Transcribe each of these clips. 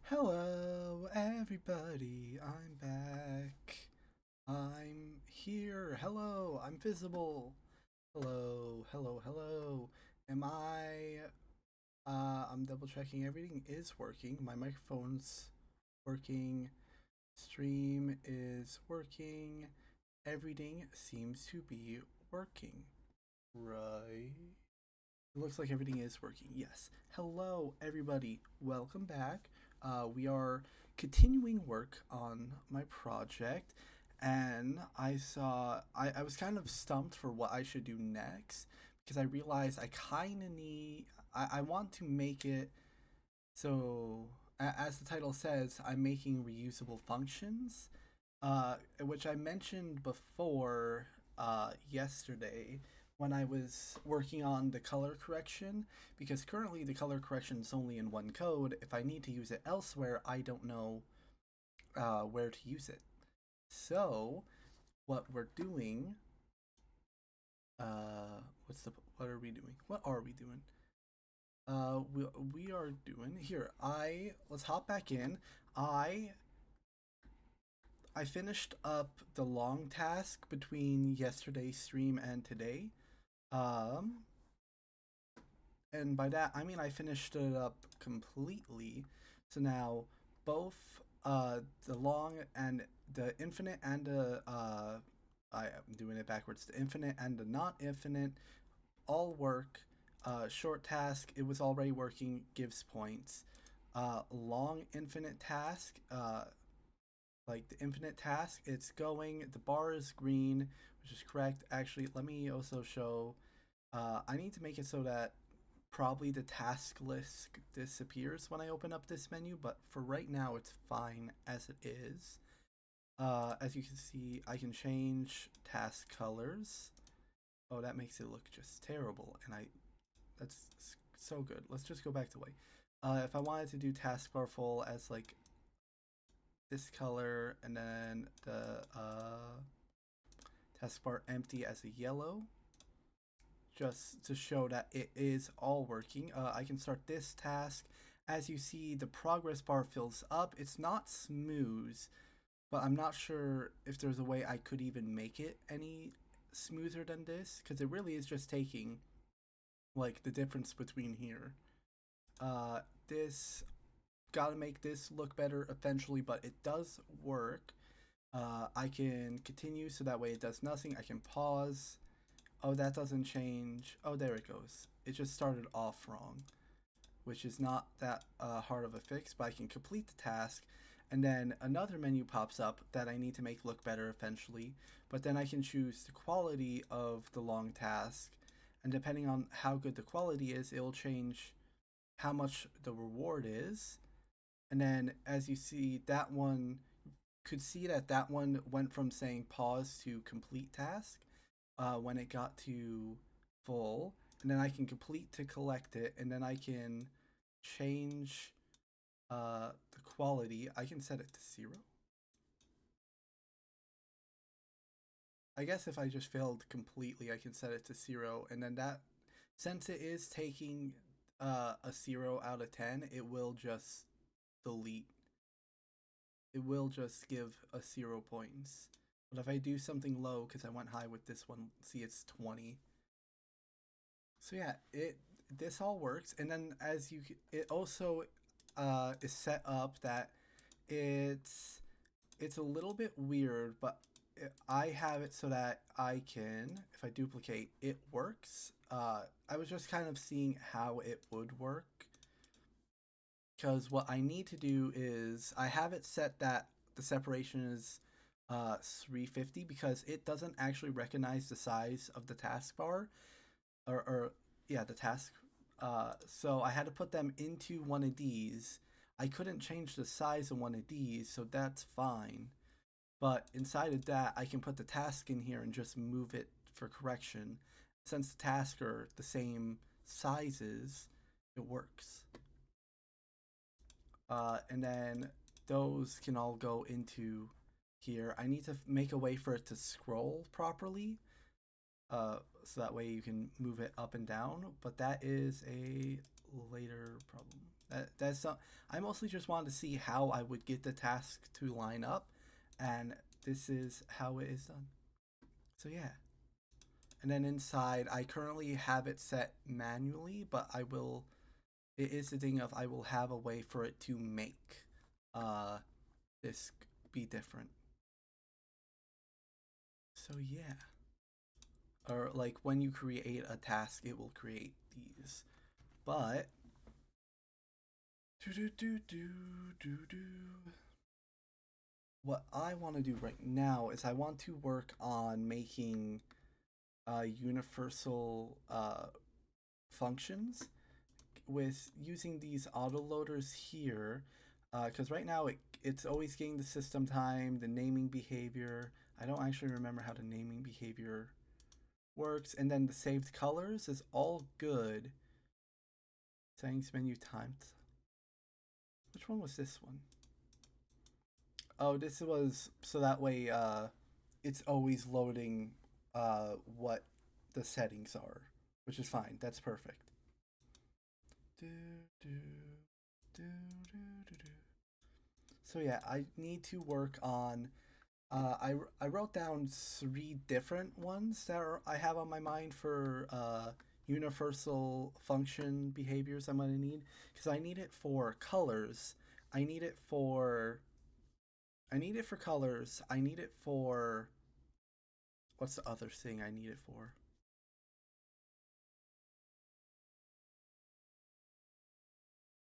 Hello, everybody. I'm back. I'm here. Hello, I'm visible. Hello, hello, hello. Am I? I'm double checking everything is working. My microphone's working. Stream is working. Everything seems to be working. Right? It looks like everything is working. Yes. Hello, everybody. Welcome back. We are continuing work on my project, and I was kind of stumped for what I should do next because I realized I kind of I want to make it so, as the title says, I'm making reusable functions, which I mentioned before yesterday when I was working on the color correction, because currently the color correction is only in one code. If I need to use it elsewhere, I don't know where to use it. So, what we're doing, what are we doing? What are we doing? We are doing here. Let's hop back in. I I finished up the long task between yesterday's stream and today. Um, and by that I mean I finished it up completely. So now both the long and the infinite and the I'm doing it backwards. The infinite and the not infinite all work. Short task, it was already working, gives points. Long infinite task, like the infinite task, it's going. The bar is green, which is correct. Actually, let me also show. I need to make it so that probably the task list disappears when I open up this menu, but for right now, it's fine as it is. As you can see, I can change task colors. Oh, that makes it look just terrible, and that's so good. Let's just go back to white. If I wanted to do taskbar full as like this color, and then the taskbar empty as a yellow, just to show that it is all working. I can start this task. As you see, the progress bar fills up. It's not smooth, but I'm not sure if there's a way I could even make it any smoother than this, because it really is just taking like the difference between here. This gotta make this look better eventually, but it does work. I can continue so that way it does nothing. I can pause. Oh, that doesn't change. Oh, there it goes. It just started off wrong, which is not that hard of a fix, but I can complete the task. And then another menu pops up that I need to make look better eventually. But then I can choose the quality of the long task. And depending on how good the quality is, it will change how much the reward is. And then as you see, that one could see that that one went from saying pause to complete task when it got to full. And then I can complete to collect it, and then I can change the quality. I can set it to 0. I guess if I just failed completely, I can set it to 0, and then that, since it is taking a 0 out of 10, it will just delete. It will just give a 0 points. But if I do something low, because I went high with this one, see it's 20. So yeah, this all works, and then as you it also is set up that it's it's a little bit weird, but I have it so that I can, if I duplicate, it works. I was just kind of seeing how it would work, because what I need to do is I have it set that the separation is 350 because it doesn't actually recognize the size of the taskbar, or yeah, the task. So I had to put them into one of these. I couldn't change the size of one of these, so that's fine. But inside of that, I can put the task in here and just move it for correction. Since the tasks are the same sizes, it works. And then those can all go into here. I need to make a way for it to scroll properly, so that way you can move it up and down, but that is a later problem. That's not. I mostly just wanted to see how I would get the task to line up, and this is how it is done. So yeah. And then inside, I currently have it set manually, but I will. It is the thing of I will have a way for it to make uh this be different. So yeah. Or like when you create a task, it will create these. But do do do do do do. What I want to do right now is I want to work on making universal functions with using these autoloaders here, because right now it's always getting the system time, the naming behavior. I don't actually remember how the naming behavior works, and then the saved colors is all good. Settings menu timed. Which one was this one? Oh, this was so that way it's always loading what the settings are, which is fine. That's perfect. Do, do, do, do, do, do. So yeah, I need to work on. I wrote down 3 different ones that I have on my mind for universal function behaviors I'm gonna need because I need it for colors. I need it for. I need it for colors. I need it for. What's the other thing I need it for?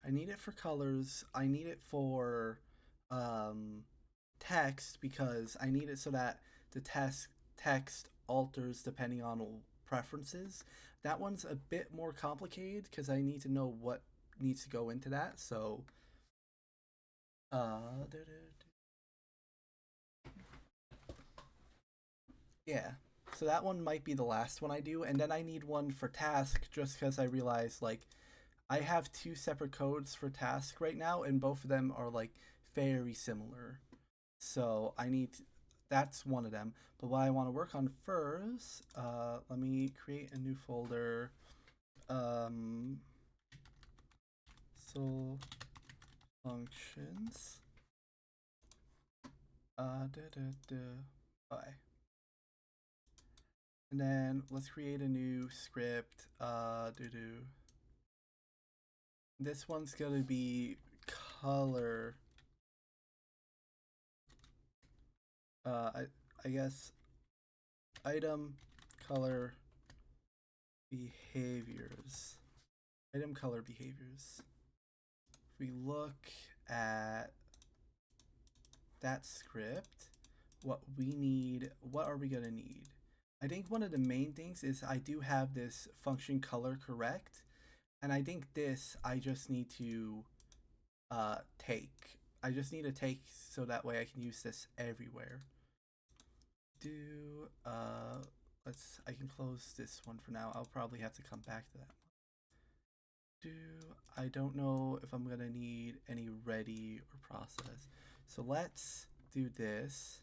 I need it for colors. I need it for um, text because I need it so that the text alters depending on preferences. That one's a bit more complicated because I need to know what needs to go into that. So, uh, yeah. So that one might be the last one I do, and then I need one for task just because I realized like I have 2 separate codes for task right now, and both of them are like very similar. So I need that's one of them. But what I want to work on first, let me create a new folder. Um, so functions. Da da da. Bye. And then let's create a new script. Do do. This one's gonna be color. I guess item color behaviors. Item color behaviors. If we look at that script, what are we gonna need? I think one of the main things is I do have this function color correct, and I think this I just need to take. I just need to take so that way I can use this everywhere. Do I can close this one for now. I'll probably have to come back to that. Do I don't know if I'm gonna need any ready or process. So let's do this.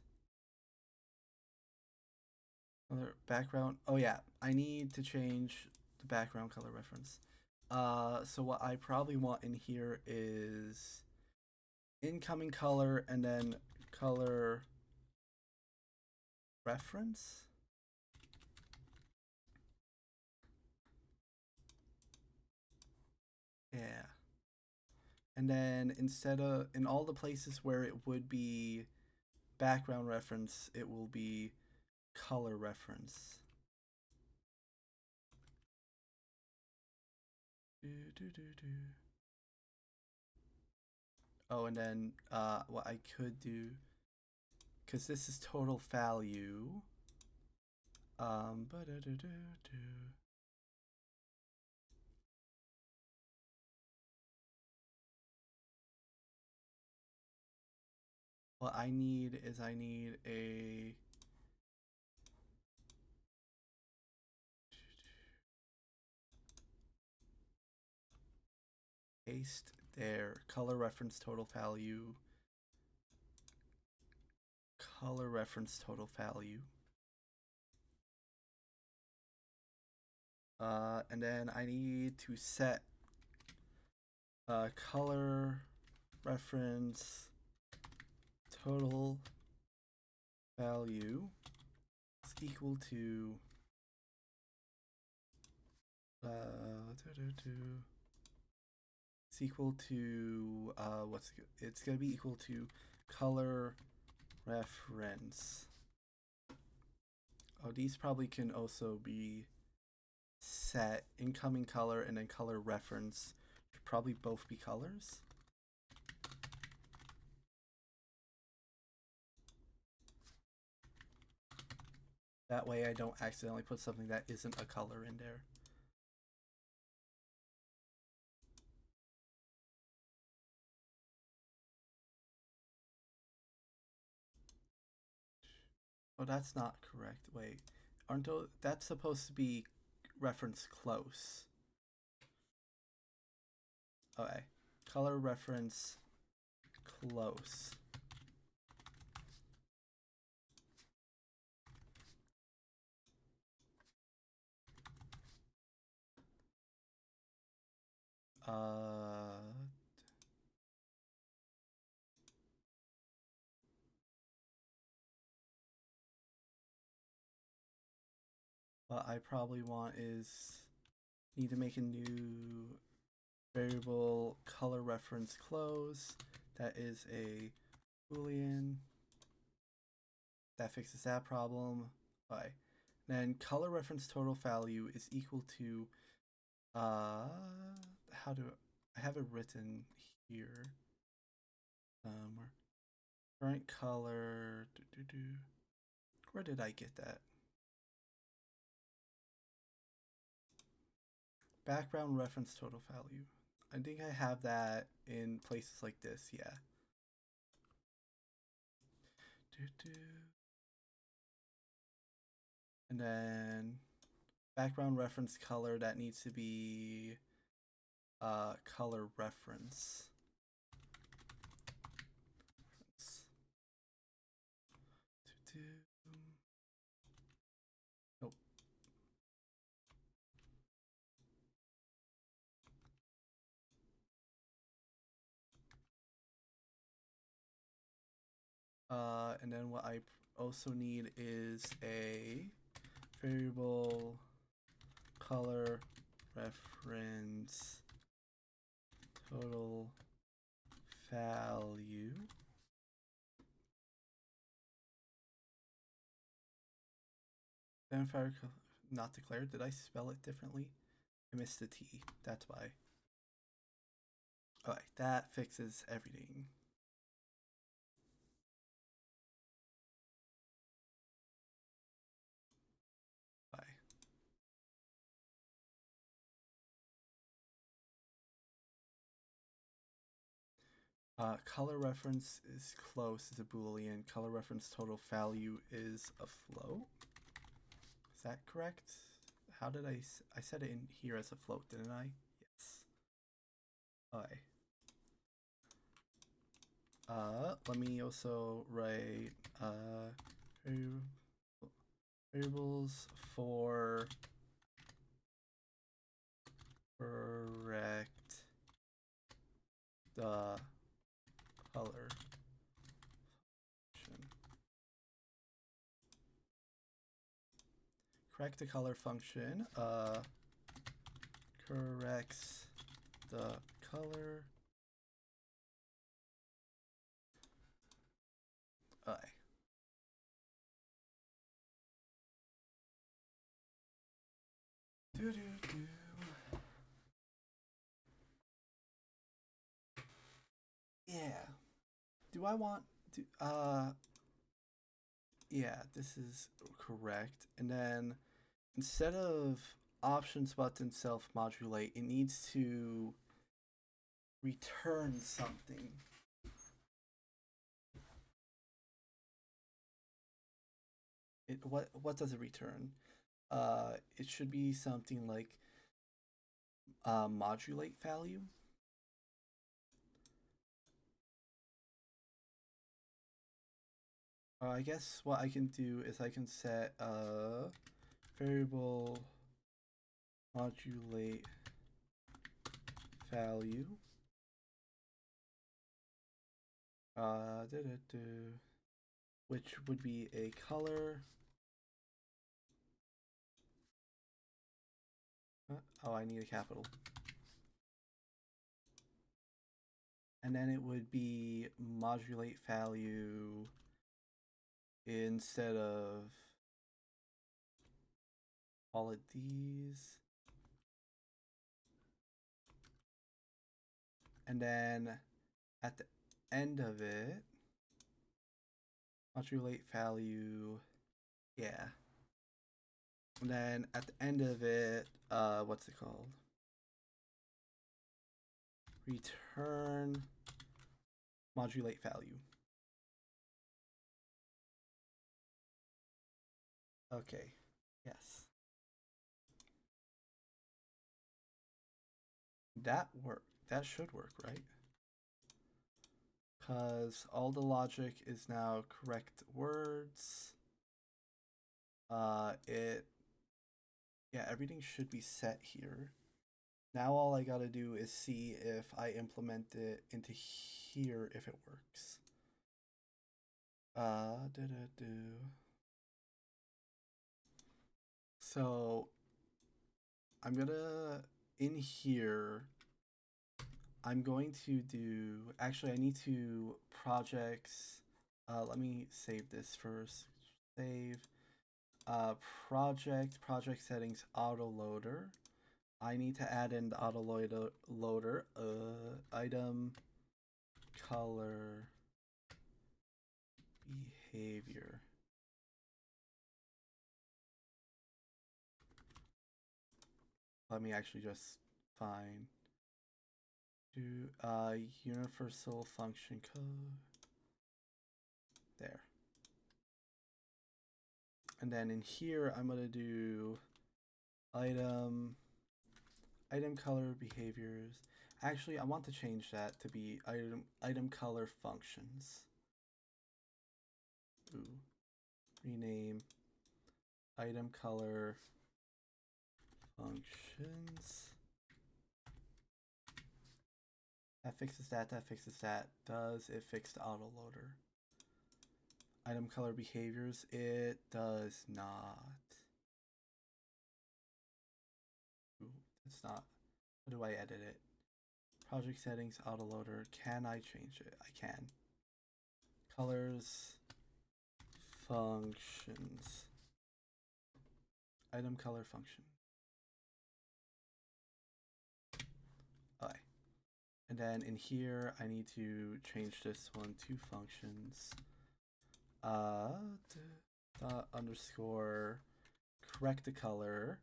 Other background. Oh yeah, I need to change the background color reference. So what I probably want in here is incoming color and then color reference. Yeah. And then instead of in all the places where it would be background reference, it will be color reference. Do, do, do, do. Oh, and then what I could do, because this is total value. What I need is I need a paste there, color reference total value, color reference total value. And then I need to set color reference total value is equal to it's equal to it's gonna be equal to color reference. Oh, these probably can also be set incoming color and then color reference should probably both be colors. That way I don't accidentally put something that isn't a color in there. Oh, that's not correct. Wait, aren't those, that's supposed to be reference close. Okay, color reference close. What I probably want is need to make a new variable color reference close that is a boolean that fixes that problem. Okay, then color reference total value is equal to how do I have it written here current color where did I get that? Background reference total value. I think I have that in places like this, yeah. And then background reference color, that needs to be color reference. Nope. And then what I also need is a variable color reference total value. Identifier not declared. Did I spell it differently? I missed the T. That's why. Alright, that fixes everything. Color reference is close is a boolean. Color reference total value is a float. Is that correct? How did I said it in here as a float, didn't I? Yes. Okay. Let me also write variables for correct the color function. Correct the color function corrects the color. Yeah. Do I want to yeah, this is correct. And then instead of options button self modulate, it needs to return something. What does it return? It should be something like modulate value. I guess what I can do is I can set a variable modulate value Which would be a color. Oh, I need a capital. And then it would be modulate value instead of all of these. And then at the end of it, modulate value, yeah. And then at the end of it, what's it called? Return modulate value. Okay, yes. That should work, right? Because all the logic is now correct words. Yeah, everything should be set here. Now all I gotta do is see if I implement it into here, if it works. So I'm gonna, in here, I'm going to do, actually I need to projects, let me save this first. Save, project settings autoloader. I need to add in the autoloader, item color behavior. Let me actually just find do universal function code there. And then in here I'm gonna do item color behaviors. Actually, I want to change that to be item color functions. Ooh. Rename item color functions. That fixes that, that fixes that. Does it fix the autoloader? Item color behaviors, it does not. Ooh, it's not. How do I edit it? Project settings, autoloader. Can I change it? I can. Colors, functions. Item color function. Okay. And then in here, I need to change this one to functions. Underscore correct the color,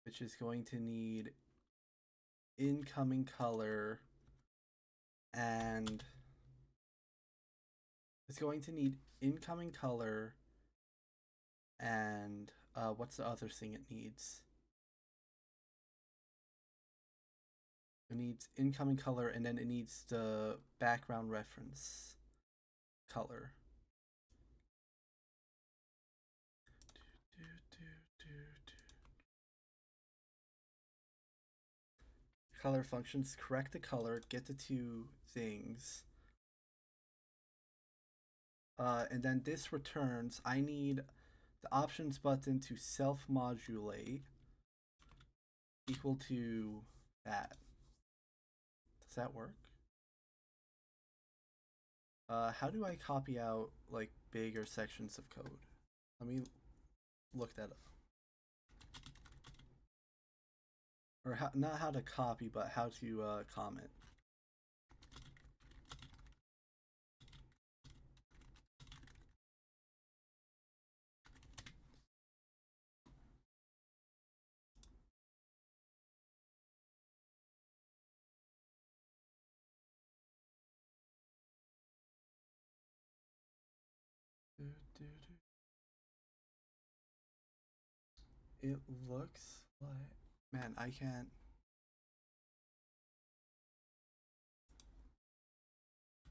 which is going to need incoming color, and it's going to need incoming color and what's the other thing it needs? It needs incoming color, and then it needs the background reference color. Color functions, correct the color, get the two things. And then this returns, I need the options button to self-modulate equal to that. Does that work? How do I copy out like bigger sections of code? Let me look that up. Or how, not how to copy, but how to comment. It looks like, man, I can't.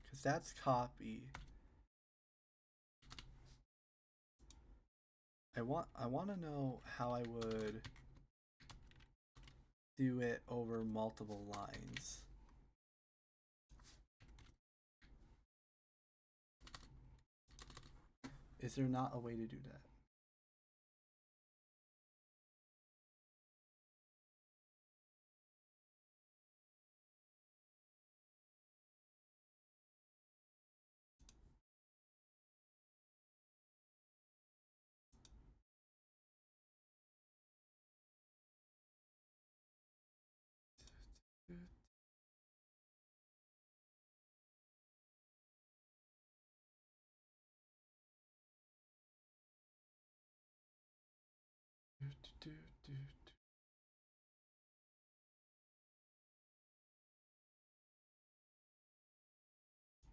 Because that's copy. I want to know how I would do it over multiple lines. Is there not a way to do that?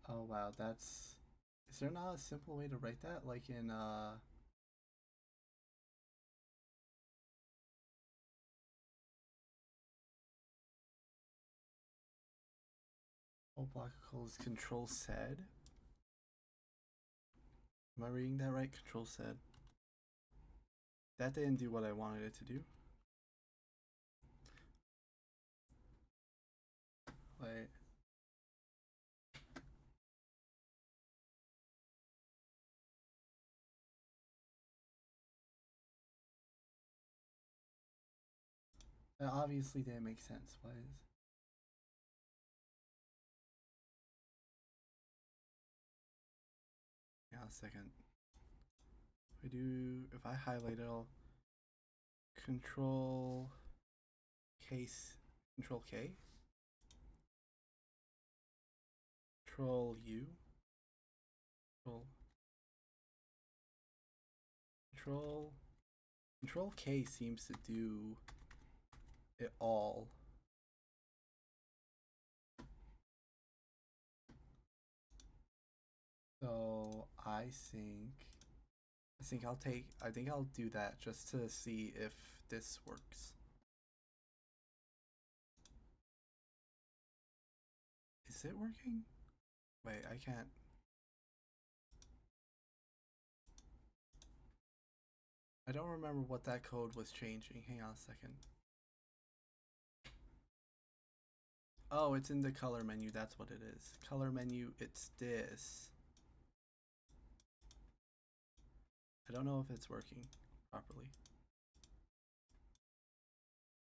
Oh wow, that's. Is there not a simple way to write that? Like in oh, block of colors control said. Am I reading that right? Control said. That didn't do what I wanted it to do. Wait. That obviously didn't make sense. Why is. Yeah, a second. If I do. If I highlight it all. Control. Case. Control K. Control U. Control. Control. Control K seems to do it all. So I think I'll do that just to see if this works. Is it working? Wait, I can't. I don't remember what that code was changing. Hang on a second. Oh, it's in the color menu. That's what it is. Color menu, it's this. I don't know if it's working properly.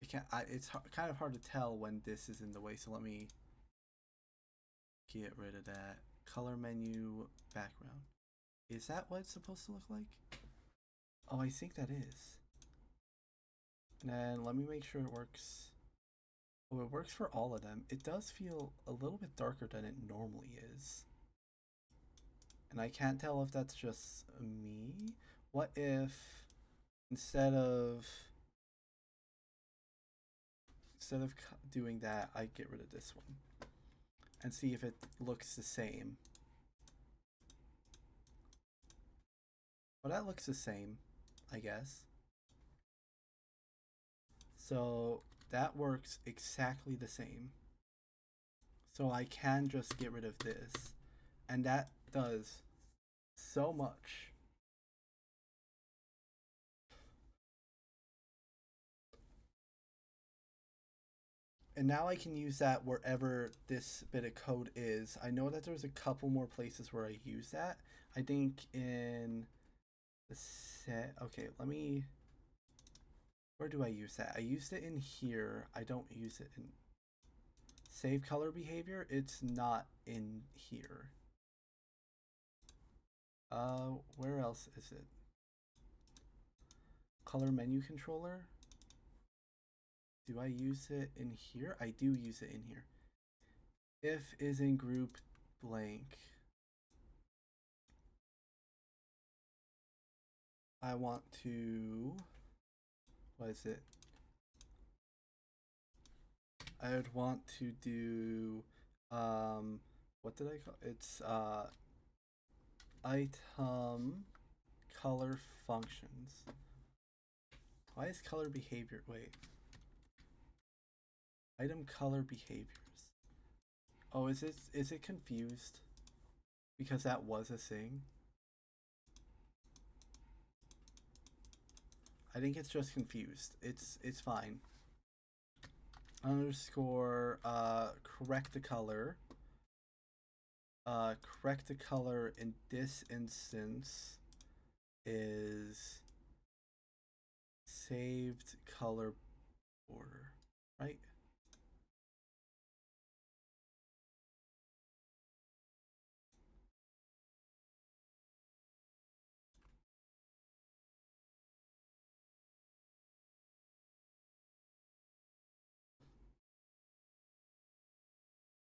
It's kind of hard to tell when this is in the way, so let me get rid of that. Color menu, background. Is that what it's supposed to look like? Oh, I think that is. And then let me make sure it works. Oh, it works for all of them. It does feel a little bit darker than it normally is. And I can't tell if that's just me. What if instead of doing that, I get rid of this one and see if it looks the same. Well, that looks the same, I guess. So that works exactly the same. So I can just get rid of this. And that does so much. And now I can use that wherever this bit of code is. I know that there's a couple more places where I use that. I think in the set. Okay, let me. Where do I use that? I used it in here. I don't use it in save color behavior. It's not in here. Where else is it? Color menu controller. Do I use it in here? I do use it in here. If is in group blank. I want to. What is it? I would want to do. What did I call it's item color functions. Why is color behavior? Wait. Item color behaviors. Oh, is it confused? Because that was a thing. I think it's just confused. It's fine. Underscore correct the color. Correct the color in this instance. is saved color border, right?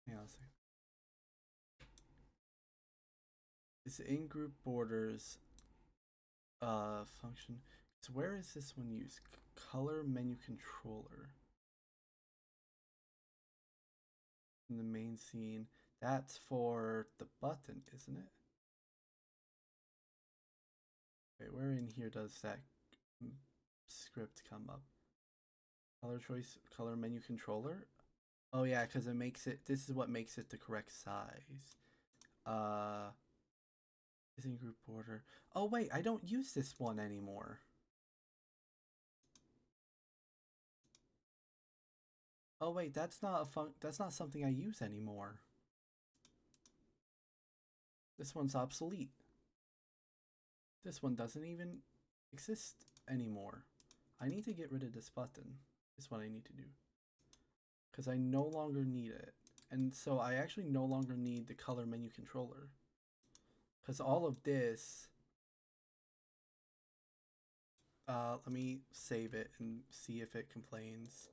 Hang on a second. It's in group borders function. So where is this one used? Color menu controller. In the main scene. That's for the button, isn't it? Wait, where in here does that script come up? Color choice, color menu controller? Oh yeah, because it makes it, this is what makes it the correct size. Is in group border. Oh wait, I don't use this one anymore. Oh wait, that's not that's not something I use anymore. This one's obsolete. This one doesn't even exist anymore. I need to get rid of this button. Is what I need to do. Because I no longer need it. And so I actually no longer need the color menu controller. Because all of this... let me save it and see if it complains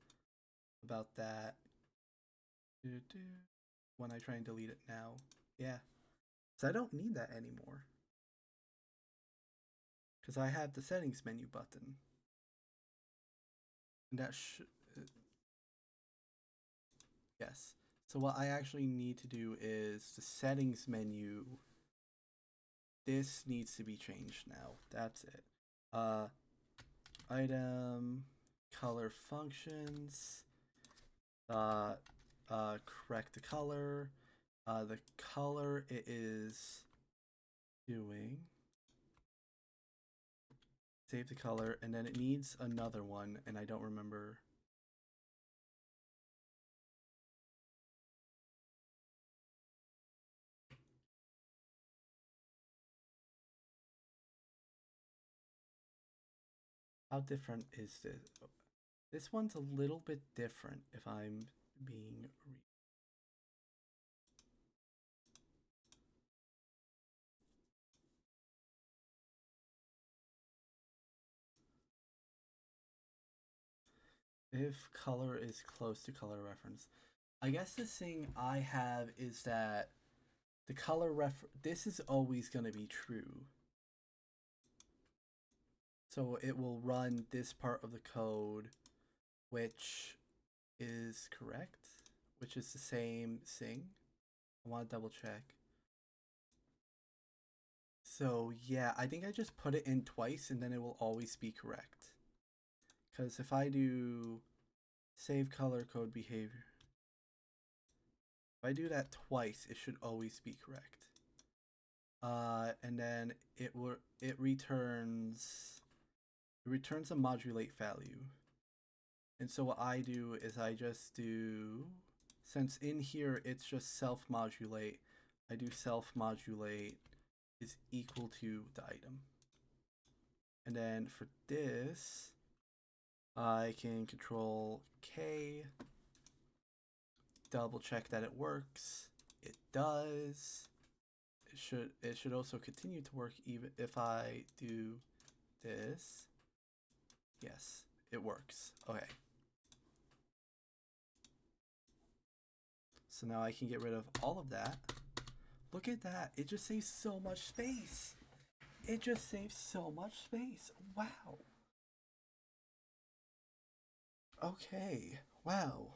about that. When I try and delete it now. Yeah. So I don't need that anymore. Because I have the settings menu button. And that should... yes. So what I actually need to do is the settings menu. This needs to be changed now. That's it. Item, color functions, correct the color. The color it is doing. Save the color, and then it needs another one, and I don't remember. How different is this? This one's a little bit different if I'm being real. If color is close to color reference. I guess the thing I have is that the color this is always going to be true. So it will run this part of the code, which is correct, which is the same thing. I want to double check. So yeah, I think I just put it in twice and then it will always be correct. Because if I do save color code behavior, if I do that twice, it should always be correct. And then it returns a modulate value. And so what I do is I just do, since in here it's just self-modulate, I do self-modulate is equal to the item. And then for this, I can control K, double check that it works. It does. It should also continue to work even if I do this. Yes, it works. Okay. So now I can get rid of all of that. Look at that. It just saves so much space. It just saves so much space. Wow. Okay. Wow.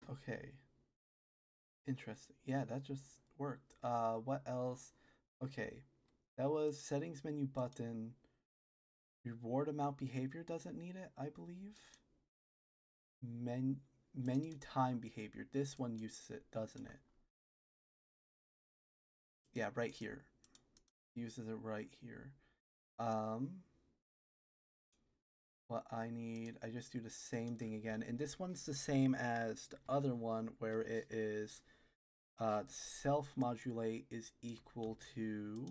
Okay. Interesting. Yeah, that just worked. What else? Okay. That was settings menu button. Reward amount behavior doesn't need it, I believe. Menu time behavior. This one uses it, doesn't it? Yeah, right here. Uses it right here. what I need, I just do the same thing again. And this one's the same as the other one where it is self-modulate is equal to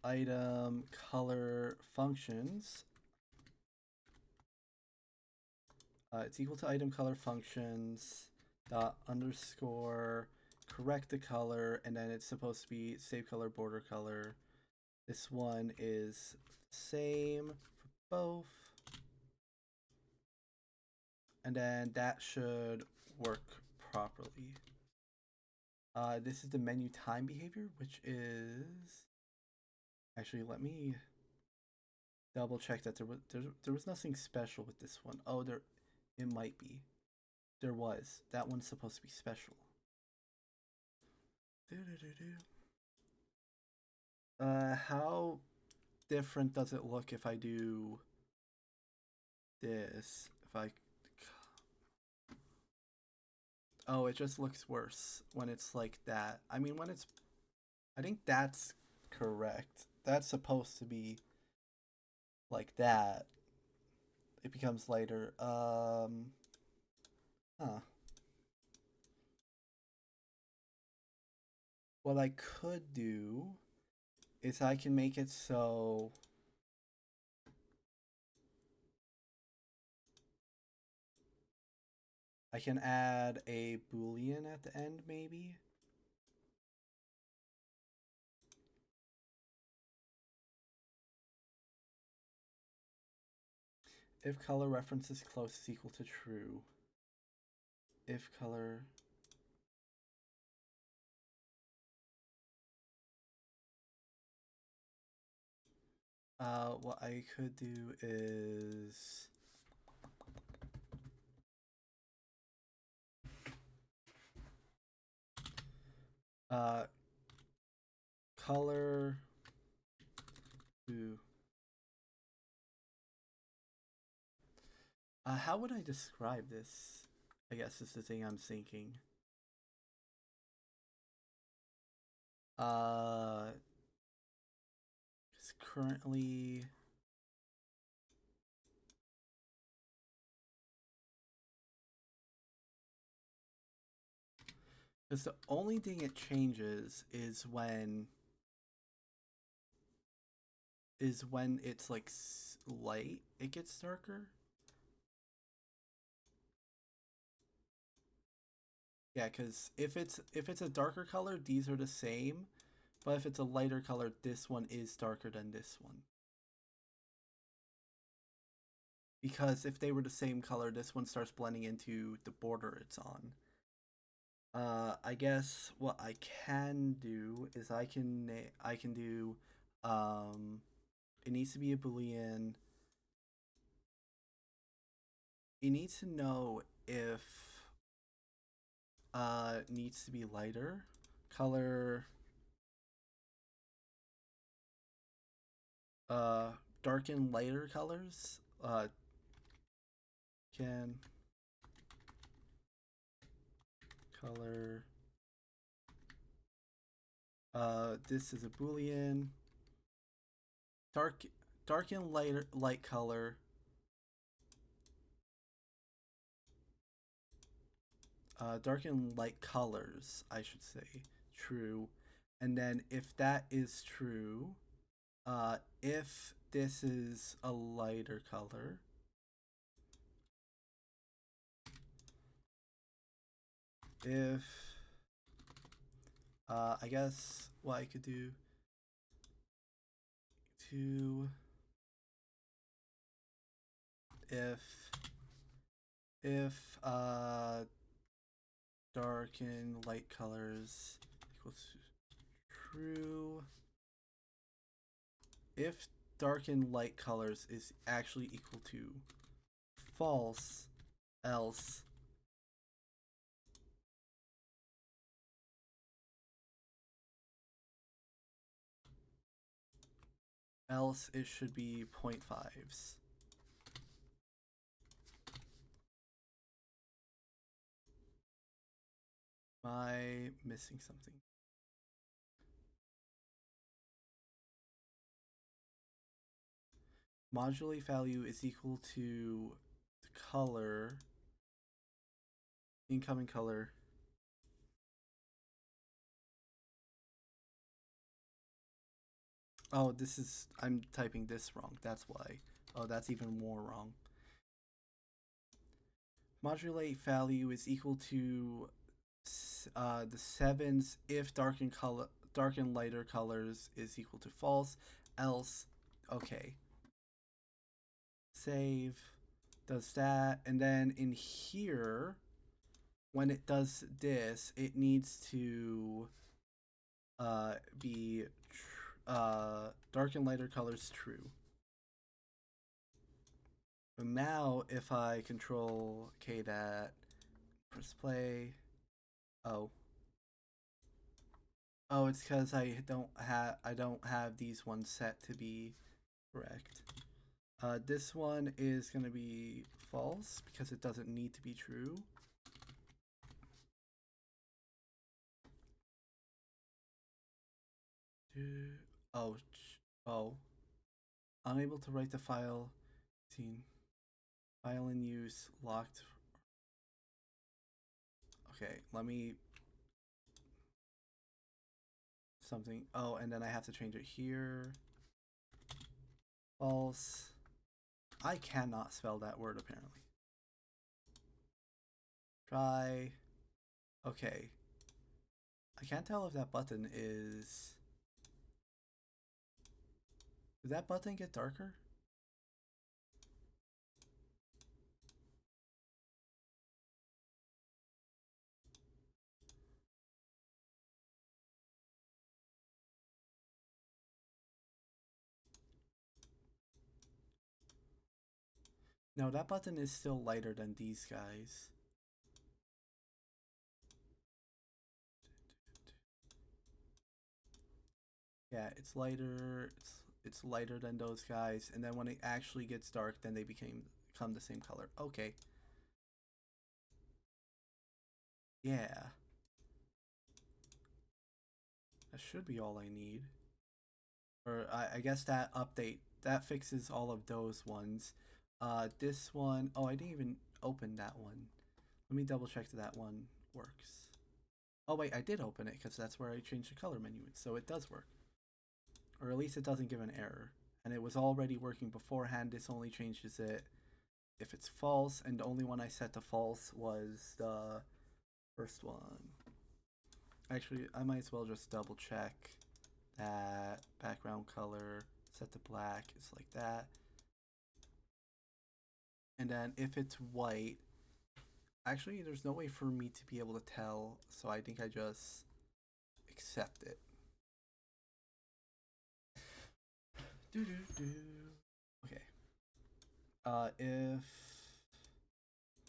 item color functions. It's equal to item color functions dot underscore correct the color, and then it's supposed to be save color border color. This one is same for both, and then that should work properly. This is the menu time behavior, which is actually, let me double check that there was nothing special with this one. Oh, there it might be. There was. That one's supposed to be special. How different does it look if I do this? If I Oh, it just looks worse when it's like that. I mean, when it's I think that's correct. That's supposed to be like that. It becomes lighter. Huh. What I could do is I can make it so I can add a boolean at the end, maybe. If color references close is equal to true. If color what I could do is color to how would I describe this? I guess is the thing I'm thinking. It's currently because the only thing it changes is when it's like light, it gets darker. Yeah, because if it's a darker color, these are the same, but if it's a lighter color, this one is darker than this one. Because if they were the same color, this one starts blending into the border it's on. I guess what I can do is I can do it needs to be a boolean. It needs to know if it needs to be lighter color, darken lighter colors can color this is a boolean darken light color darken light colors, I should say, true. And then if that is true, if this is a lighter color, if I guess what I could do to if darken light colors equals true, if darken light colors is actually equal to false, else it should be 0.5s. Am I missing something? modulate value is equal to the color, incoming color. Oh, this is, I'm typing this wrong. That's why. Oh, that's even more wrong. Modulate value is equal to the sevens if dark and lighter colors is equal to false. Else, okay. Save, does that, and then in here, when it does this, it needs to be dark and lighter colors true. And now if I control K that, press play. Oh, it's because I don't have these ones set to be correct. This one is gonna be false because it doesn't need to be true. Oh, unable to write the file. File in use locked. Okay, let me something. Oh, and then I have to change it here. False. I cannot spell that word apparently. Try. Okay. I can't tell if that button is. Did that button get darker? No, that button is still lighter than these guys. Yeah, it's lighter. It's lighter than those guys, and then when it actually gets dark, then they become the same color. Okay. Yeah. That should be all I need. Or I guess that update that fixes all of those ones. This one, oh, I didn't even open that one. Let me double check that one works. Oh wait, I did open it because that's where I changed the color menu, so it does work. Or at least it doesn't give an error. And it was already working beforehand. This only changes it if it's false, and the only one I set to false was the first one. Actually, I might as well just double check that background color set to black is like that. And then if it's white, actually there's no way for me to be able to tell, so I think I just accept it. Okay. If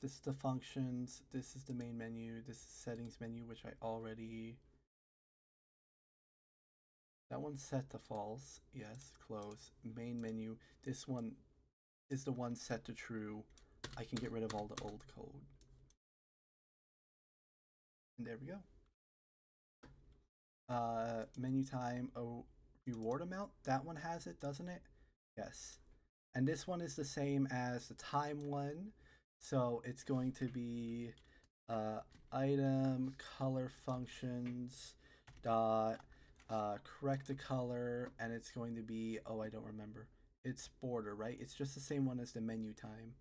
this is the functions, this is the main menu, this is settings menu, which I already. That one's set to false. Yes, close. Main menu. This one is the one set to true. I can get rid of all the old code. And there we go. Menu time. Oh, reward amount. That one has it, doesn't it? Yes. And this one is the same as the time one. So it's going to be item color functions dot correct the color, and it's going to be, oh, I don't remember. It's border, right? It's just the same one as the menu time.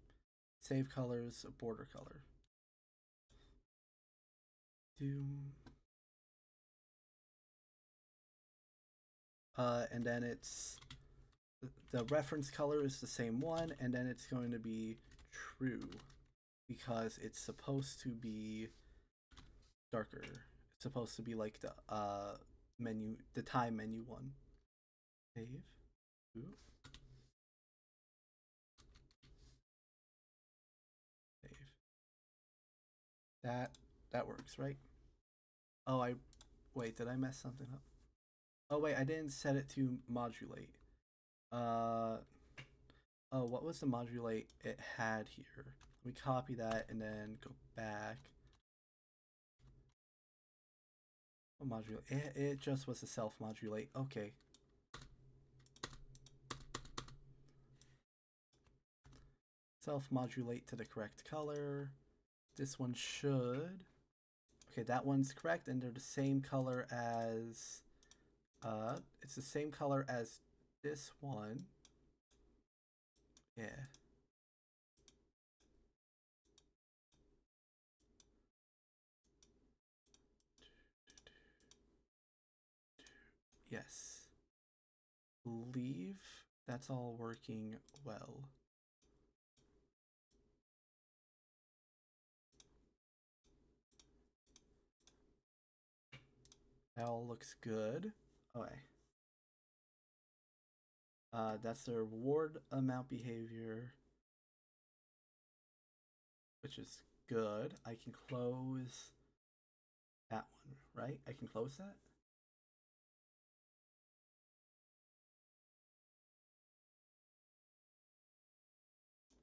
Save colors, border color. And then it's the reference color is the same one, and then it's going to be true because it's supposed to be darker. It's supposed to be like the menu, the time menu one. Save. Ooh. Save. That works, right? Oh, wait, did I mess something up? Oh wait, I didn't set it to modulate. Oh, what was the modulate it had here? Let me copy that and then go back. What modulate? It just was a self modulate. Okay. self-modulate to the correct color. This one should. Okay, that one's correct, and they're the same color as. It's the same color as this one. Yeah. Yes. Believe that's all working well. That all looks good. Okay. That's the reward amount behavior, which is good. I can close that one, right? I can close that?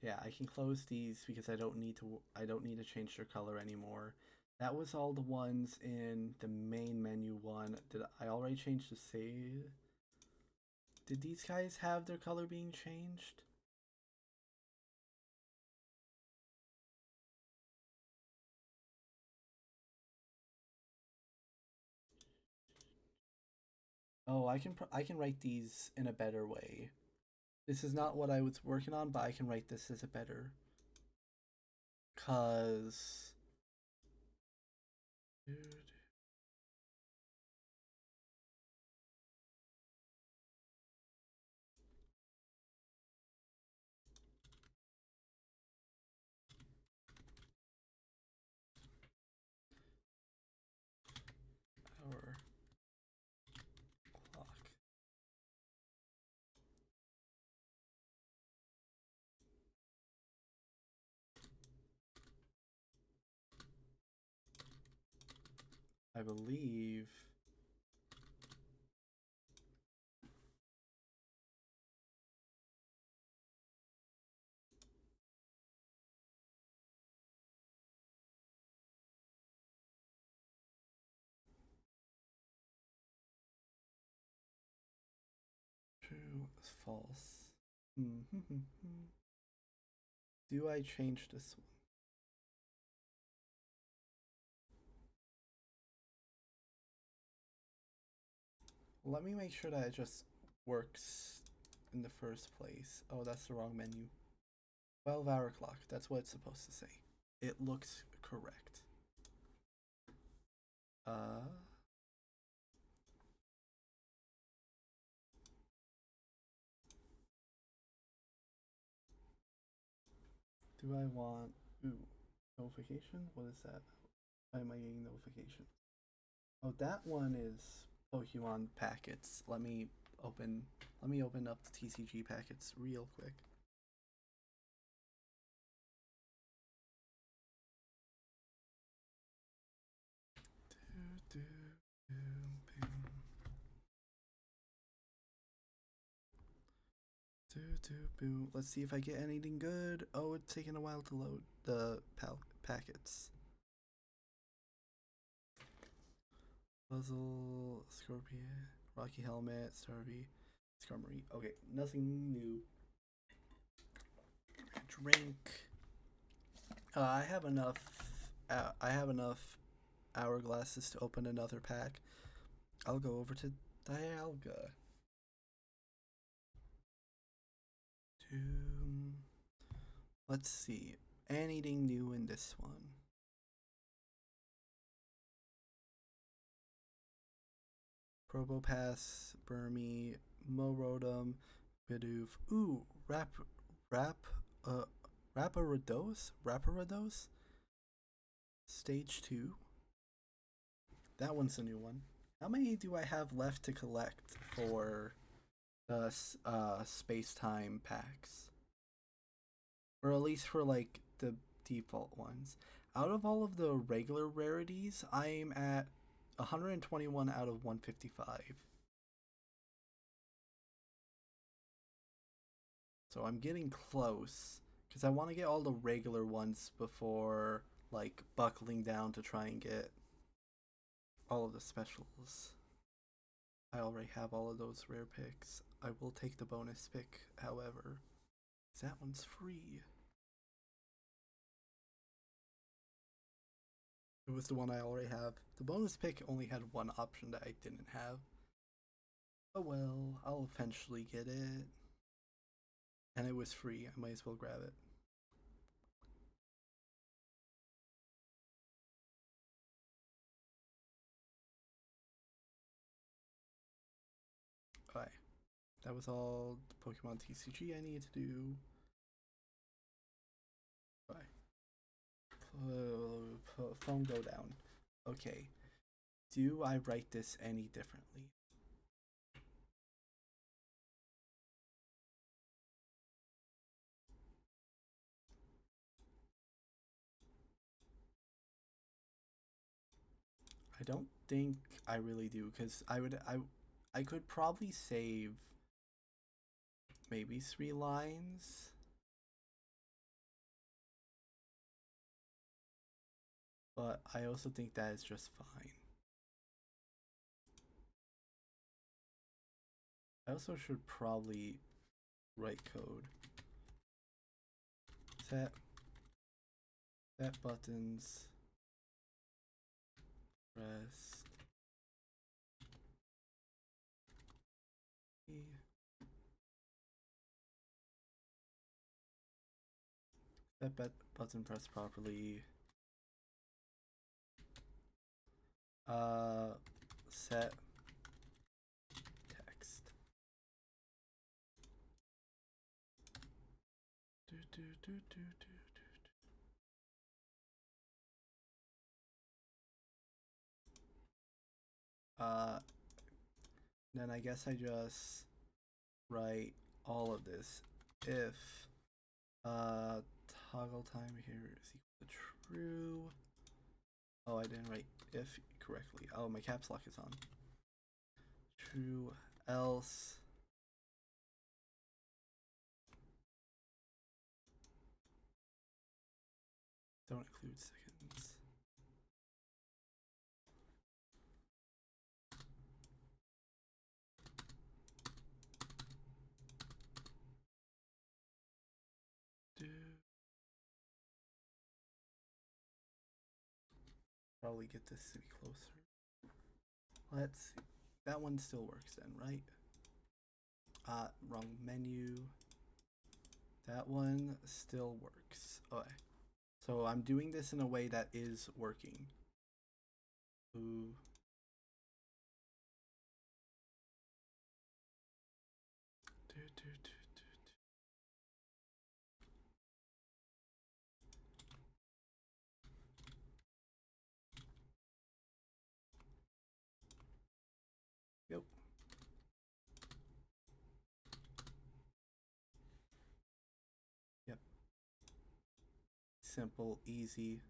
Yeah, I can close these because I don't need to change their color anymore. That was all the ones in the main menu one. Did I already change the save? Did these guys have their color being changed? Oh, I can write these in a better way. This is not what I was working on, but I can write this as a better. Cause dude. Hour clock. I believe true is false. Do I change this one? Let me make sure that it just works in the first place. Oh, that's the wrong menu. 12-hour clock. That's what it's supposed to say. It looks correct. Do I want notification? What is that? Why am I getting notification? Oh, that one is Pokemon packets. Open let me open up the TCG packets real quick. Let's see if I get anything good. Oh, it's taking a while to load the packets. Puzzle, Scorpion, Rocky Helmet, Starvey, Skarmory. Okay, nothing new. Drink. I have enough. I have enough hourglasses to open another pack. I'll go over to Dialga. Let's see. Anything new in this one? Probopass, Burmy, Morodim, Bidoof. Ooh, Raparados? Stage 2? That one's a new one. How many do I have left to collect for the space-time packs? Or at least for, like, the default ones. Out of all of the regular rarities, I'm at 121 out of 155. So I'm getting close because I want to get all the regular ones before like buckling down to try and get all of the specials. I already have all of those rare picks. I will take the bonus pick, however. That one's free. It was the one I already have. The bonus pick only had one option that I didn't have. Oh well, I'll eventually get it. And it was free, I might as well grab it. Alright. That was all the Pokemon TCG I needed to do. Alright. Phone go down. Okay. Do I write this any differently? I don't think I really do, because I could probably save maybe 3 lines. But I also think that is just fine. I also should probably write code. Set buttons pressed E. Set button pressed properly. Set text. Then I guess I just write all of this. If toggle time here is equal to true. Oh, I didn't write if correctly. Oh, my caps lock is on. True, else don't include seconds. Probably get this to be closer. Let's see. That one still works then, right? Wrong menu. That one still works. Okay. So I'm doing this in a way that is working. Ooh. Yep. Yep. Simple, easy.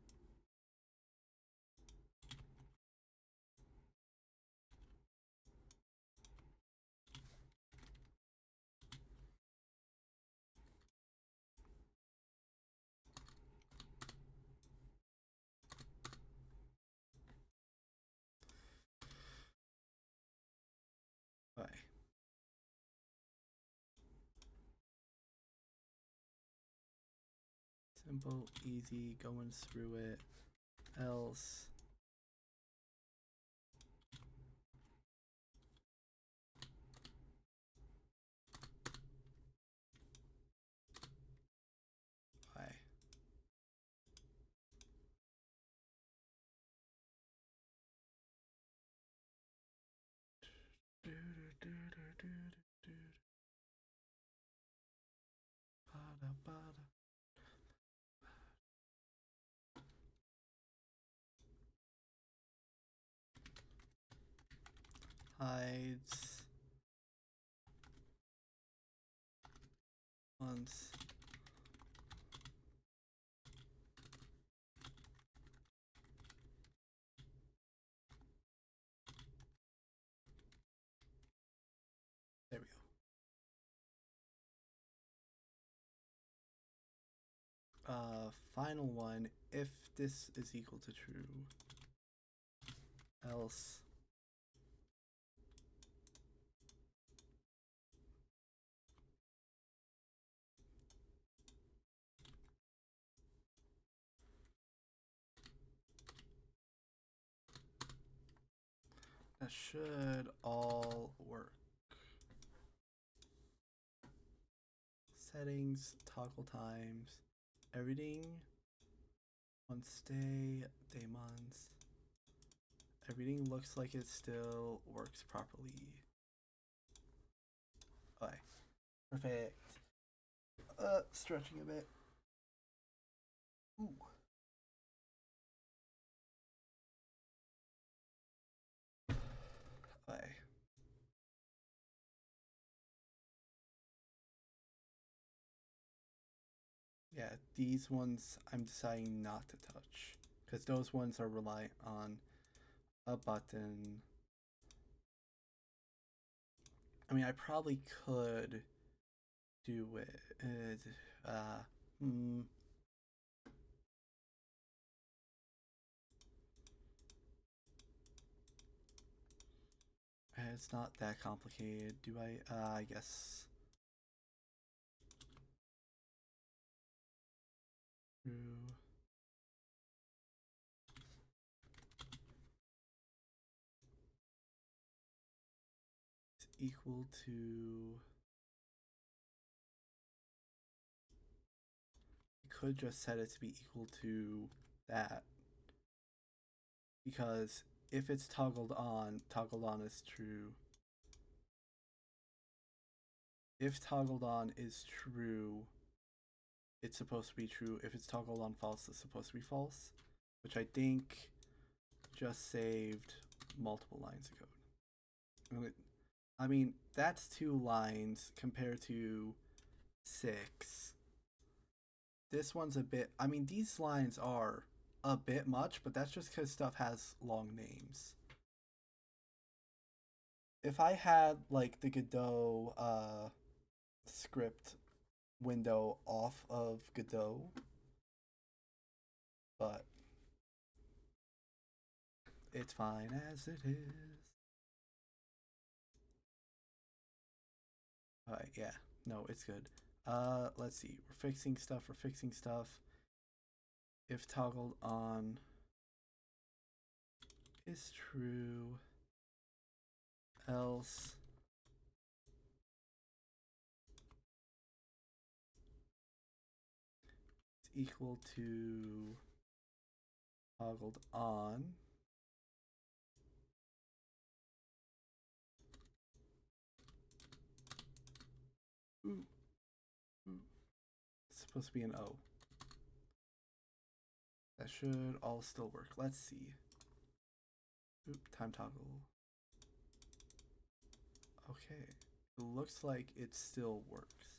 Bye. Simple, easy, going through it. Else. Bye. Hides once. There we go. Final one, if this is equal to true, else That should all work. Settings, toggle times, everything. On stay, daemons. Everything looks like it still works properly. Okay. Perfect. Stretching a bit. Ooh. Okay. Yeah, these ones I'm deciding not to touch because those ones are reliant on a button. I mean, I probably could do it. Hmm. It's not that complicated. Do I? I guess. True. It's equal to. You could just set it to be equal to that. Because if it's toggled on is true. If toggled on is true, it's supposed to be true. If it's toggled on false, it's supposed to be false. Which I think just saved multiple lines of code. I mean, that's 2 lines compared to 6. This one's a bit. I mean, these lines are a bit much, but that's just because stuff has long names. If I had like the Godot script window off of Godot, but it's fine as it is. Alright, yeah. No, it's good. Let's see. We're fixing stuff. If toggled on is true, else is equal to toggled on. Ooh. Ooh. It's supposed to be an O. That should all still work. Let's see. Oop, time toggle. Okay. It looks like it still works.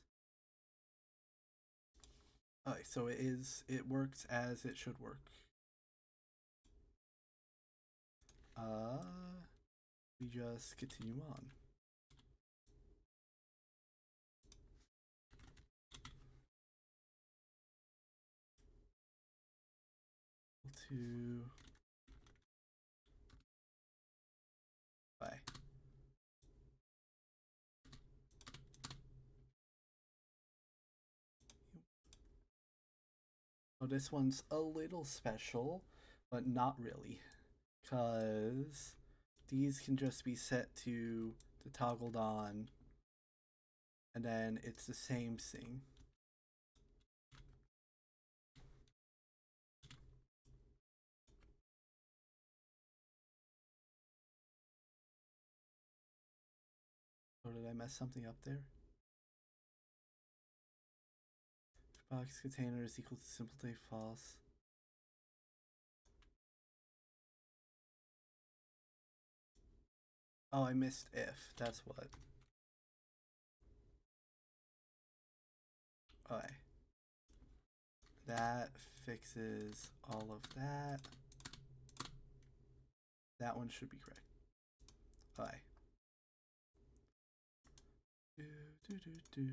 Alright, so it works as it should work. We just continue on. To bye. Oh, this one's a little special, but not really, because these can just be set to the toggled on, and then it's the same thing. Or did I mess something up there? Box container is equal to simpleton false. Oh, I missed if. That's what. Okay. That fixes all of that. That one should be correct. Okay. Do.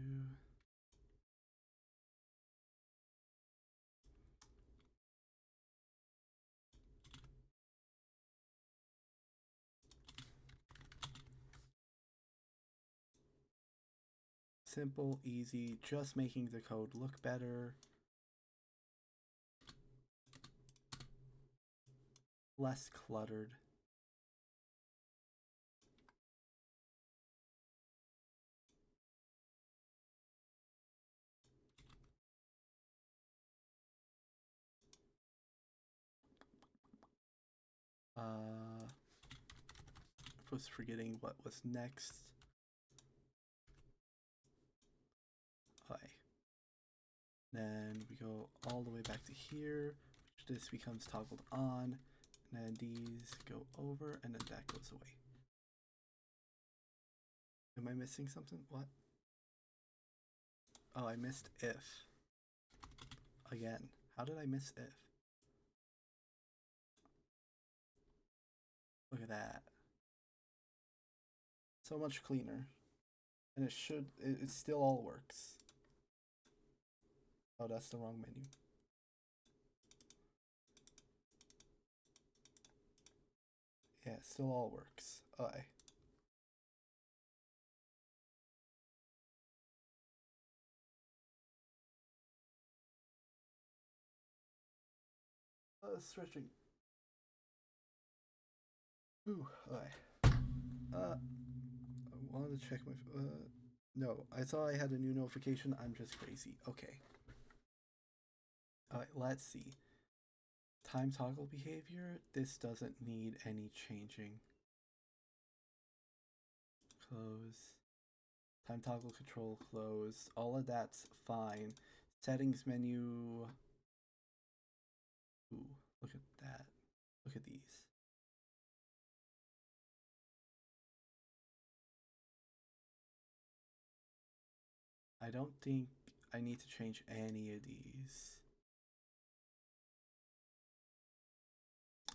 Simple, easy, just making the code look better. Less cluttered. was forgetting what was next. Okay. Then we go all the way back to here, which this becomes toggled on, and then these go over, and then that goes away. Am I missing something? What? Oh, I missed if. Again. How did I miss if? Look at that. So much cleaner. And it still all works. Oh, that's the wrong menu. Yeah, it still all works. Okay. Stretching. Ooh, okay. I wanted to check my. No, I saw I had a new notification. I'm just crazy. Okay. Alright, let's see. Time toggle behavior. This doesn't need any changing. Close. Time toggle control close. All of that's fine. Settings menu. Ooh, look at that. Look at these. I don't think I need to change any of these.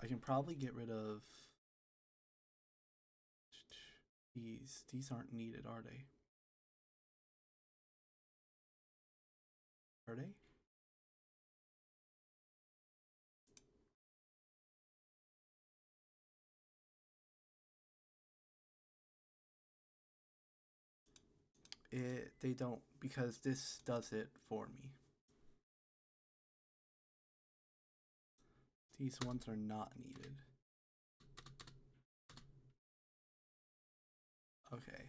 I can probably get rid of these. These aren't needed, are they? Are they? They don't, because this does it for me. These ones are not needed. Okay.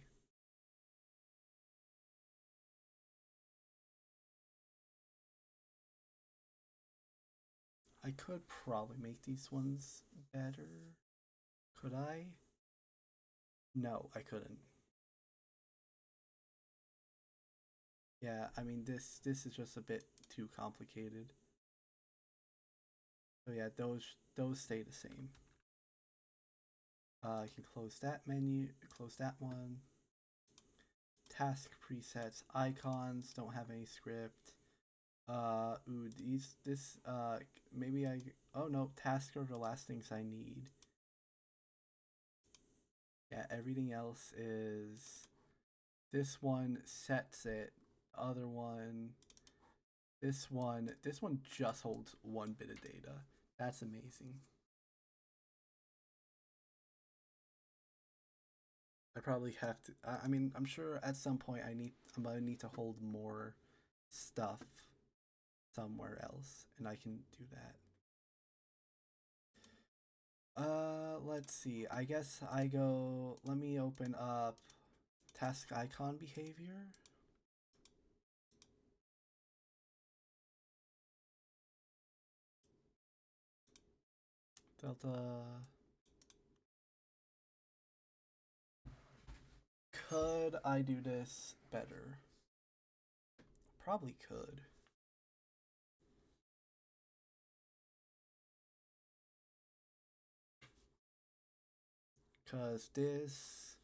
I could probably make these ones better. Could I? No, I couldn't. Yeah, I mean this is just a bit too complicated. So yeah, those stay the same. I can close that menu, close that one. Task presets, icons don't have any script. Ooh, maybe oh no, tasks are the last things I need. Yeah, everything else is, this one sets it, other one, this one just holds 1 bit of data. That's amazing. I probably have to. I mean, I'm sure at some point I'm gonna need to hold more stuff somewhere else, and I can do that. Let's see. I guess I go. Let me open up task icon behavior. Delta. Could I do this better? Probably could. Because this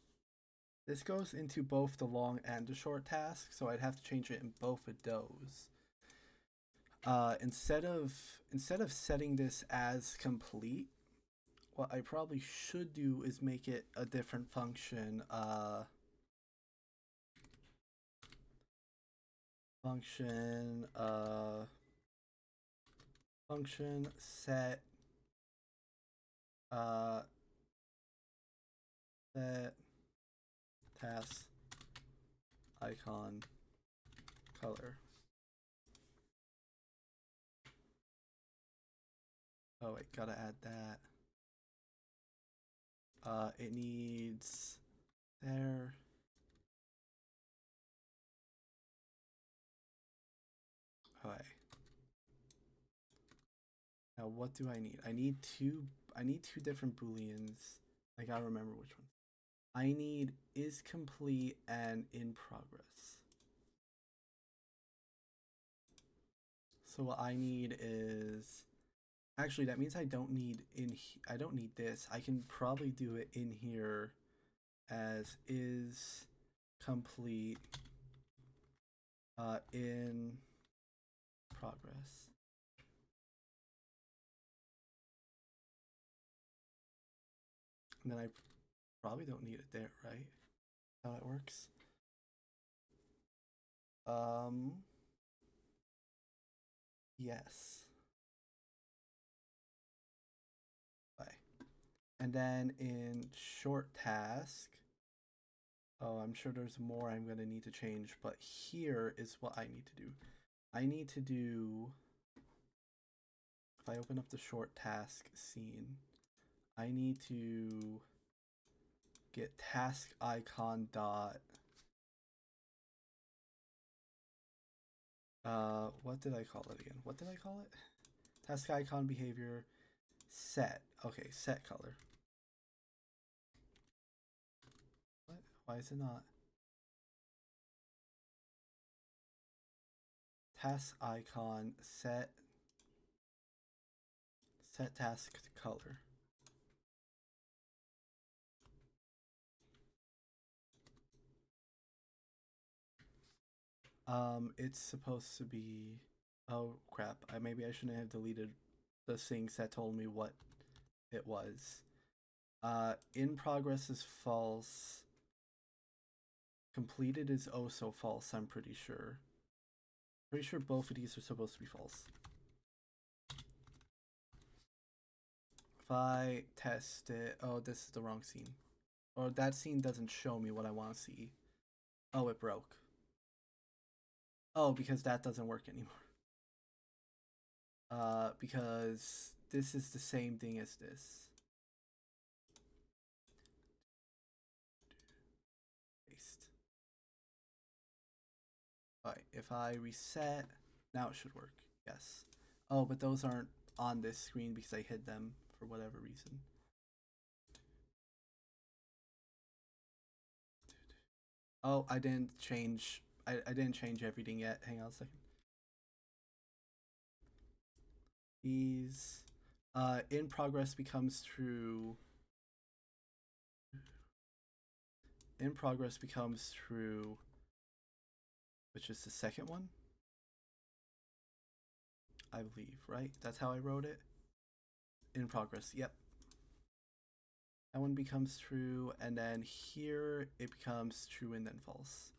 goes into both the long and the short task, so I'd have to change it in both of those. Instead of setting this as complete, what I probably should do is make it a different function. Function set set task icon color. Oh wait, gotta add that. It needs there. Okay. Now what do I need? I need two different booleans. I gotta remember which one. I need is complete and in progress. So what I need is, actually that means I don't need I don't need this. I can probably do it in here as is complete in progress. And then I probably don't need it there, right? How that works. Yes. Bye. And then in short task, oh, I'm sure there's more I'm going to need to change, but here is what I need to do. I need to do, if I open up the short task scene, I need to get task icon dot, what did I call it again? What did I call it? Task icon behavior set. Okay, set color. What? Why is it not? Task icon set task color. It's supposed to be, oh crap, maybe I shouldn't have deleted the things that told me what it was. In progress is false. Completed is also false, I'm pretty sure. Pretty sure both of these are supposed to be false. If I test it, oh, this is the wrong scene. Or that scene doesn't show me what I want to see. Oh, it broke. Oh, because that doesn't work anymore. Because this is the same thing as this. Paste. Alright, if I reset, now it should work. Yes. Oh, but those aren't on this screen because I hid them for whatever reason. Oh, I didn't change. I didn't change everything yet. Hang on a second. These in progress becomes true. In progress becomes true, which is the second one, I believe, right? That's how I wrote it. In progress, yep. That one becomes true, and then here it becomes true and then false.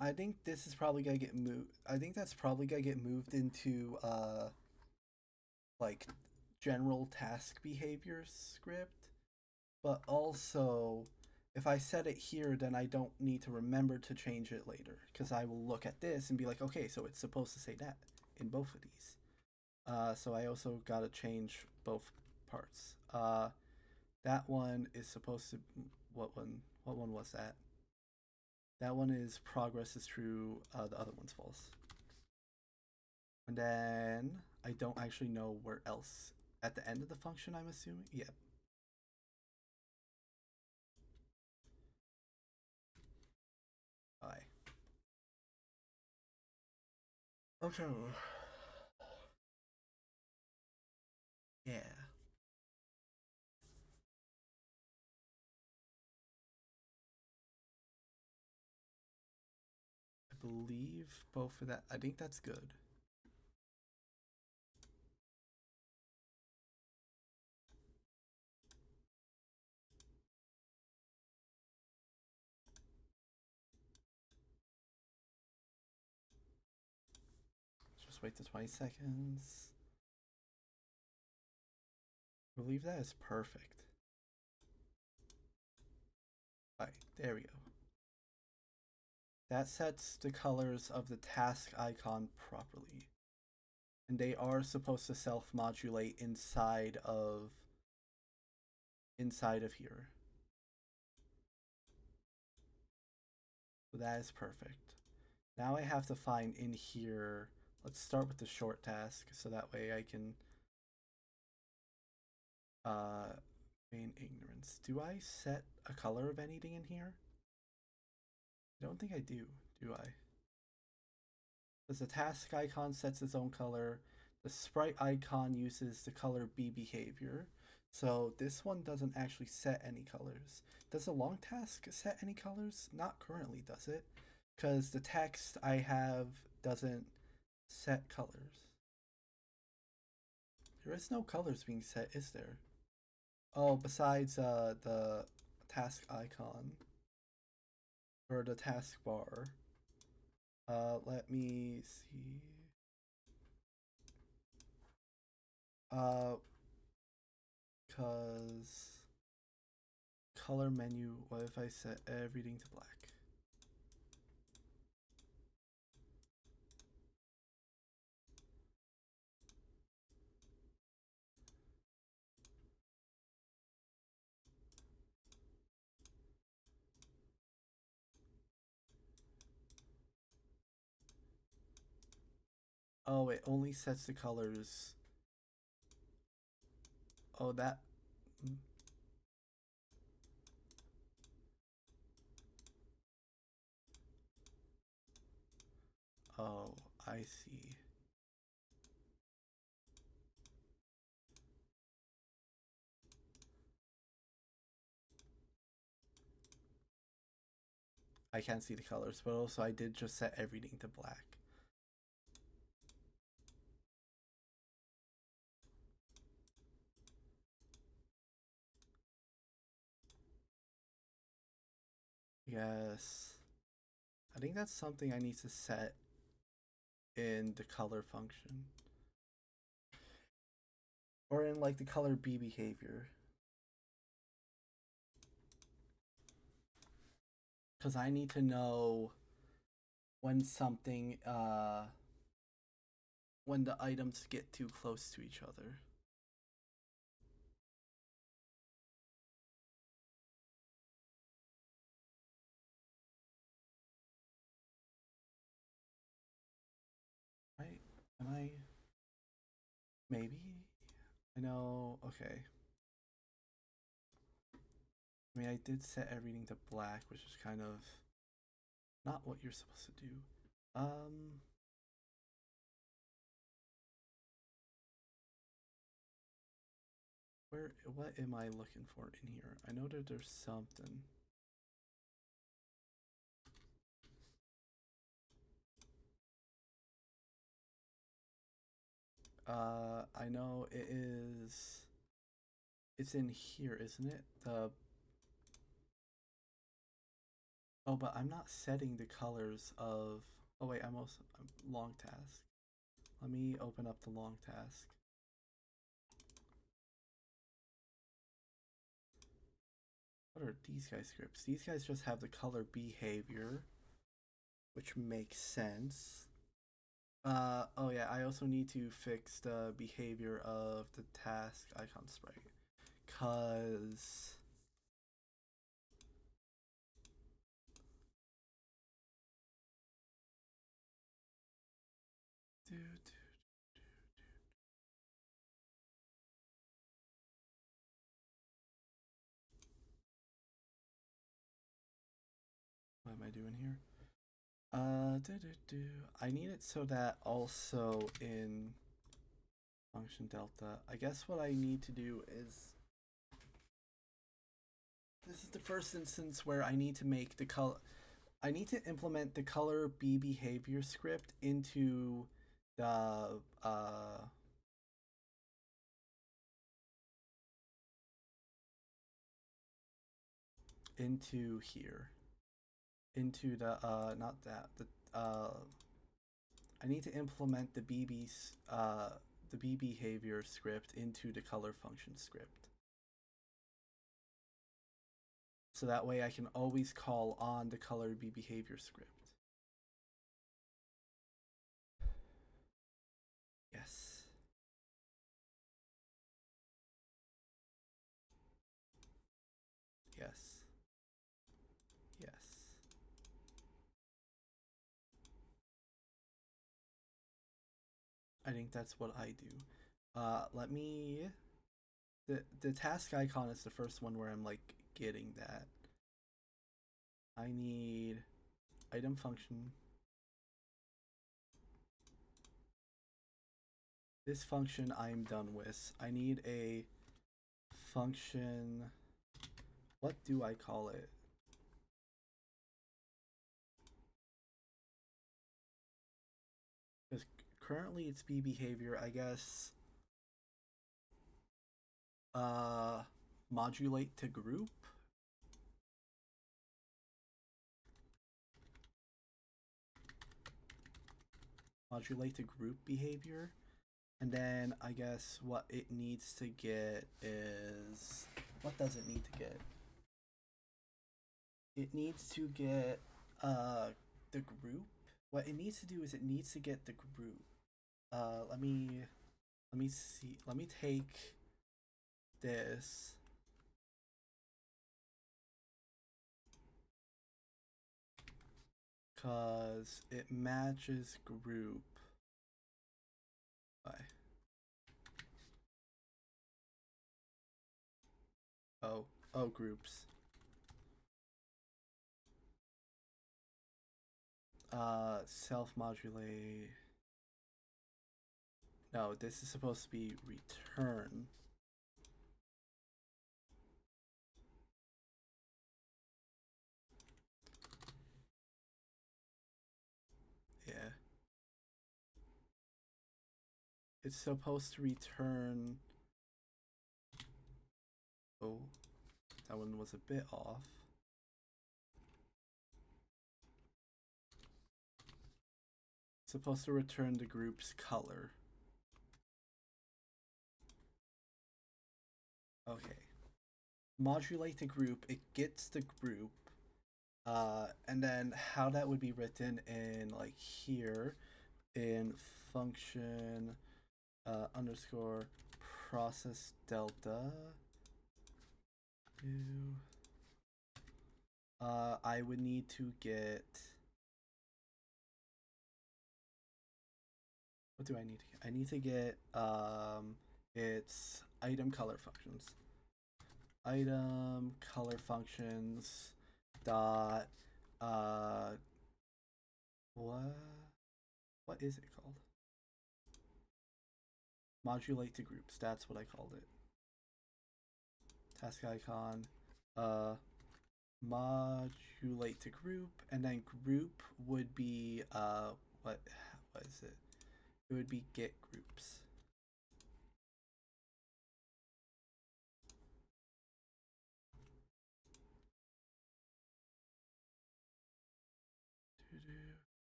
I think this is probably gonna get moved. I think that's probably gonna get moved into like general task behavior script. But also, if I set it here, then I don't need to remember to change it later because I will look at this and be like, okay, so it's supposed to say that in both of these. So I also gotta change both parts. That one is supposed to, what one? What one was that? That one is progress is true. The other one's false. And then I don't actually know where else. At the end of the function, I'm assuming. Yep. Bye. Okay. Yeah. I believe both of that. I think that's good. Just wait the 20 seconds. I believe that is perfect. Alright, there we go. That sets the colors of the task icon properly. And they are supposed to self-modulate inside of here. So that is perfect. Now I have to find in here, let's start with the short task so that way I can feign ignorance. Do I set a color of anything in here? I don't think I do I? Because the task icon sets its own color. The sprite icon uses the color B behavior. So this one doesn't actually set any colors. Does the long task set any colors? Not currently, does it? Because the text I have doesn't set colors. There is no colors being set, is there? Oh, besides the task icon or the taskbar. Let me see. Cause color menu. What if I set everything to black? Oh, it only sets the colors. Oh, that. Oh, I see. I can't see the colors, but also I did just set everything to black. Yes. I think that's something I need to set in the color function. Or in like the color B behavior. Because I need to know when something, when the items get too close to each other. Right? Am I? Maybe? I know. Okay. I mean, I did set everything to black, which is kind of not what you're supposed to do. What am I looking for in here? I know that there's something. I know it is. It's in here, isn't it? Oh, but I'm not setting the colors of. Oh wait, I'm long task. Let me open up the long task. What are these guys' scripts? These guys just have the color behavior, which makes sense. Oh yeah, I also need to fix the behavior of the task icon sprite. Cause what am I doing here? I need it so that also in function delta. I guess what I need to do is this is the first instance where I need to make the color. I need to implement the color B behavior script into the into here, into the not that the I need to implement the the B behavior script into the color function script. So that way I can always call on the color B behavior script. Yes. Yes. Yes. I think that's what I do. Let me. The task icon is the first one where I'm like getting that. I need item function. This function I'm done with. I need a function. What do I call it? Because currently it's B behavior, I guess. Modulate to group. Modulate to group behavior. And then I guess what it needs to get is, what does it need to get? It needs to get the group. What it needs to do is it needs to get the group. Let me see. Let me take this. Cause it matches group. Bye. Oh, groups. Self-modulate. No, this is supposed to be return. Yeah. It's supposed to return. Oh, that one was a bit off. It's supposed to return the group's color. Okay. Modulate the group, it gets the group. And then how that would be written in like here in function underscore process delta. I would need to get. What do I need to get? I need to get its item color functions. Item color functions dot what is it called? Modulate to groups. That's what I called it. Task icon. Modulate to group, and then group would be what is it? It would be get groups.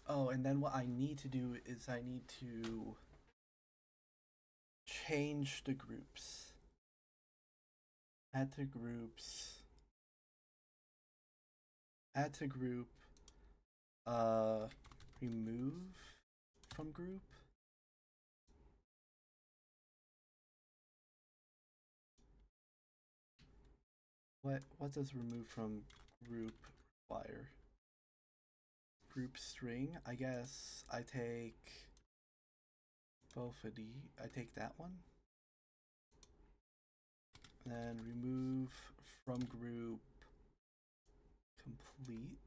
Oh, and then what I need to do is I need to change the groups. Add to groups. Add to group. Remove from group. What does remove from group require? Group string. I guess I take both of the. I take that one. Then remove from group complete.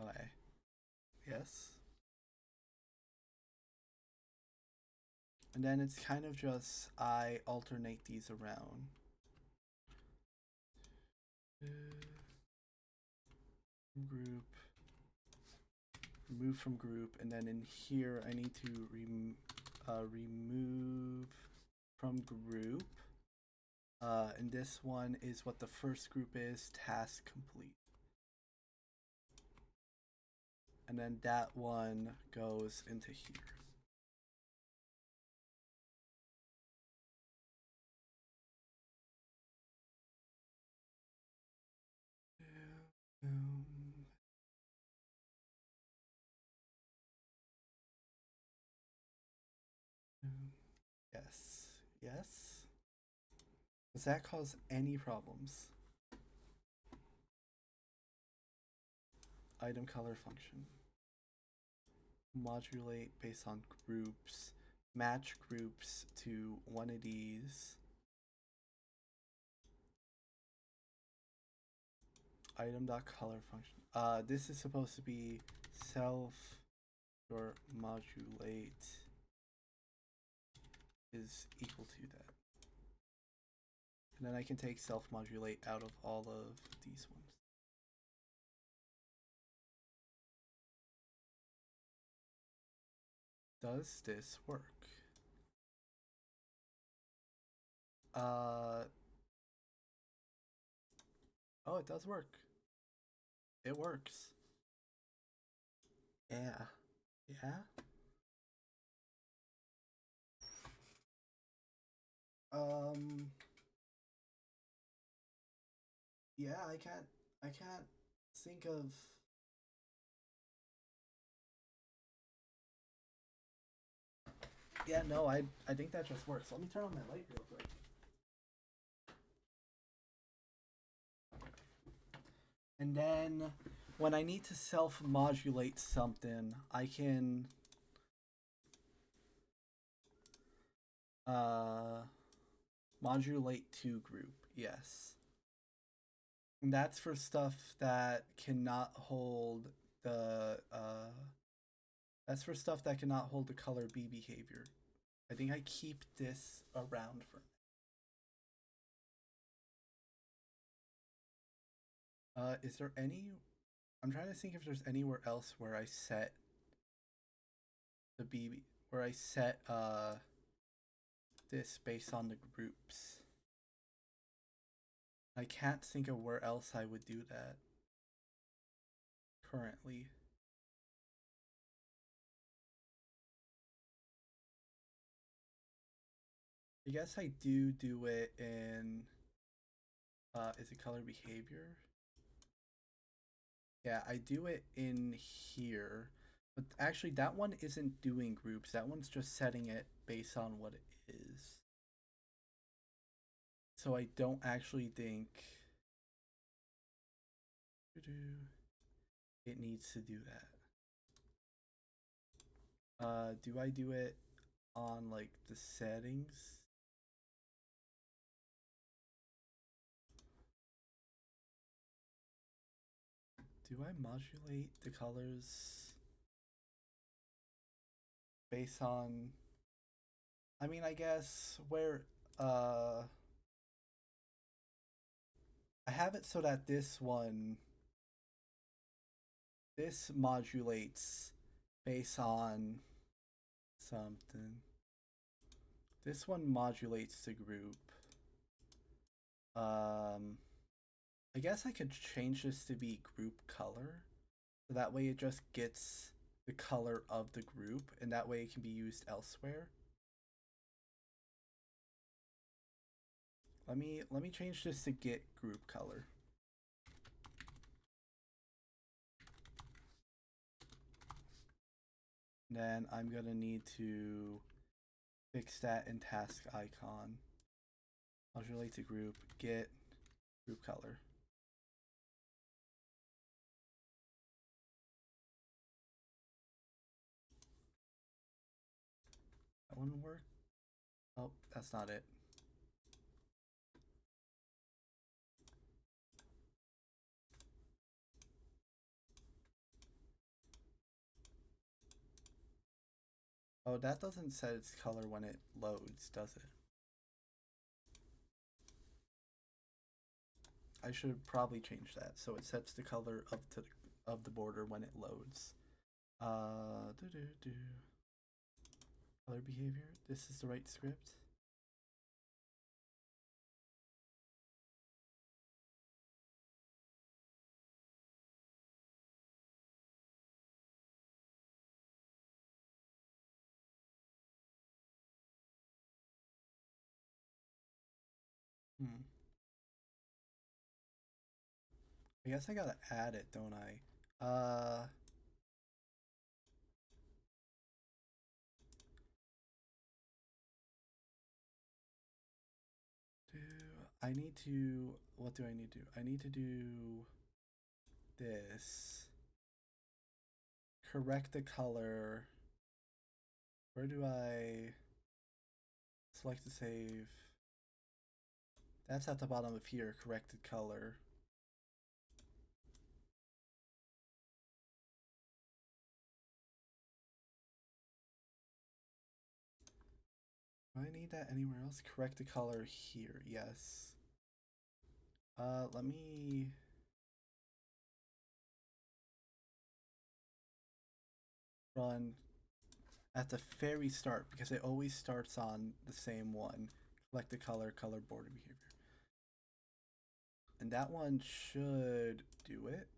Okay. Yes. And then it's kind of just I alternate these around. Group. Remove from group, and then in here I need to remove from group. And this one is what the first group is, task complete. And then that one goes into here. Yes. Yes. Does that cause any problems? item color function. Modulate based on groups. Match groups to one of these. Item.color function. This is supposed to be self or modulate is equal to that. And then I can take self modulate out of all of these ones. Does this work? Oh, it does work. It works. Yeah. Yeah. Yeah, I can't think of. Yeah, no, I think that just works. Let me turn on my light real quick. And then when I need to self-modulate something, I can modulate to group. Yes. And that's for stuff that cannot hold the that's for stuff that cannot hold the color B behavior. I think I keep this around for. Is there any? I'm trying to think if there's anywhere else where I set the B, where I set this based on the groups. I can't think of where else I would do that currently. I guess I do it in is it color behavior? Yeah, I do it in here. But actually that one isn't doing groups. That one's just setting it based on what it is. So I don't actually think it needs to do that. Do I do it on like the settings? Do I modulate the colors based on, I mean, I guess where I have it so that this modulates based on something. This one modulates the group. I guess I could change this to be group color. So that way it just gets the color of the group, and that way it can be used elsewhere. Let me change this to get group color. Then I'm gonna need to fix that in task icon. Modulate to group, get group color. That one work? Oh, that's not it. Oh, that doesn't set its color when it loads, does it? I should probably change that so it sets the color of the border when it loads. Color behavior. This is the right script. I guess I gotta add it, don't I? Do I need to? What do I need to do? I need to do this. correct the color. Where do I select to save? That's at the bottom of here, corrected color. Do I need that anywhere else? Correct the color here, yes. Let me run at the very start because it always starts on the same one. Select the color, color border behavior. And that one should do it.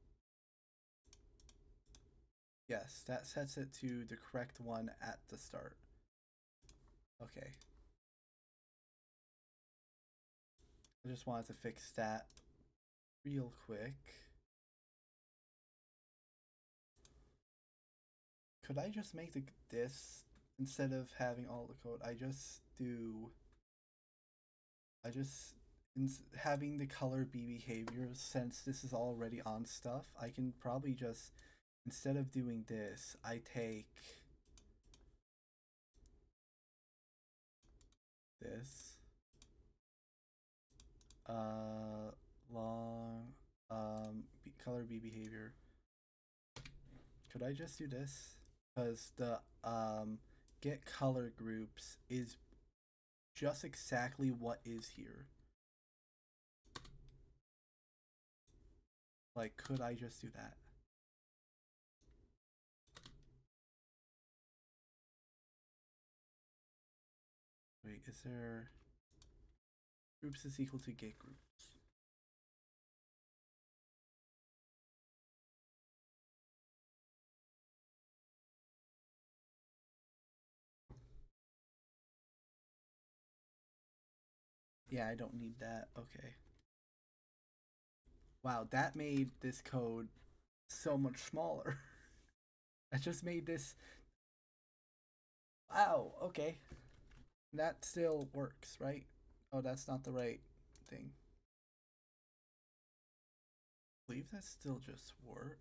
Yes, that sets it to the correct one at the start. Okay. I just wanted to fix that real quick. Could I just make this instead of having all the code? I just having the color be behaviors, since this is already on stuff, I can probably just, instead of doing this, I take this long color be behavior. Could I just do this? Because the get color groups is just exactly what is here. Like, could I just do that? Wait, is there groups is equal to get groups? Yeah, I don't need that. Okay. Wow, that made this code so much smaller. That just made this. Wow, okay. That still works, right? Oh, that's not the right thing. I believe that still just works.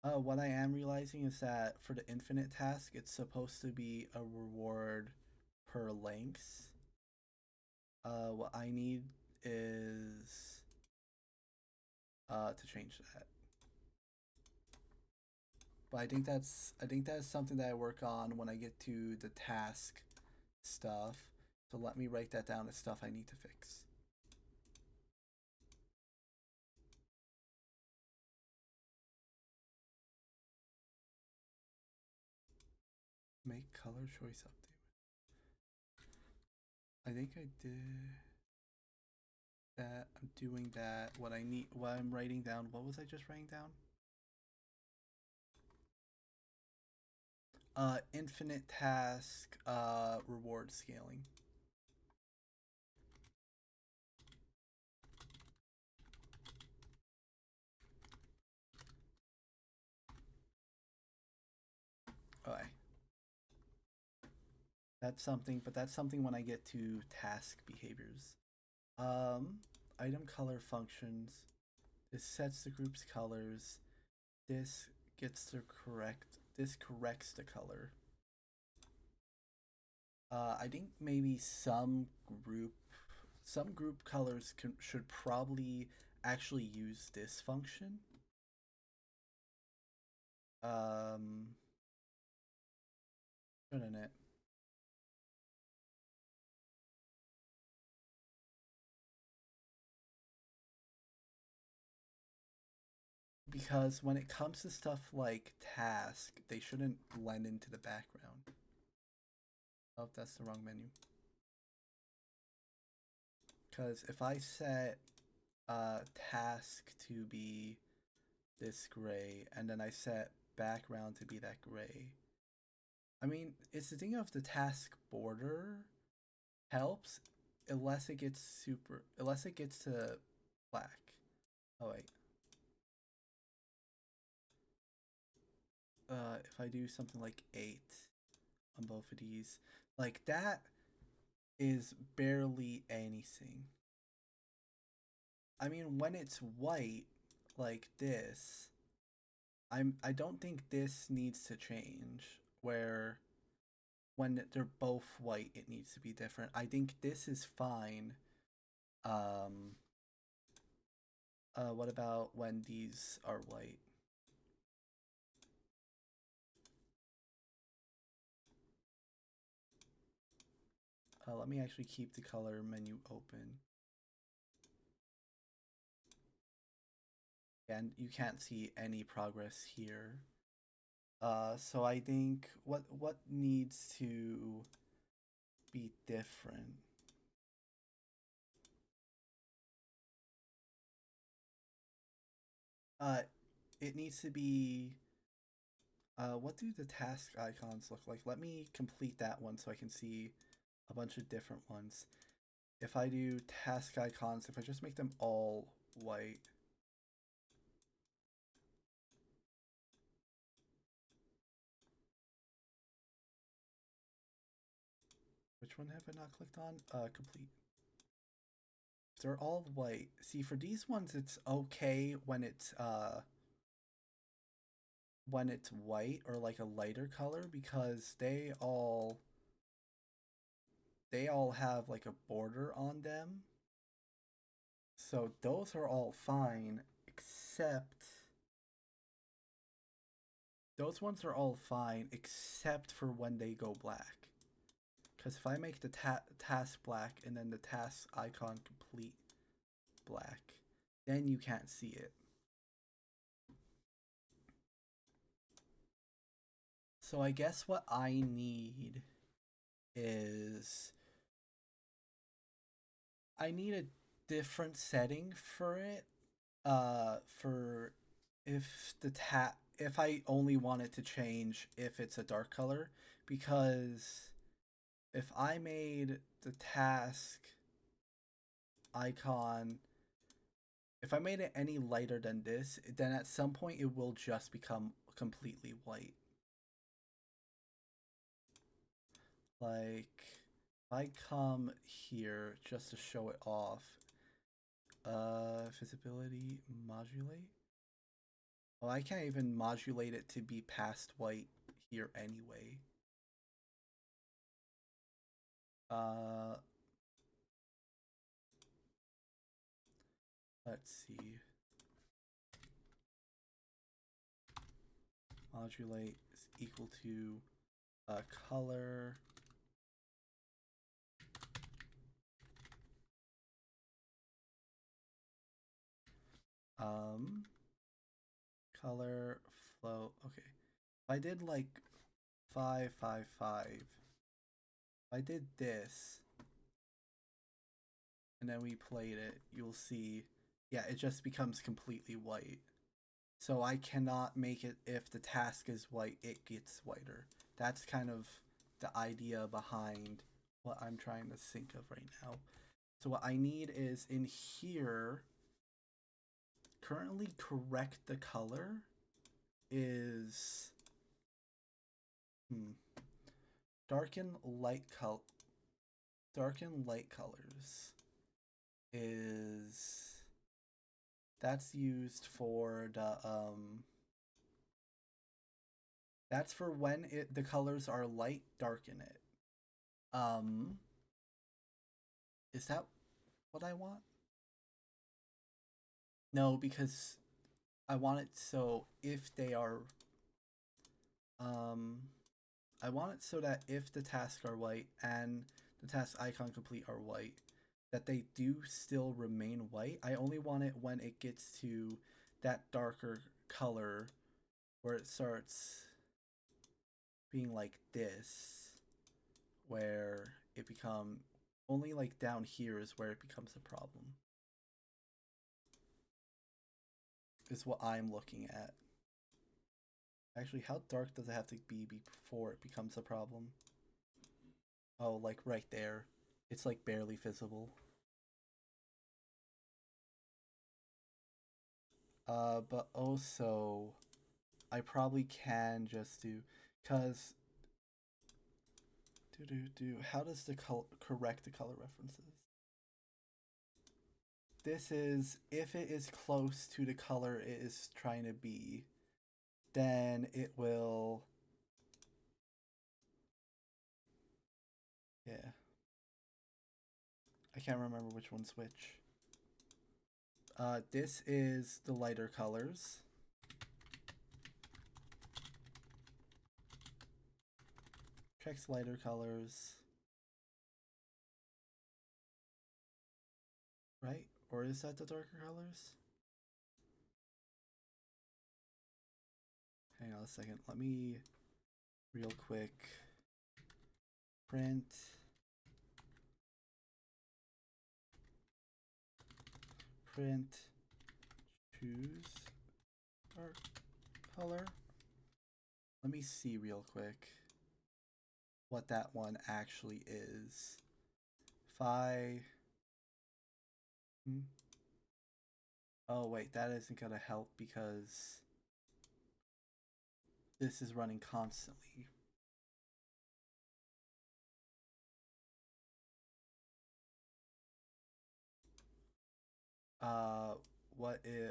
What I am realizing is that for the infinite task, it's supposed to be a reward per length. What I need is to change that. But I think that's something that I work on when I get to the task stuff. So let me write that down as stuff I need to fix. Make color choice update. I think I did that. I'm doing that. What I need, what I'm writing down. What was I just writing down? Infinite task, reward scaling. Okay. That's something, but that's something when I get to task behaviors. Item color functions. This sets the group's colors. This gets the correct. This corrects the color. I think maybe some group colors should probably actually use this function. Shouldn't it? Because when it comes to stuff like task, they shouldn't blend into the background. Oh, that's the wrong menu. Because if I set task to be this gray and then I set background to be that gray, I mean, it's the thing of the task border helps unless it gets to black. Oh wait. If I do something like 8 on both of these, like that, is barely anything. I mean, when it's white like this, I don't think this needs to change. Where when they're both white, it needs to be different. I think this is fine. Um, what about when these are white? Let me actually keep the color menu open. And you can't see any progress here. So I think what needs to be different? Uh, it needs to be. What do the task icons look like? Let me complete that one so I can see a bunch of different ones. If I do task icons, if I just make them all white. Which one have I not clicked on? Complete. If they're all white. See, for these ones, it's okay when it's white or like a lighter color because they all have like a border on them. So those are all fine except those ones are all fine except for when they go black. Because if I make the task black and then the task icon complete black, then you can't see it. So I guess what I need is I need a different setting for it. For if I only want it to change if it's a dark color, because if I made the task icon, if I made it any lighter than this, then at some point it will just become completely white. Like, if I come here just to show it off, visibility modulate. Well, I can't even modulate it to be past white here anyway. Uh, let's see. Modulate is equal to color. Um, color flow. Okay, if I did like 555, if I did this, and then we played it, you'll see, yeah, it just becomes completely white. So I cannot make it if the task is white, it gets whiter. That's kind of the idea behind what I'm trying to think of right now. So what I need is in here, currently correct the color is darken light colors is that's used for that's for when the colors are light, darken it. Is that what I want? No, because I want it so if they are um I want it so that if the tasks are white and the task icon complete are white, that they do still remain white. I only want it when it gets to that darker color where it starts being like this, where it become only like down here is where it becomes a problem. Is what I'm looking at. Actually, how dark does it have to be before it becomes a problem? Oh, like right there. It's like barely visible. But also, I probably can just do, cause How does the correct the color references? This is if it is close to the color it is trying to be, then it will. Yeah. I can't remember which one's which. This is the lighter colors. Checks lighter colors. Right? Or is that the darker colors? Hang on a second. Let me real quick print choose dark color. Let me see real quick what that one actually is. If I oh wait, that isn't gonna help because this is running constantly.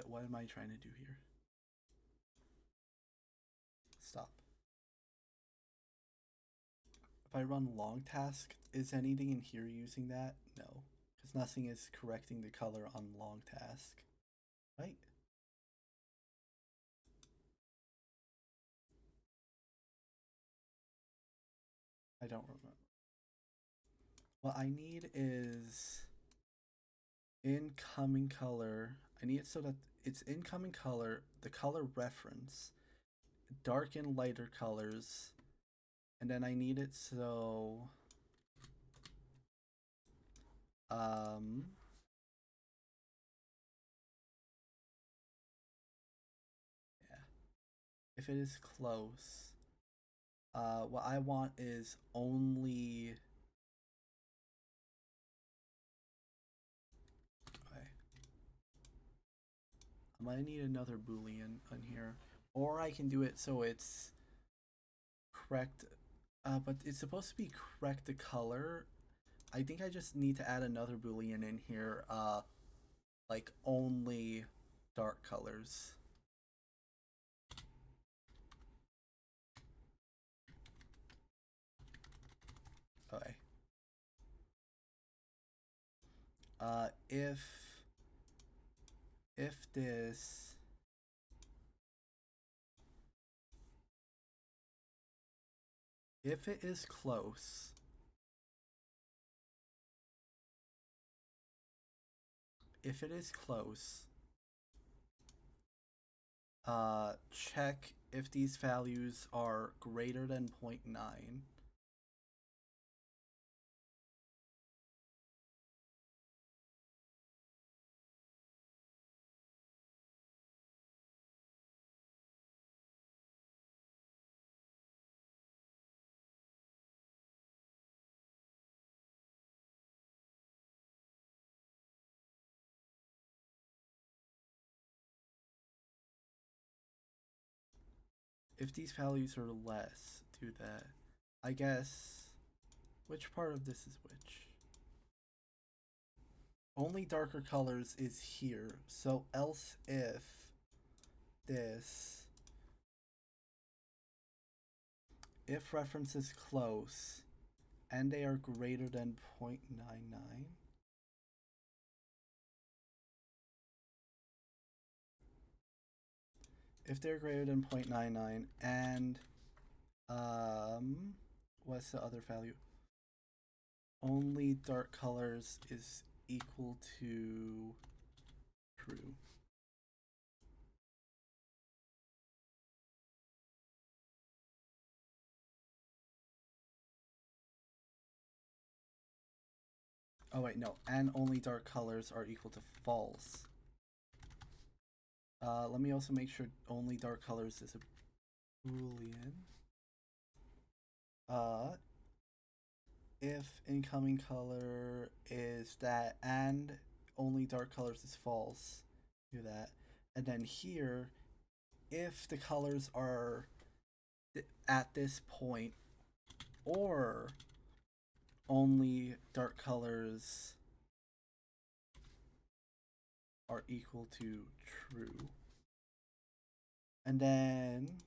What am I trying to do here? Stop. If I run long task, is anything in here using that? No, because nothing is correcting the color on long task, right? I don't remember. What I need is incoming color. I need it so that it's incoming color, the color reference, dark and lighter colors, and then I need it so yeah. If it is close, what I want is only. Okay. I might need another boolean on here, or I can do it so it's correct. But it's supposed to be correct the color. I think I just need to add another boolean in here. Like only dark colors. Okay. If this if it is close, check if these values are greater than 0.9. If these values are less, do that. I guess, which part of this is which? Only darker colors is here, so else if this, if reference is close and they are greater than 0.99, if they're greater than 0.99 and what's the other value? Only dark colors is equal to true. Oh wait, no, and only dark colors are equal to false. Let me also make sure only dark colors is a boolean. If incoming color is that and only dark colors is false, do that. And then here, if the colors are at this point or only dark colors are equal to true. And then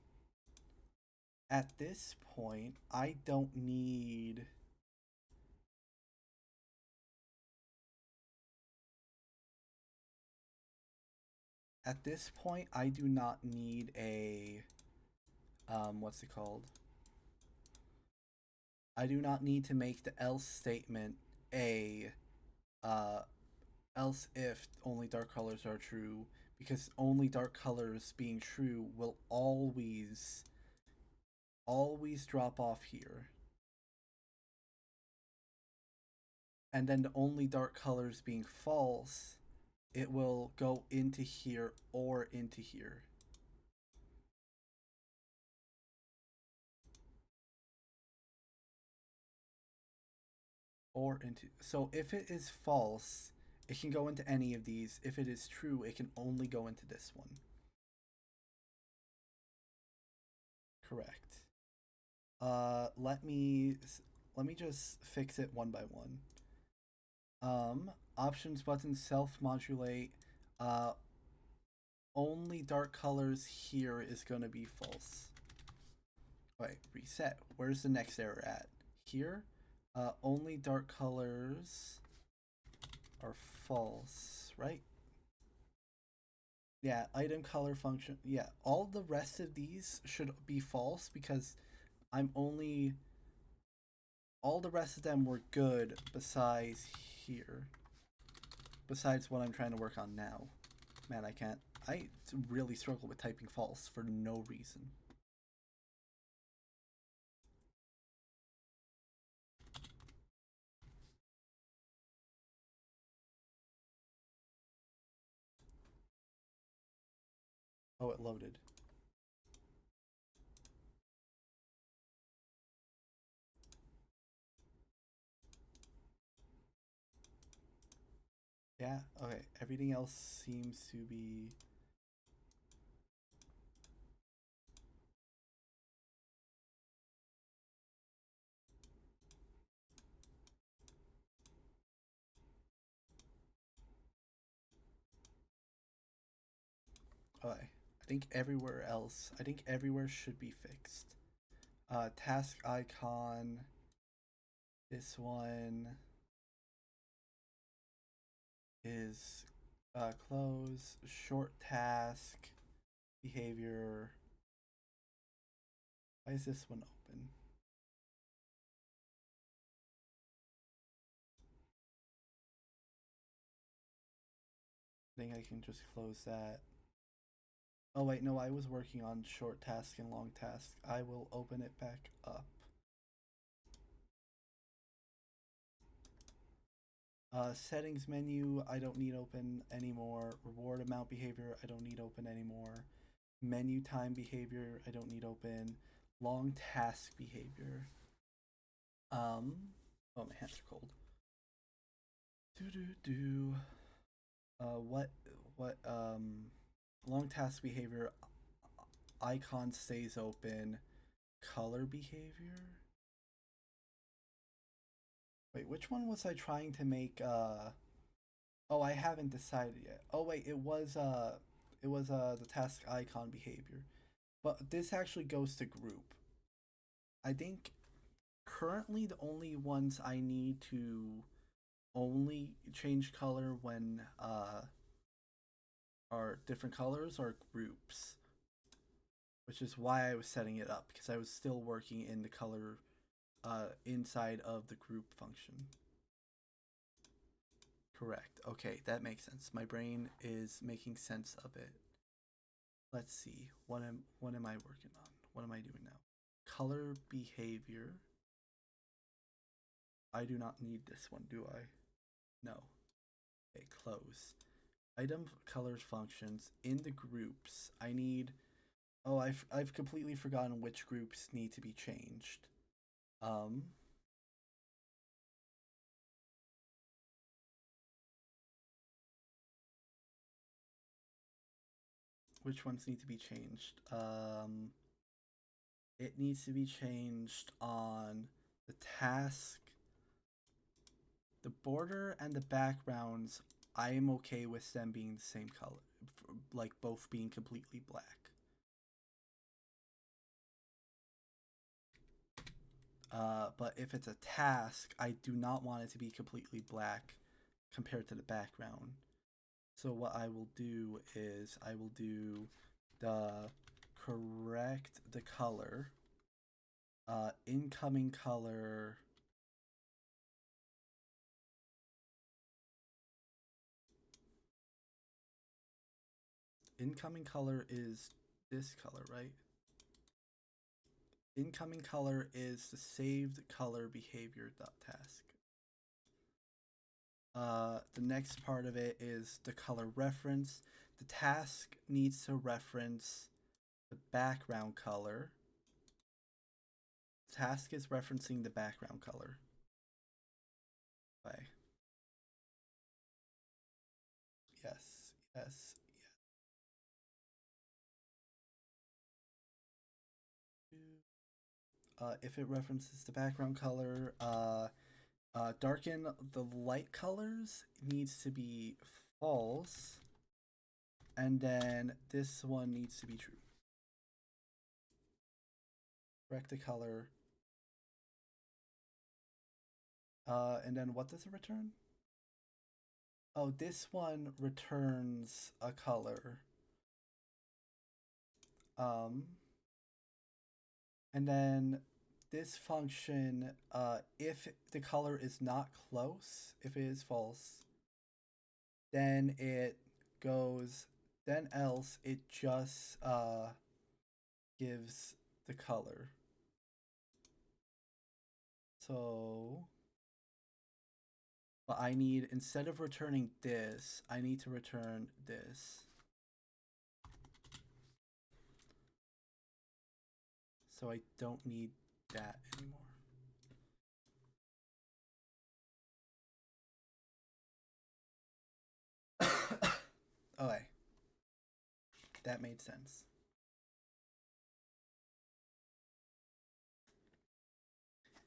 at this point, I don't need at this point I do not need a what's it called? I do not need to make the else statement a uh else if only dark colors are true, because only dark colors being true will always drop off here. And then the only dark colors being false, it will go into here or into here. Or into, so if it is false, it can go into any of these. If it is true, it can only go into this one. Correct. Let me just fix it one by one. Options button self modulate. Uh, only dark colors here is gonna be false. Wait, reset. Where's the next error at? Here? Only dark colors are false, right? Yeah, item color function. Yeah, all the rest of these should be false because I'm only. All the rest of them were good besides here. Besides what I'm trying to work on now. Man, I can't. I really struggle with typing false for no reason. Oh, it loaded. Yeah, okay. Everything else seems to be. Okay. I think everywhere else. I think everywhere should be fixed. Task icon. This one is close. Short task. Behavior. Why is this one open? I think I can just close that. Oh wait, no, I was working on short task and long task. I will open it back up. Settings menu, I don't need open anymore. Reward amount behavior, I don't need open anymore. Menu time behavior, I don't need open. Long task behavior. Oh, my hands are cold. Do. What, long task behavior, icon stays open. Color behavior? Wait, which one was I trying to make, oh, I haven't decided yet. Oh wait, it was the task icon behavior. But this actually goes to group. I think currently the only ones I need to only change color when are different colors are groups. Which is why I was setting it up, because I was still working in the color inside of the group function. Correct. Okay, that makes sense. My brain is making sense of it. Let's see. What am I working on? What am I doing now? Color behavior. I do not need this one, do I? No. Okay, close. Item colors functions in the groups. I need. Oh, I've completely forgotten which groups need to be changed. Which ones need to be changed? It needs to be changed on the task The border and the backgrounds, I am okay with them being the same color, like both being completely black. But if it's a task, I do not want it to be completely black compared to the background. So what I will do is I will do the correct the color, incoming color. Incoming color is this color, right? Incoming color is the saved color behavior task. The next part of it is the color reference. The task needs to reference the background color. The task is referencing the background color. Okay. Yes, yes, yes. If it references the background color, darken the light colors needs to be false, and then this one needs to be true. Correct the color. And then what does it return? Oh, this one returns a color. Um, and then this function, if the color is not close, if it is false, then it goes, then else it just gives the color. So, but I need, instead of returning this, I need to return this. So I don't need that anymore. Okay. That made sense.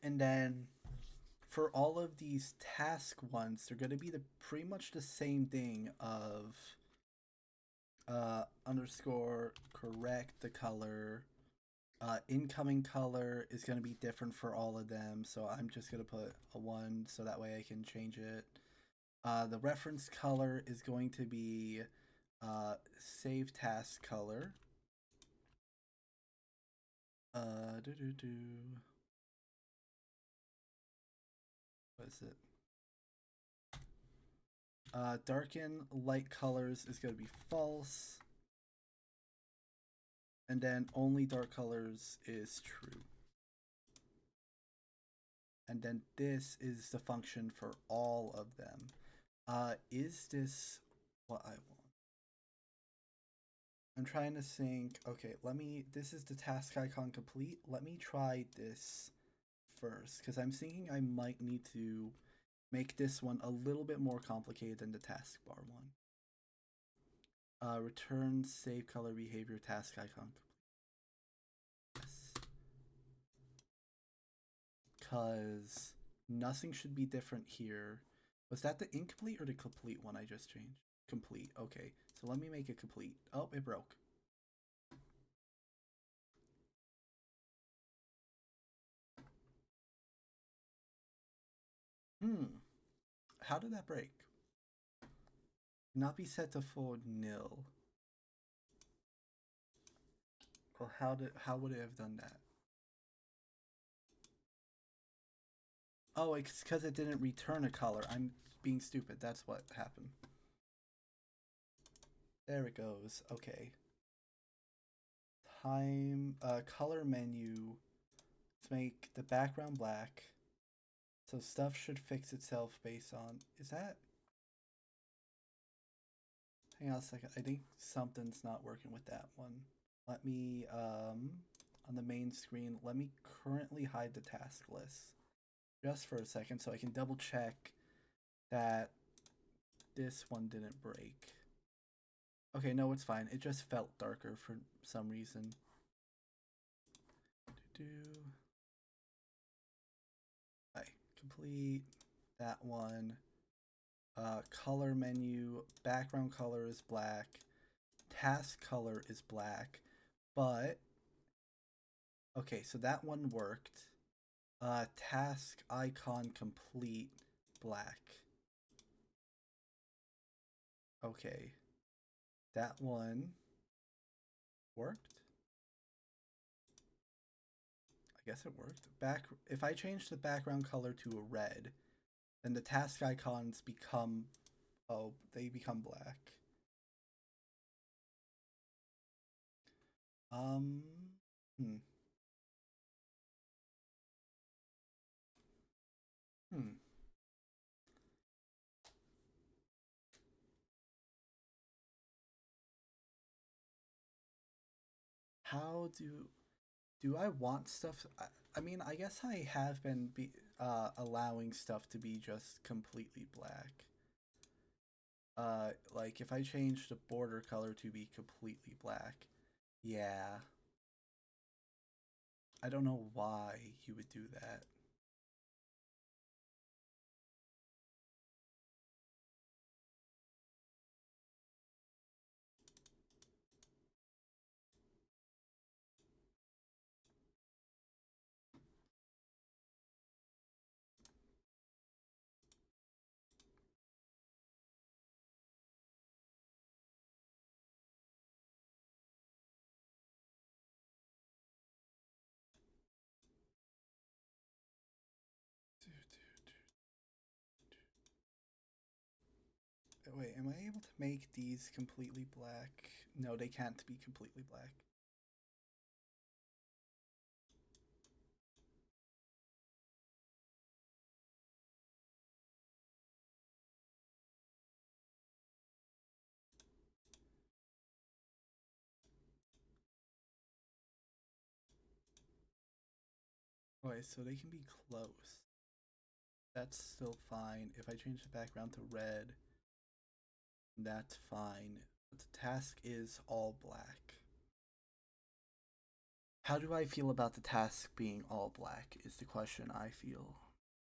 And then for all of these task ones, they're going to be the pretty much the same thing of underscore correct the color. Incoming color is going to be different for all of them, so I'm just going to put a 1 so that way I can change it. The reference color is going to be save task color. Do do do. What is it? Darken light colors is going to be false. And then only dark colors is true. And then this is the function for all of them. Is this what I want? I'm trying to think. Okay, this is the task icon complete. Let me try this first, because I'm thinking I might need to make this one a little bit more complicated than the taskbar one. Return save color behavior task icon. Yes. Because nothing should be different here. Was that the incomplete or the complete one I just changed? Complete. Okay, so let me make it complete. Oh, it broke. How did that break? Not be set to full nil. Well, how would it have done that? Oh, it's because it didn't return a color. I'm being stupid. That's what happened. There it goes. Okay. Color menu. Let's make the background black. So stuff should fix itself based on, is that? Hang on a second. I think something's not working with that one. Let me, on the main screen, let me currently hide the task list just for a second so I can double check that this one didn't break. Okay, no, it's fine. It just felt darker for some reason. Okay, complete. that one. Color menu, background color is black. Task color is black. But, okay, so that one worked. Task icon complete, black. Okay. That one worked. I guess it worked. If I change the background color to a red, then the task icons become they become black. Um hmm. Hmm. How do I want stuff? I mean, I guess I have been allowing stuff to be just completely black. Like if I change the border color to be completely black, yeah. I don't know why you would do that. Wait, am I able to make these completely black? No, they can't be completely black. Okay, so they can be close. That's still fine. If I change the background to red, that's fine. But the task is all black. How do I feel about the task being all black is the question I feel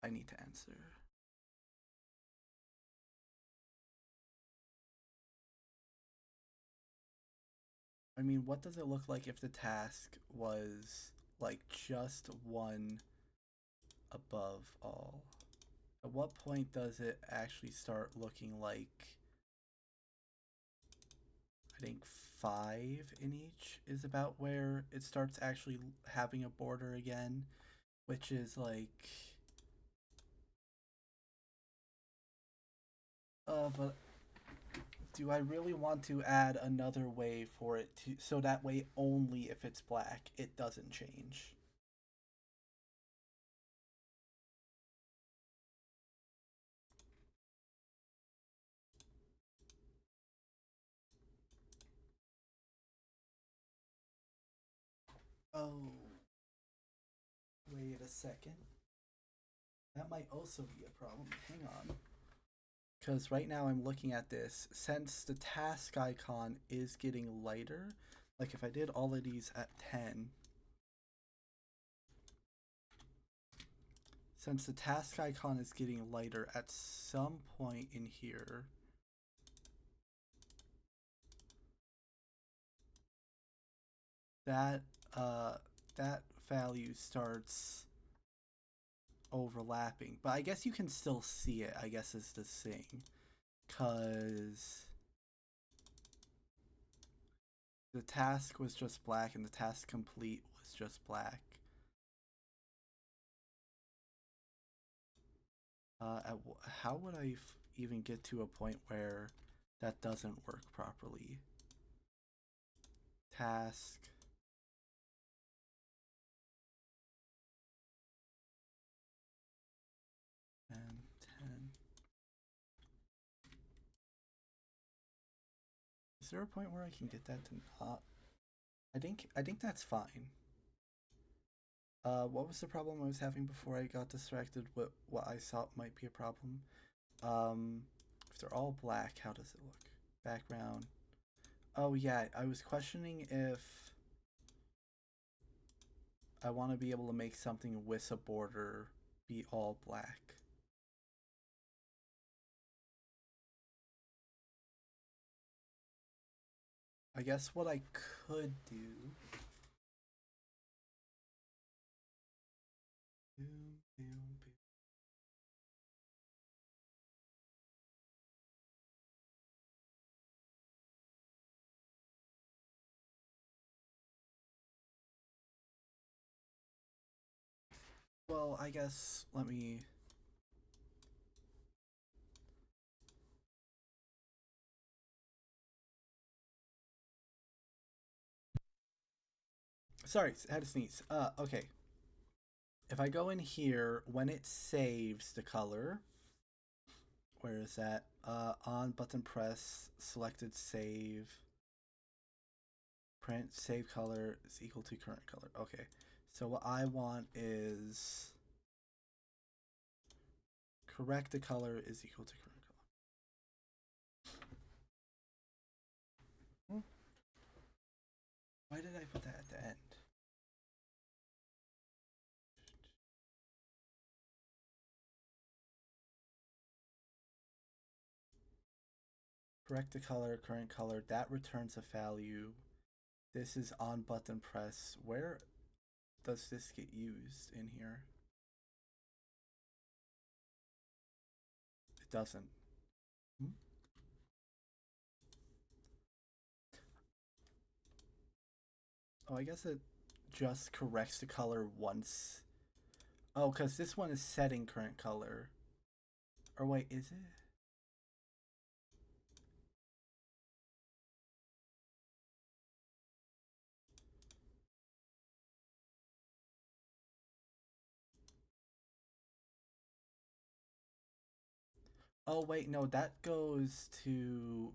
I need to answer. I mean, what does it look like if the task was like just one above all? At what point does it actually start looking like, I think 5 in each is about where it starts actually having a border again, which is like, but do I really want to add another way for it to, so that way only if it's black, it doesn't change? Oh, wait a second. That might also be a problem. Hang on. Because right now I'm looking at this, since the task icon is getting lighter, like if I did all of these at 10, since the task icon is getting lighter at some point in here, that uh that value starts overlapping. But I guess you can still see it, I guess is the thing. Cause the task was just black and the task complete was just black. How would I even get to a point where that doesn't work properly? Task. And 10. Is there a point where I can get that to not? I think that's fine. What was the problem I was having before I got distracted with what I thought might be a problem? If they're all black, how does it look? Background. Oh yeah, I was questioning if I want to be able to make something with a border be all black. I guess what I could do. Well, I guess let me. Sorry, I had to sneeze. Okay. If I go in here, when it saves the color, where is that? On button press, selected save, print, save color is equal to current color. Okay. So what I want is correct the color is equal to current color. Why did I put that at the end? Correct the color, current color, that returns a value. This is on button press. Where does this get used in here? It doesn't. Hmm? Oh, I guess it just corrects the color once. Oh, because this one is setting current color. Or wait, is it? Oh, wait, no, that goes to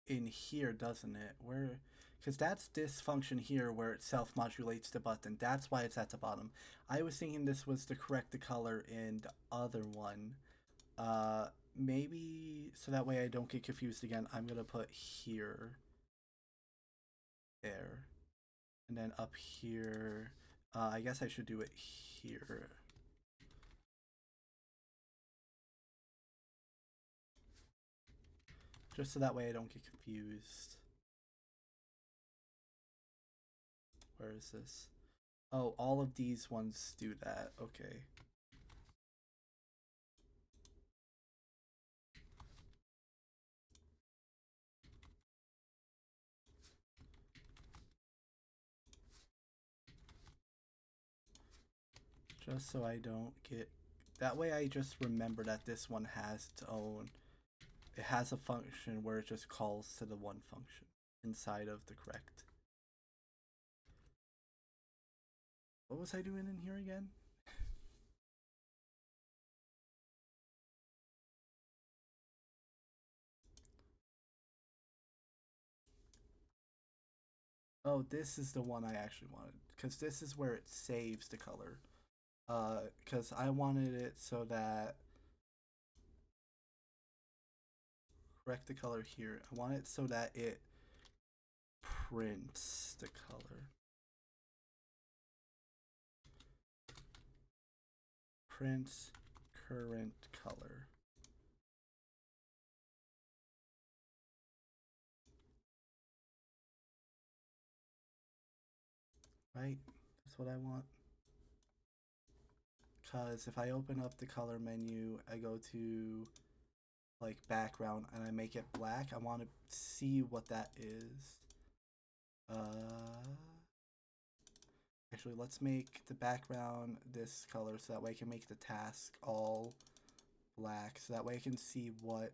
in here, doesn't it? Where, because that's this function here where it self-modulates the button. That's why it's at the bottom. I was thinking this was to correct the color in the other one. Maybe so that way I don't get confused again. I'm gonna put here, there, and then up here. I guess I should do it here. Just so that way I don't get confused. Where is this? Oh, all of these ones do that. Okay. Just so I don't get... That way I just remember that this one has its own... It has a function where it just calls to the one function inside of the correct. What was I doing in here again? Oh, this is the one I actually wanted. Because this is where it saves the color. Because I wanted it so that... Correct the color here. I want it so that it prints the color. Prints current color. Right? That's what I want. Because if I open up the color menu, I go to like background and I make it black, I want to see what that is. Actually, let's make the background this color so that way I can make the task all black. So that way I can see what,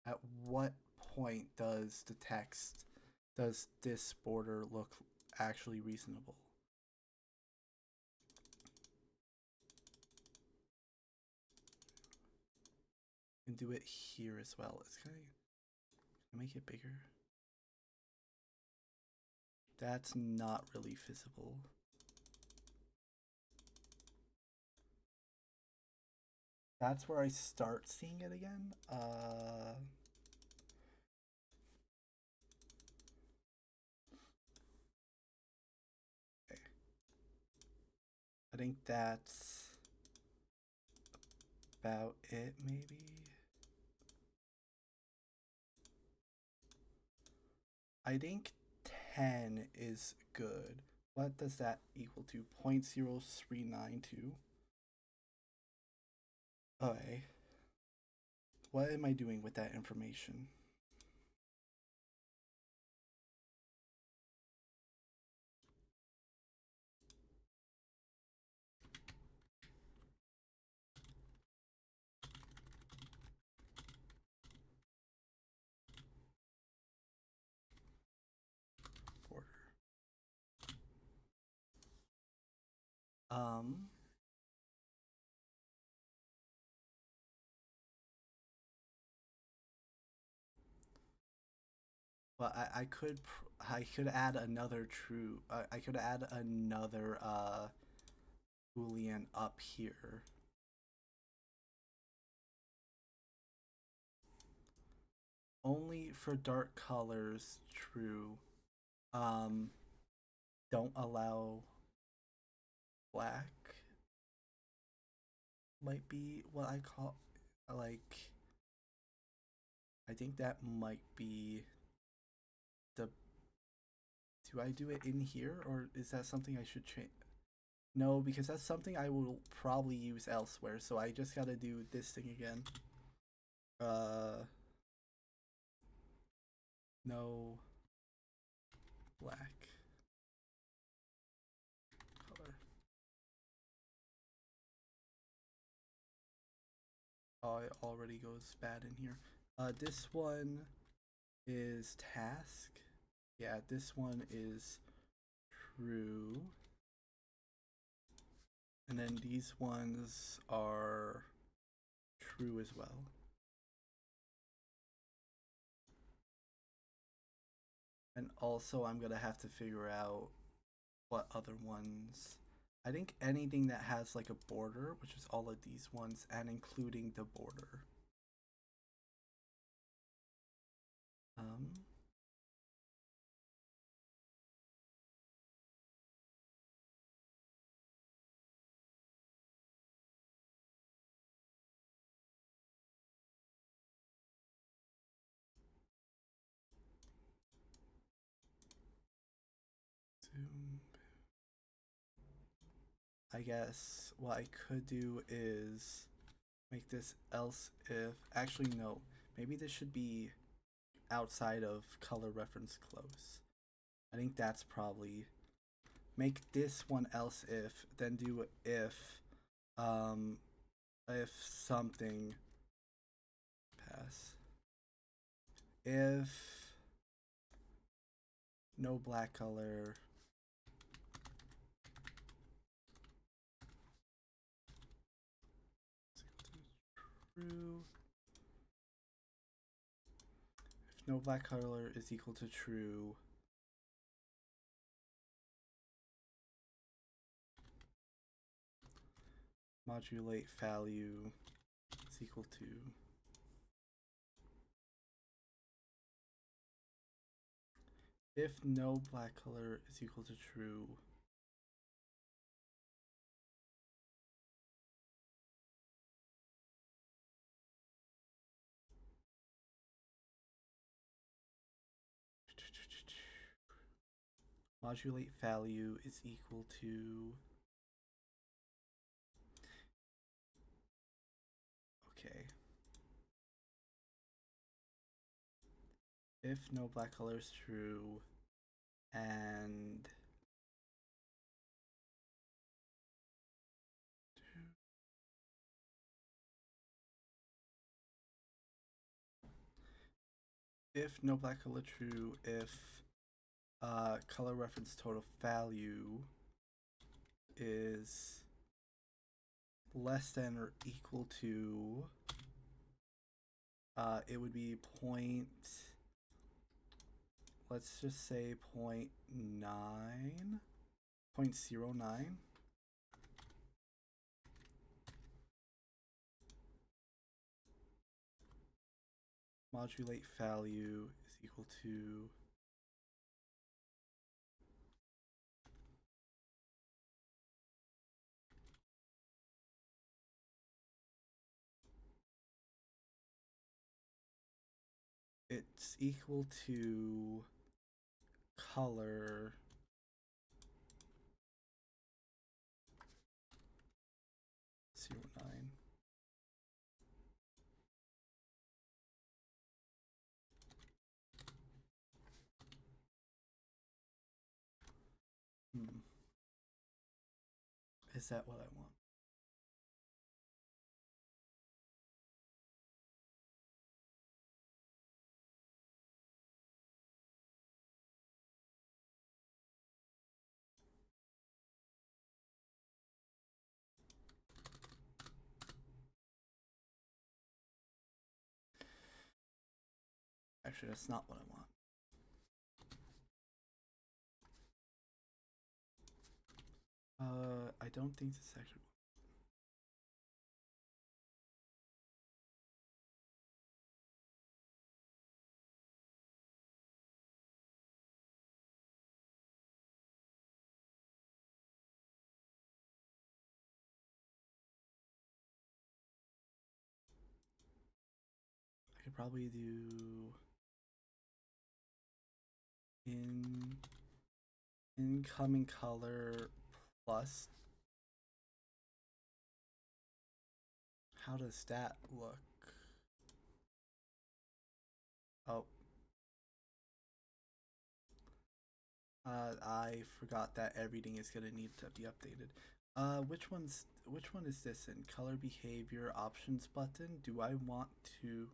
at what point does the text, does this border look actually reasonable? And do it here as well. It's kind of make it bigger. That's not really visible. That's where I start seeing it again. Okay. I think that's about it, maybe. I think 10 is good. What does that equal to? 0.0392. Okay. What am I doing with that information? Border. Um, well, I could add another true. I could add another boolean up here. Only for dark colors, true. Um, don't allow black. Might be what I call like. I think that might be the. Do I do it in here, or is that something I should change? No, because that's something I will probably use elsewhere. So I just gotta do this thing again. No black color. Oh, it already goes bad in here. This one is task. Yeah, this one is true. And then these ones are true as well. And also I'm gonna have to figure out what other ones. I think anything that has like a border, which is all of these ones, and including the border. Um, zoom. I guess what I could do is make this else if. Actually, no. Maybe this should be outside of color reference close. I think that's probably. Make this one else then do um, if something pass. If no black color. True. If no black color is equal to true, modulate value is equal to if no black color is equal to true, modulate value is equal to, okay, if no black color is true and if no black color true, if color reference total value is less than or equal to, it would be point, let's just say 0.9, 0.09. Modulate value is equal to it's equal to color (09). Is that what I want? Actually, that's not what I want. I don't think this actually. I could probably do incoming color plus. How does that look? Oh. I forgot that everything is gonna need to be updated. Which one is this in? Color behavior options button? Do I want to?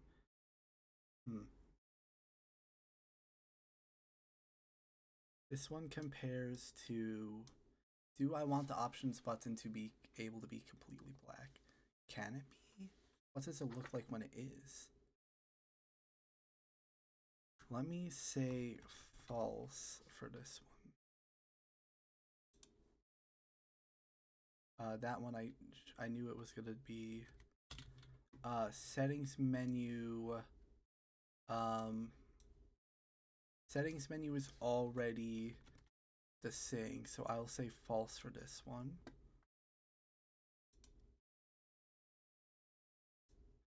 This one compares to. Do I want the options button to be able to be completely black? Can it be? What does it look like when it is? Let me say false for this one. That one I knew it was gonna be settings menu. Settings menu is already the same, so I'll say false for this one.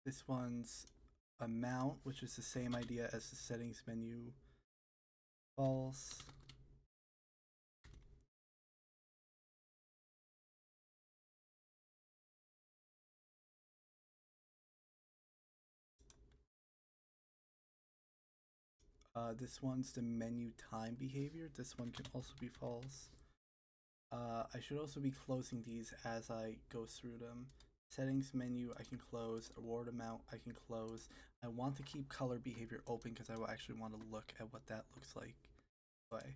This one's amount, which is the same idea as the settings menu. False. This one's the menu time behavior. This one can also be false. I should also be closing these as I go through them. Settings menu I can close. Award amount I can close. I want to keep color behavior open because I will actually want to look at what that looks like. Anyway,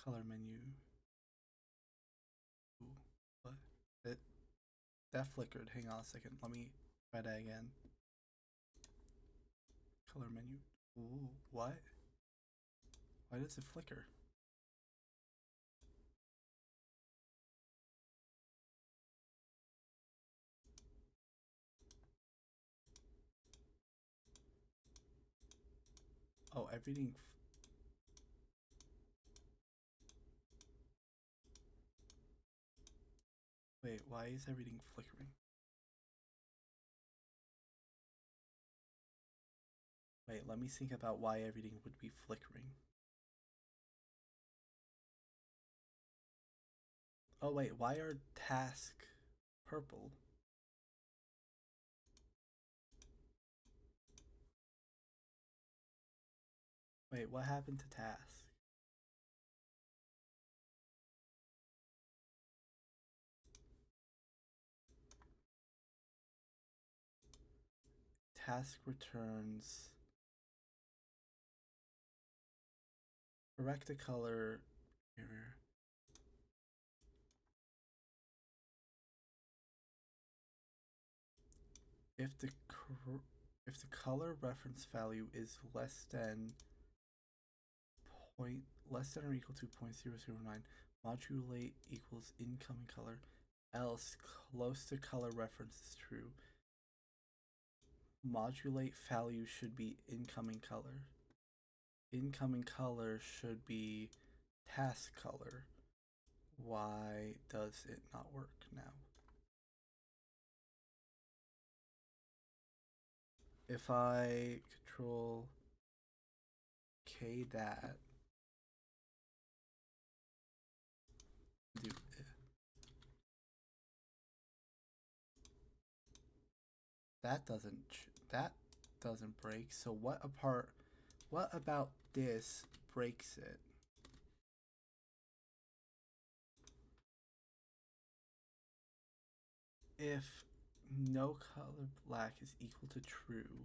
color menu. Ooh, what? That flickered. Hang on a second. Let me try that again. Color menu. Ooh, what? Why does it flicker? Oh, everything. Wait, why is everything flickering? Wait, let me think about why everything would be flickering. Oh wait, why are task purple? Wait, what happened to task? Task returns. Correct the color. Error. If the color reference value is less than or equal to 0.009, modulate equals incoming color, else close to color reference is true. Modulate value should be incoming color. Incoming color should be task color. Why does it not work now? If I control K that, that doesn't break. So what about this breaks it? If no color black is equal to true,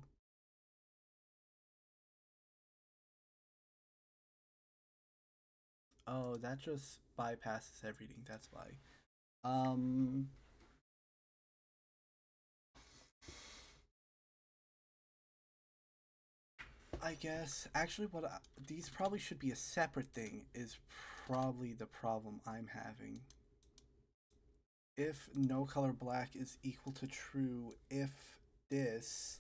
oh, that just bypasses everything. That's why. Um, I guess actually, these probably should be a separate thing. Is probably the problem I'm having. If no color black is equal to true, if this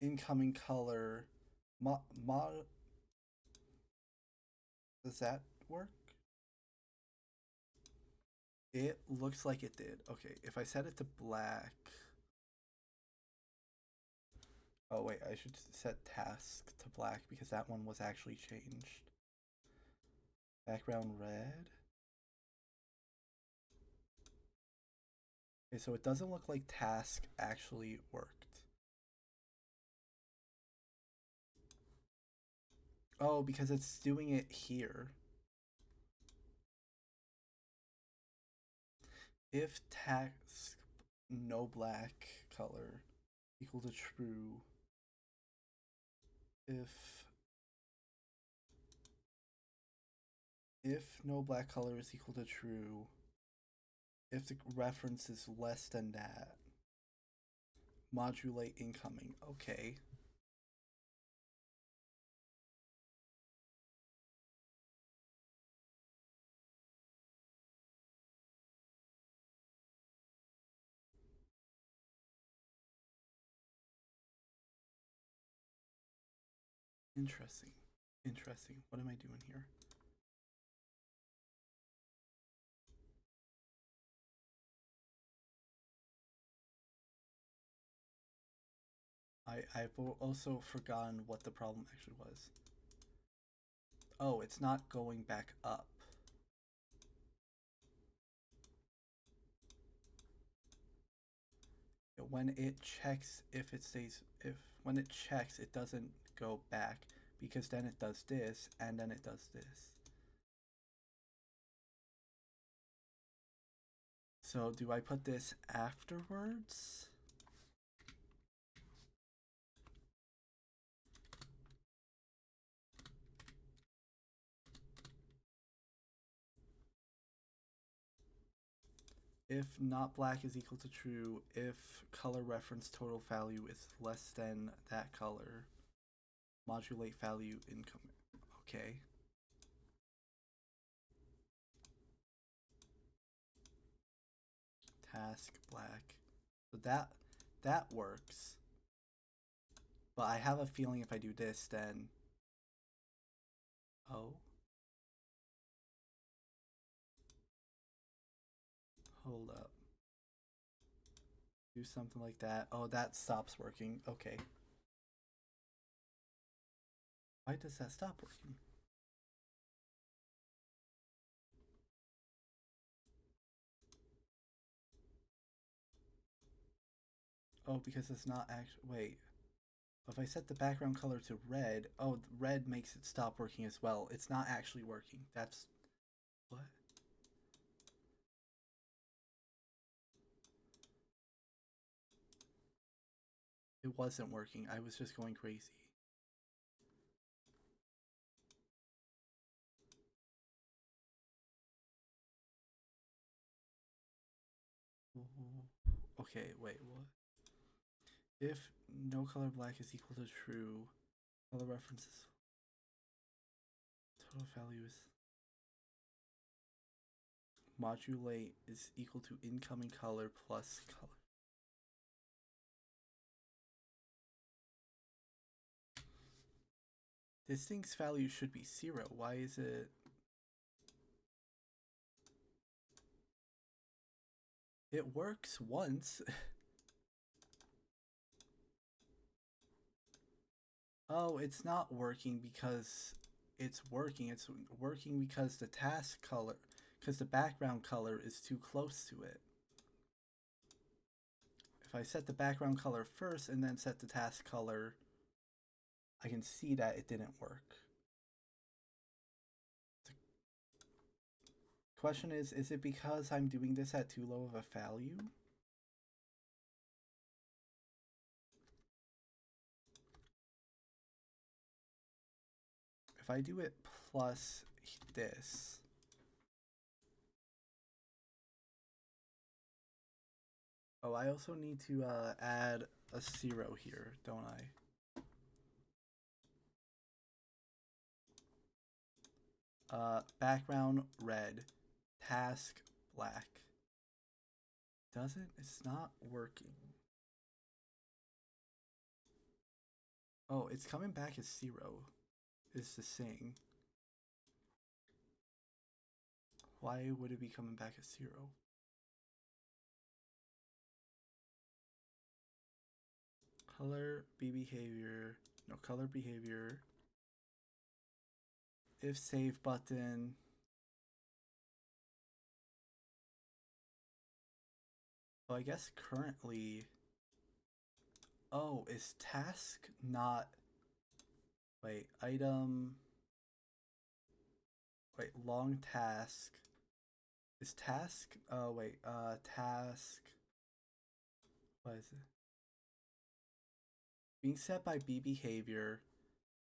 incoming color mod, does that work? It looks like it did. Okay, if I set it to black. Oh wait, I should set task to black because that one was actually changed. Background red. Okay, so it doesn't look like task actually worked. Oh, because it's doing it here. If task no black color equal to true, if no black color is equal to true, if the reference is less than that, modulate incoming. Okay. Interesting. Interesting. What am I doing here? I've also forgotten what the problem actually was. Oh, it's not going back up. When it checks if it stays, when it checks, it doesn't go back because then it does this and then it does this. So do I put this afterwards? If not black is equal to true, if color reference total value is less than that color, modulate value income. Okay. Task black. So that works. But I have a feeling if I do this, then oh, hold up. Do something like that. Oh, that stops working. Okay. Why does that stop working? Oh, because it's not actually. Wait. If I set the background color to red, oh, red makes it stop working as well. It's not actually working. That's. What? It wasn't working. I was just going crazy. Okay, wait, what? If no color black is equal to true, color references total value is modulate is equal to incoming color plus color. This thing's value should be 0. Why is it? It works once. Oh, it's not working because it's working. It's working because the task color, because the background color is too close to it. if I set the background color first and then set the task color, I can see that it didn't work. The question is it because I'm doing this at too low of a value? If I do it plus this, oh, I also need to add a 0 here, don't I? Background red, task black. Doesn't? It's not working. Oh, it's coming back as 0. Is the thing. Why would it be coming back as 0? Color behavior. No, color behavior. If save button. Oh, I guess currently. Oh, is task not. Wait, item. Wait, long task. Is task. Oh, wait, task. What is it? Being set by B behavior.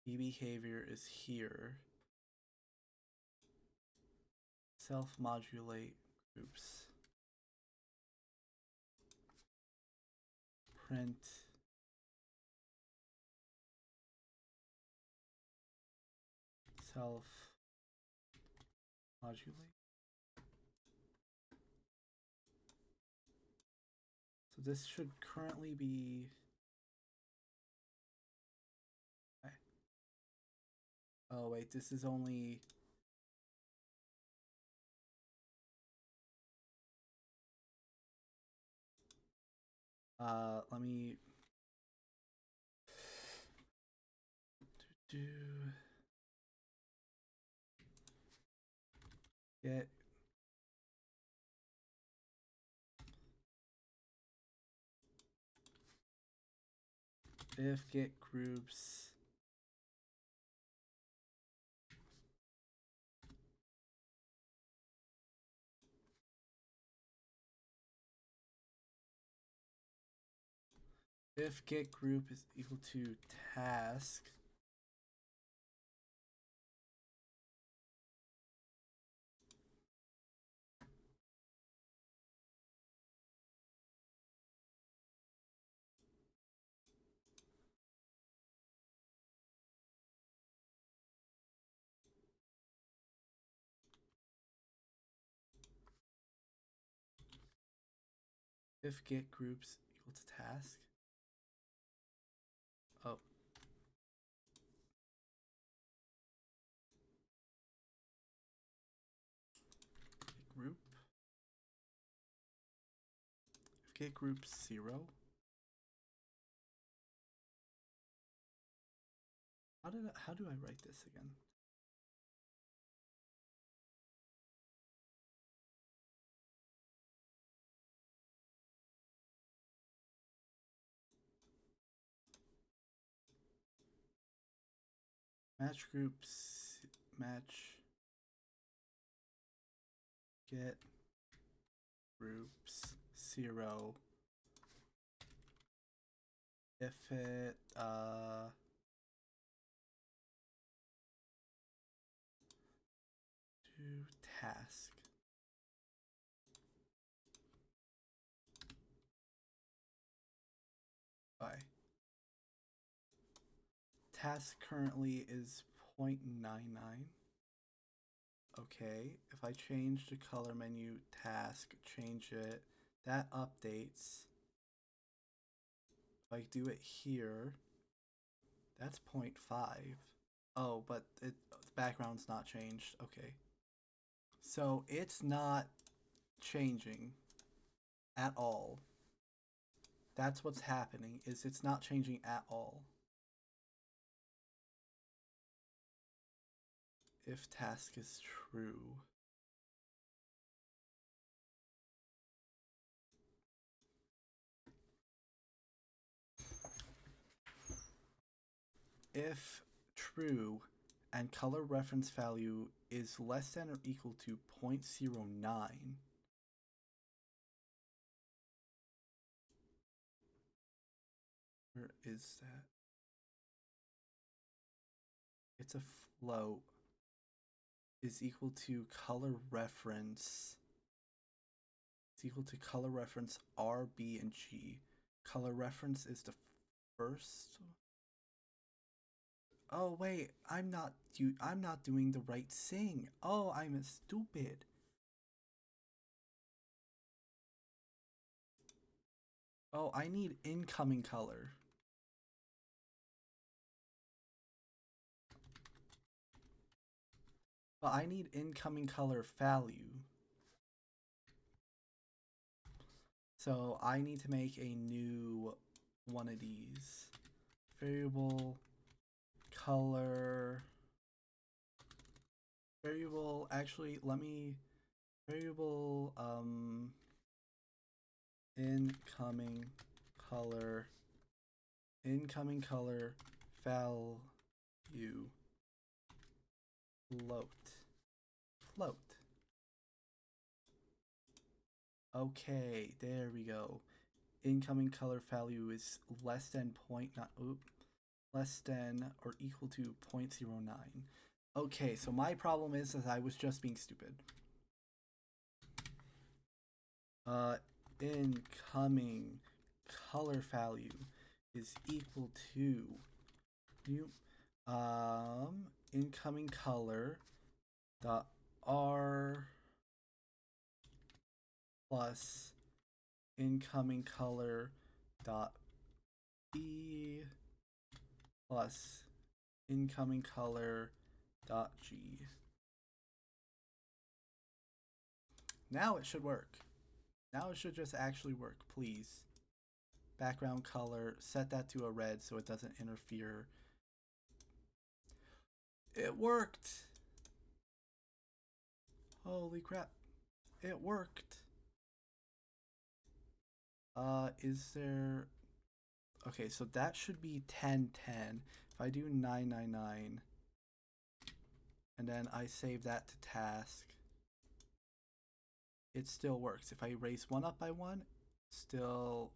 B behavior is here. Self-modulate groups. Print. Self-modulate. So this should currently be. Okay. Oh wait, this is only. Let me do get if get groups if get group is equal to task if get groups equal to task. Oh. Get group. If get group 0. How do I write this again? Match groups match get groups 0 if it do task. Bye. Task currently is 0.99. Okay, if I change the color menu task, change it, that updates. If I do it here, that's 0.5. Oh, but the background's not changed. Okay. So it's not changing at all. That's what's happening, is it's not changing at all. If task is true. if true and color reference value is less than or equal to 0.09, where is that? It's a float, is equal to color reference. It's equal to color reference R, B, and G. Color reference is the first. Oh wait, I'm not doing the right thing. Oh, I'm stupid. Oh, I need incoming color. But I need incoming color value. So I need to make a new one of these. Variable color. Variable, actually, let me, variable, incoming color value float. Okay, there we go. Incoming color value is less than less than or equal to 0.09. Okay, so my problem is that I was just being stupid. Incoming color value is equal to incoming color dot R plus incoming color dot B plus incoming color dot G. Now it should work. Now it should just actually work, please. Background color, set that to a red so it doesn't interfere. It worked! Holy crap. It worked. Is there... Okay, so that should be 1010. If I do 999, and then I save that to task, it still works. If I raise one up by one, still...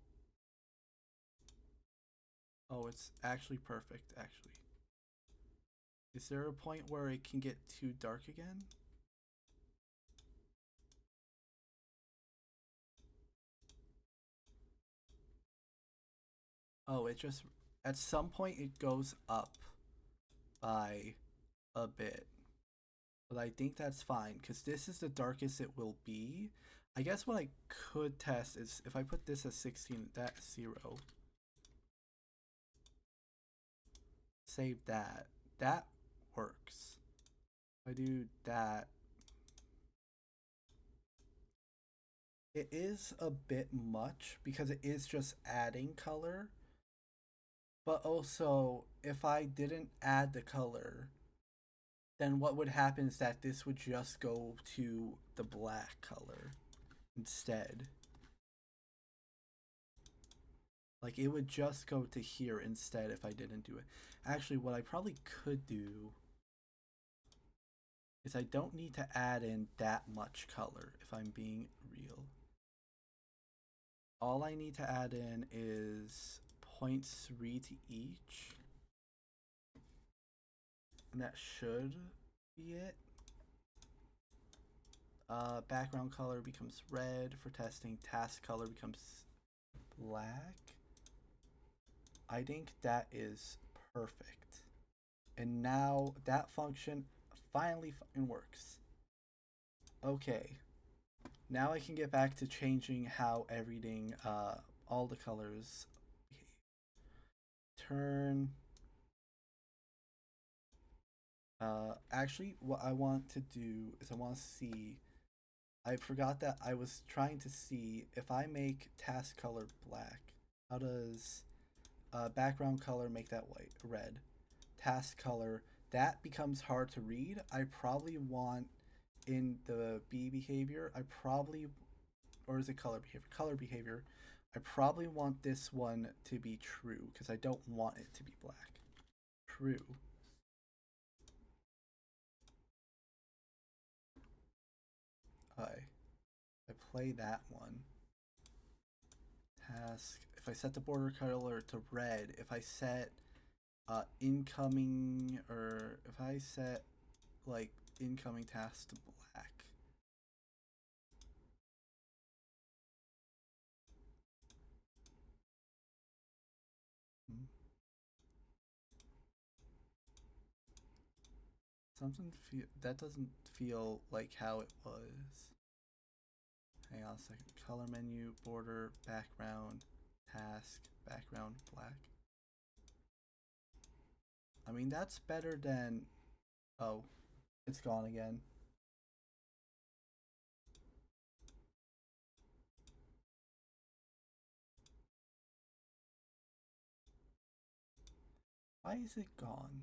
Oh, it's actually perfect, actually. Is there a point where it can get too dark again? Oh, it just... At some point it goes up by a bit. But I think that's fine, because this is the darkest it will be. I guess what I could test is if I put this at 16, that's 0. Save that. That works. If I do that, it is a bit much because it is just adding color. But also, if I didn't add the color, then what would happen is that this would just go to the black color instead. Like, it would just go to here instead if I didn't do it. Actually, what I probably could do is I don't need to add in that much color if I'm being real. All I need to add in is 0.3 to each. And that should be it. Background color becomes red for testing. Task color becomes black. I think that is perfect. And now that function finally works. Okay. Now I can get back to changing how everything, all the colors behave. Turn. Actually, what I want to do is I want to see. I forgot that I was trying to see if I make task color black, how does background color make that red? Task color, that becomes hard to read. I probably want in the B behavior, or is it color behavior? Color behavior, I probably want this one to be true because I don't want it to be black. true. I play that one. Task. If I set the border color to red, if I set incoming, or if I set like incoming task to black. Something feel that doesn't feel like how it was. Hang on a second. Color menu, border, background, task, background, black. I mean, that's better than. Oh, it's gone again. Why is it gone?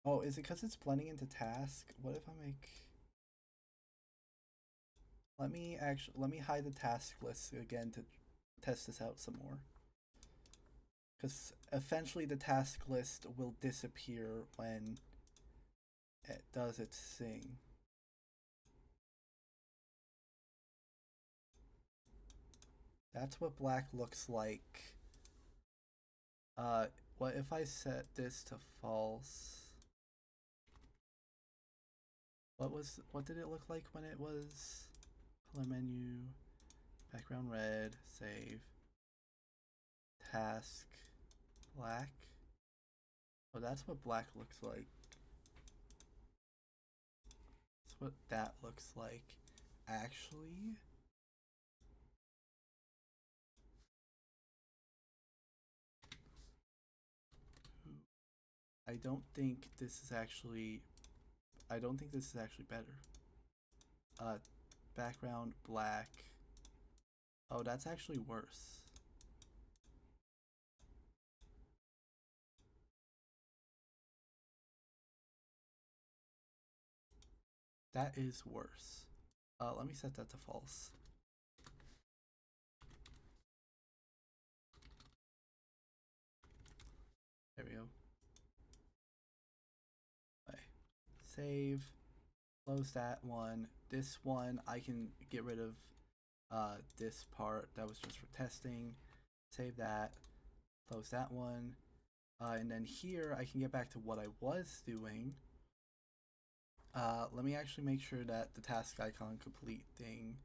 Oh, is it because it's blending into task? What if I make. Let me hide the task list again to test this out some more. Because eventually the task list will disappear when it does its thing. That's what black looks like. What if I set this to false? What did it look like when it was color menu, background red, save, task, black? Oh, that's what black looks like. That's what that looks like. Actually, I don't think this is actually. I don't think this is actually better. Background black. Oh, that's actually worse. That is worse. Let me set that to false. There we go. Okay. Save. Close that one. This one, I can get rid of this part. That was just for testing. Save that. Close that one. And then here, I can get back to what I was doing. Let me actually make sure that the task icon complete thing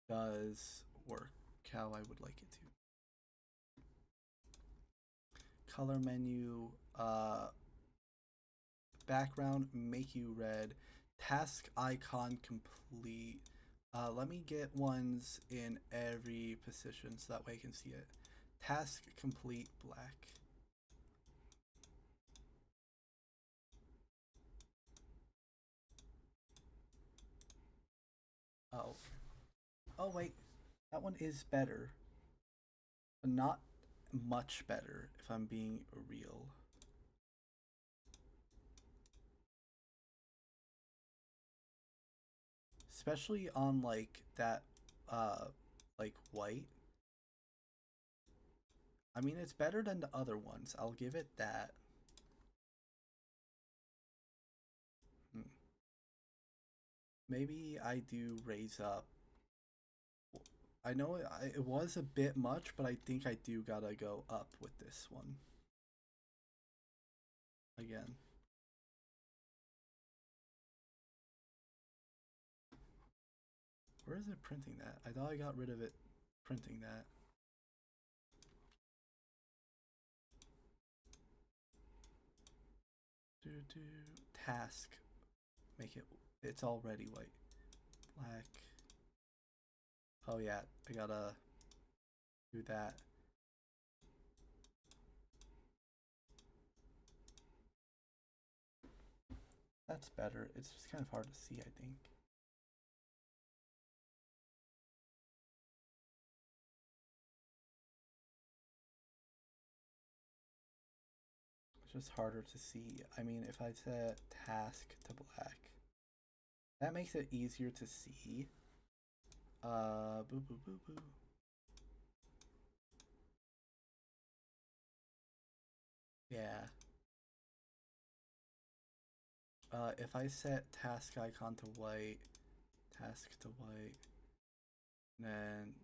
does work how I would like it to. Color menu, background, make you red, task icon complete. Let me get ones in every position so that way I can see it. Task complete black. Oh. Oh wait, that one is better. But not much better if I'm being real. Especially on like that like white. I mean, it's better than the other ones. I'll give it that. Hmm. Maybe I do raise up. I know it was a bit much, but I think I do gotta go up with this one. Again. Where is it printing that? I thought I got rid of it printing that. Do task. Make it. It's already white. Black. Oh yeah, I gotta do that. That's better. It's just kind of hard to see, I think. It's just harder to see. I mean, if I set task to black, That makes it easier to see. Boo boo boo boo. Yeah. If I set task icon to white, task to white, then,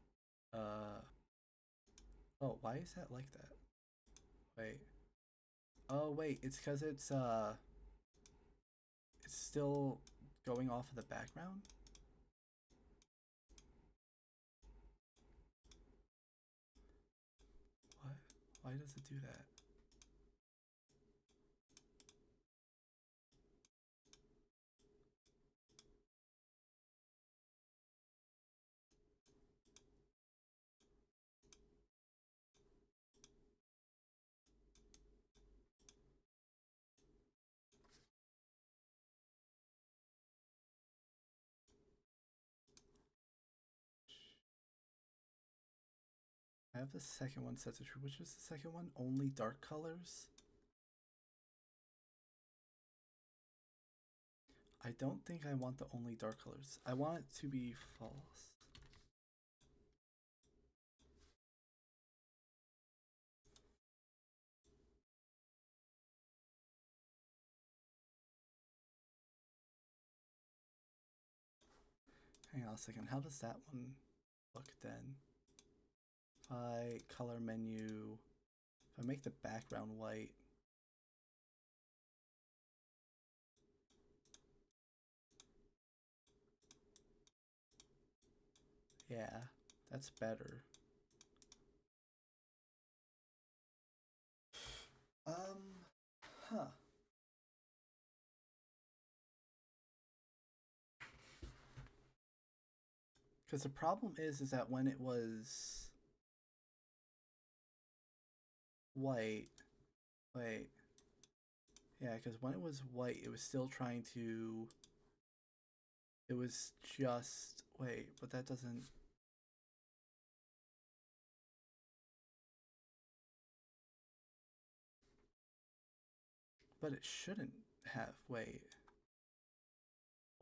oh, why is that like that? Wait. Oh, wait, it's because it's still going off of the background? What? Why does it do that? I have the second one set to true. Which is the second one? Only dark colors? I don't think I want the only dark colors. I want it to be false. Hang on a second. How does that one look then? If I color menu, if I make the background white, yeah, that's better. Huh. Because the problem is that when it was white, wait, yeah, because when it was white, it was still trying to, it was just, wait, but that doesn't, but it shouldn't have, wait,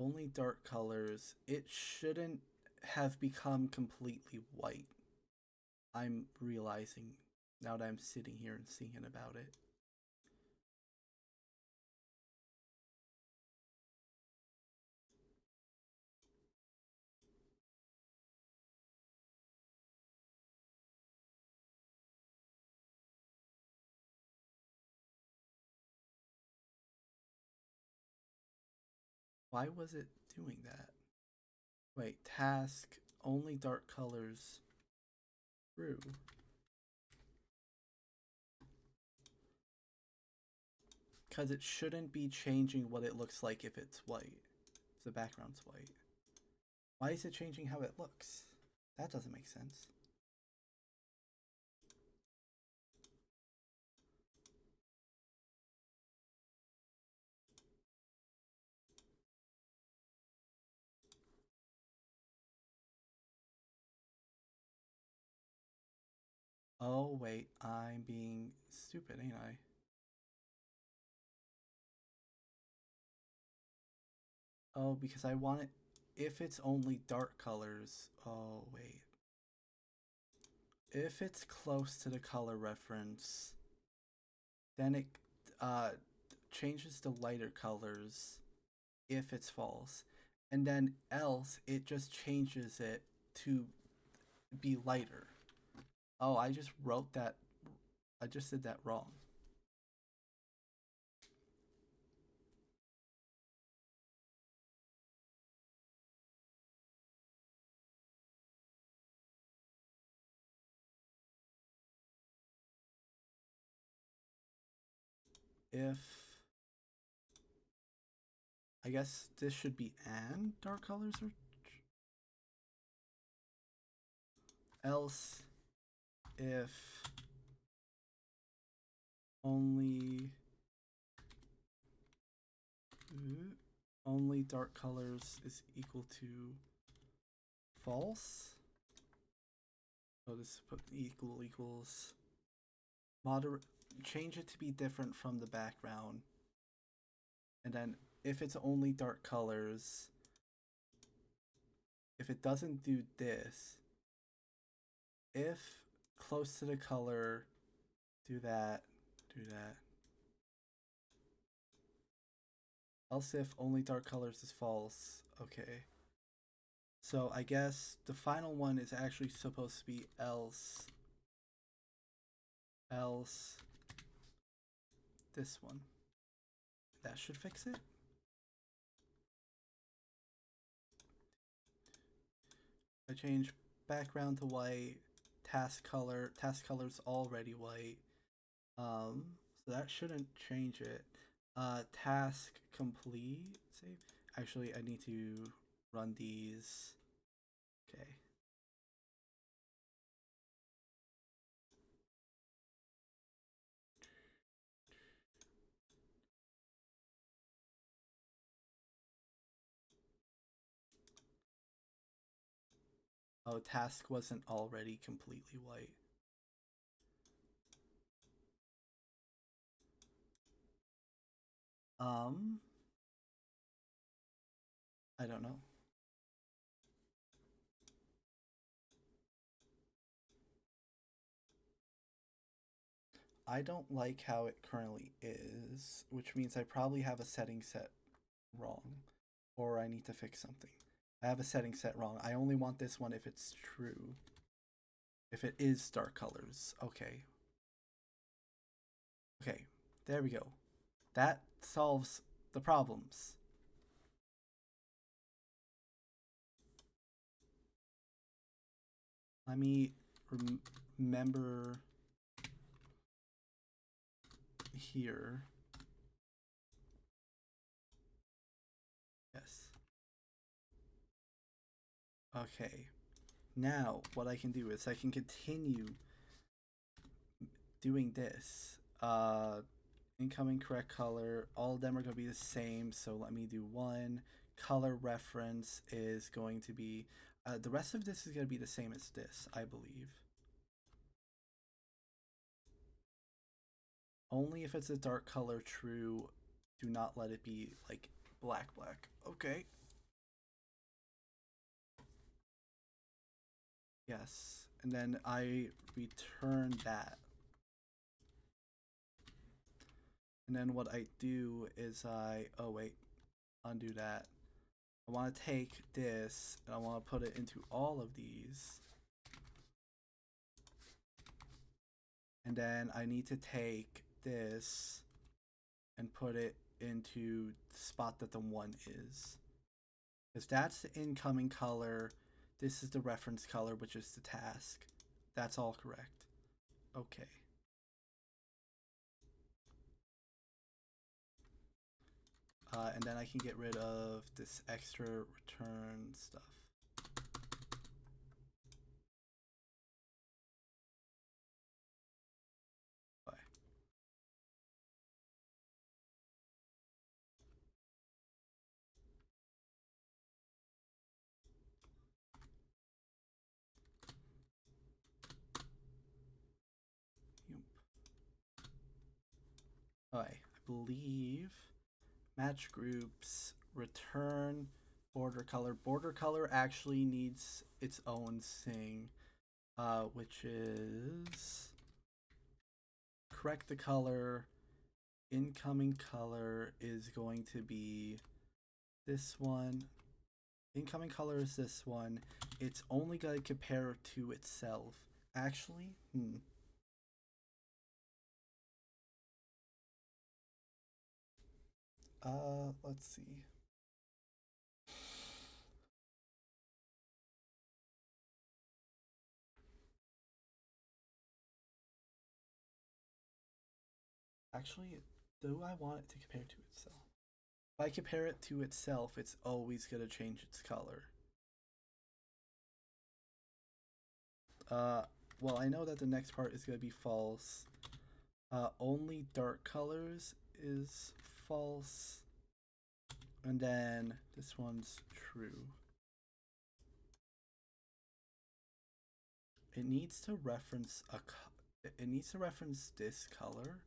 only dark colors, it shouldn't have become completely white. I'm realizing now that I'm sitting here and thinking about it. Why was it doing that? Wait, task, only dark colors, true. Because it shouldn't be changing what it looks like if it's white. If the background's white. Why is it changing how it looks? That doesn't make sense. Oh, wait, I'm being stupid, ain't I? Oh, because I want it, if it's only dark colors, oh, wait. If it's close to the color reference, then it uh, changes to lighter colors if it's false. And then else, it just changes it to be lighter. Oh, I just wrote that. I just did that wrong. If I guess this should be and dark colors or else if only only dark colors is equal to false. Oh, this put equal equals moderate. Change it to be different from the background, and then if it's only dark colors, if it doesn't do this, if close to the color, do that, do that. Else if only dark colors is false. Okay. So I guess the final one is actually supposed to be else this one. That should fix it. I change background to white, task color's already white. So that shouldn't change it. Task complete, save. Actually, I need to run these. Okay. Oh, task wasn't already completely white. I don't know. I don't like how it currently is, which means I probably have a setting set wrong, or I need to fix something. I have a setting set wrong. I only want this one if it's true. If it is dark colors. Okay. Okay, there we go. That solves the problems. Let me remember here. Yes. Okay. Now, what I can do is I can continue doing this. Incoming correct color. All of them are going to be the same. So let me do one. Color reference is going to be. The rest of this is going to be the same as this, I believe. Only if it's a dark color true. Do not let it be like black. Okay. Yes. And then I return that. And then what I do is oh wait, undo that. I want to take this and I want to put it into all of these. And then I need to take this and put it into the spot that the one is. Because that's the incoming color. This is the reference color, which is the task. That's all correct. Okay. And then I can get rid of this extra return stuff. Bye. I believe match groups, return border color. Border color actually needs its own thing, which is correct the color. Incoming color is going to be this one. Incoming color is this one. It's only going to compare to itself. Actually, let's see. Actually, do I want it to compare to itself? If I compare it to itself, it's always going to change its color. Well, I know that the next part is going to be false. Only dark colors is false. And then this one's true. It needs to reference it needs to reference this color.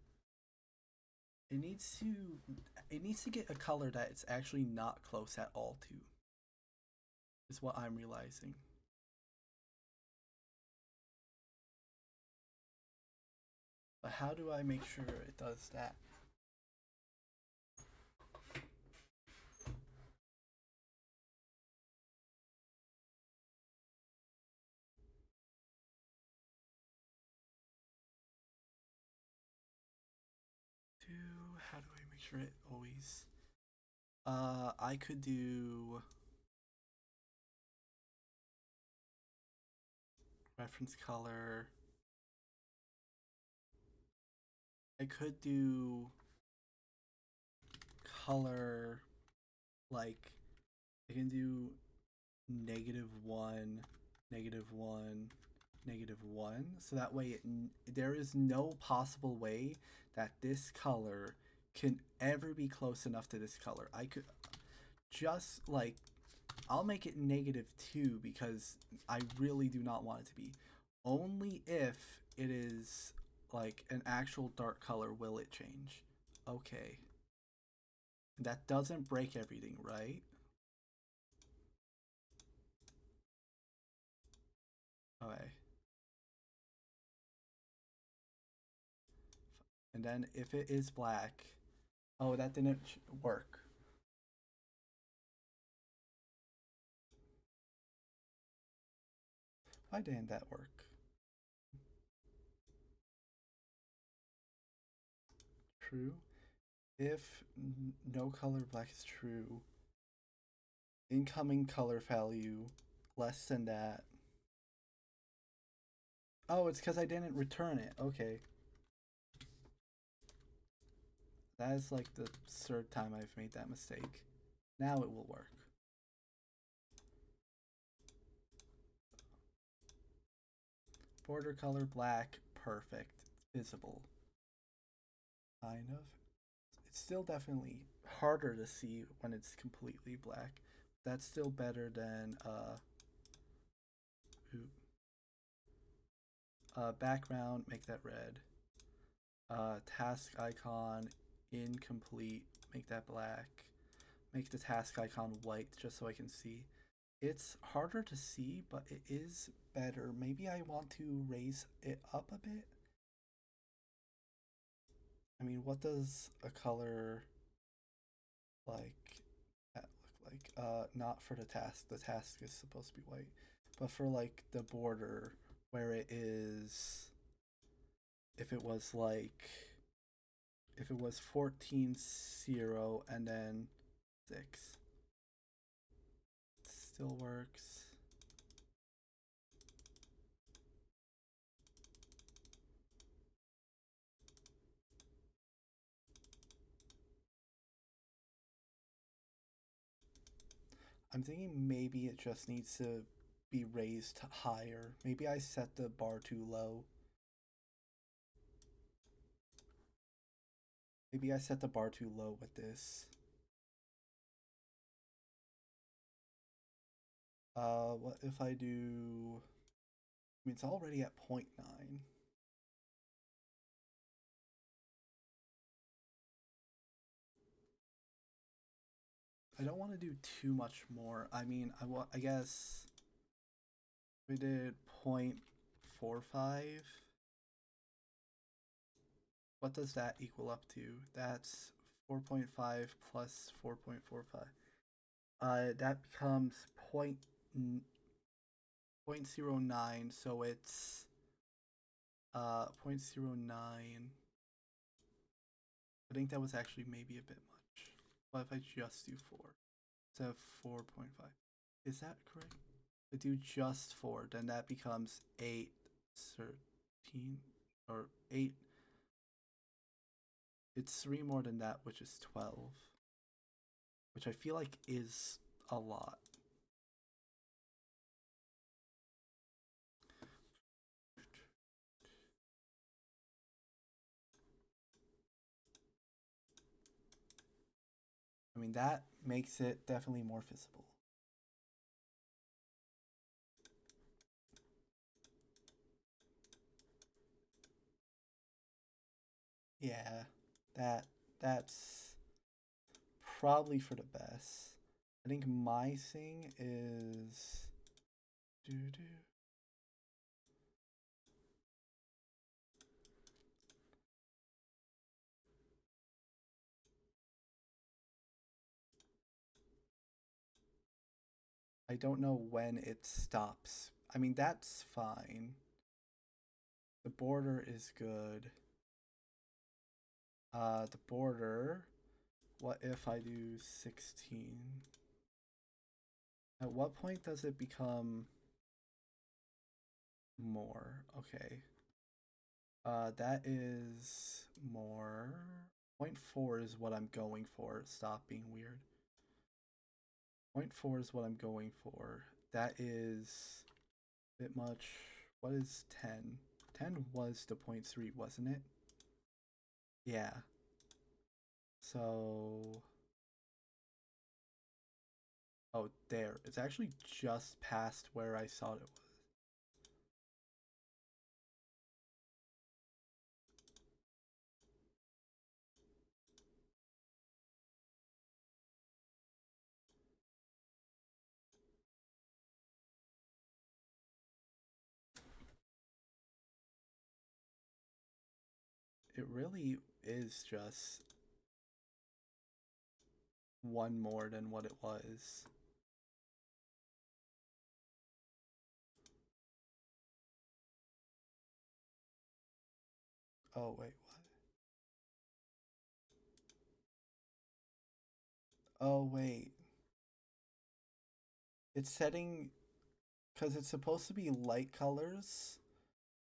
It needs to get a color that it's actually not close at all to. is what I'm realizing. But how do I make sure it does that? How do I make sure it always? I could do reference color. I could do color, like I can do -1, -1, -1, so that way there is no possible way that this color can ever be close enough to this color. I could just like I'll make it -2 because I really do not want it to be. Only if it is like an actual dark color will it change. Okay. That doesn't break everything, right? Okay. And then if it is black, oh, that didn't work. Why didn't that work? True. If no color black is true, incoming color value less than that. Oh, it's because I didn't return it. Okay. That is like the third time I've made that mistake. Now it will work. Border color black, perfect. It's visible. Kind of. It's still definitely harder to see when it's completely black. That's still better than background, make that red. Task icon incomplete, make that black. Make the task icon white just so I can see. It's harder to see, but it is better. Maybe I want to raise it up a bit. I mean, what does a color like that look like? Not for the task. The task is supposed to be white, but for like the border where it is, if it was like, if it was 14:0 and then 6, it still works. I'm thinking maybe it just needs to be raised higher. Maybe I set the bar too low. Maybe I set the bar too low with this. What if I do... I mean, it's already at 0.9. I don't want to do too much more. I mean, I guess we did 0.45. What does that equal up to? That's 4.5 plus 4.45. That becomes 0.09, so it's 0.09. I think that was actually maybe a bit much. What if I just do 4? So 4.5. Is that correct? If I do just 4, then that becomes 8, 13, or 8. It's 3 more than that, which is 12. Which I feel like is a lot. I mean, that makes it definitely more visible. Yeah, that's probably for the best. I think my thing is doo-doo. I don't know when it stops. I mean, that's fine. The border is good. The border. What if I do 16? At what point does it become more? Okay. That is more. 0.4 is what I'm going for. Stop being weird. 0.4 is what I'm going for. That is a bit much. What is 10? 10 was the 0.3, wasn't it? Yeah. So... Oh, there. It's actually just past where I thought it was. It really is just one more than what it was. Oh, wait, what? Oh, wait. It's setting... Because it's supposed to be light colors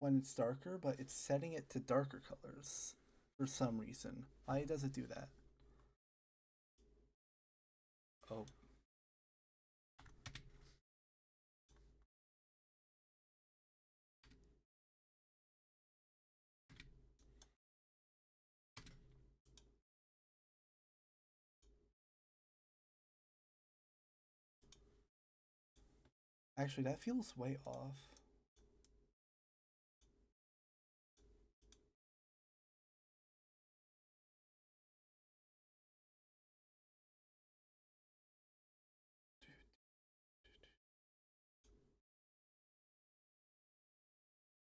when it's darker, but it's setting it to darker colors for some reason. Why does it do that? Oh. Actually, that feels way off.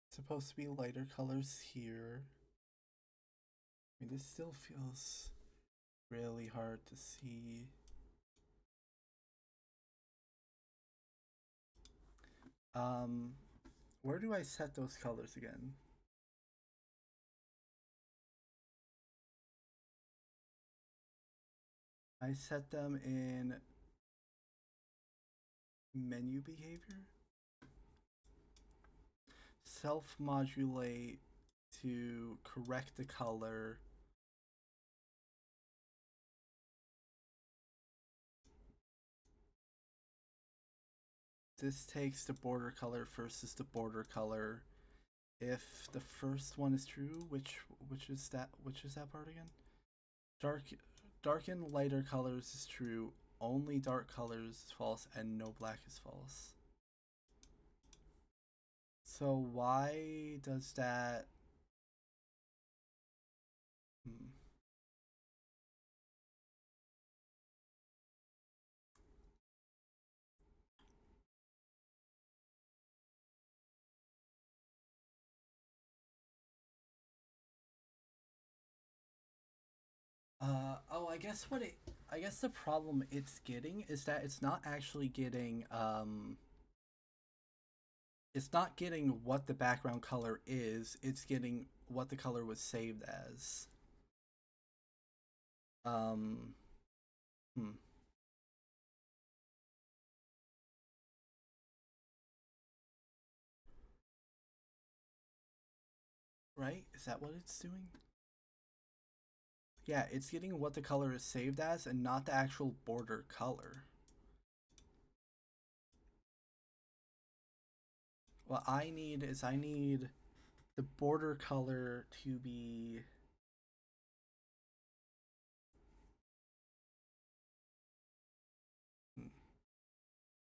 It's supposed to be lighter colors here. I mean, this still feels really hard to see. Um, where do I set those colors again? I set them in menu behavior. Self-modulate to correct the color. This takes the border color versus the border color. If the first one is true, which is that part again? Dark and lighter colors is true. Only dark colors is false, and no black is false. So why does that? Hmm. Oh, I guess the problem it's getting is that it's not actually getting it's not getting what the background color is, it's getting what the color was saved as. Um, hmm. Right? Is that what it's doing? Yeah, it's getting what the color is saved as and not the actual border color. What I need the border color to be hmm,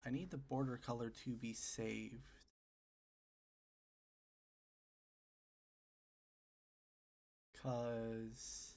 I need the border color to be saved. Cause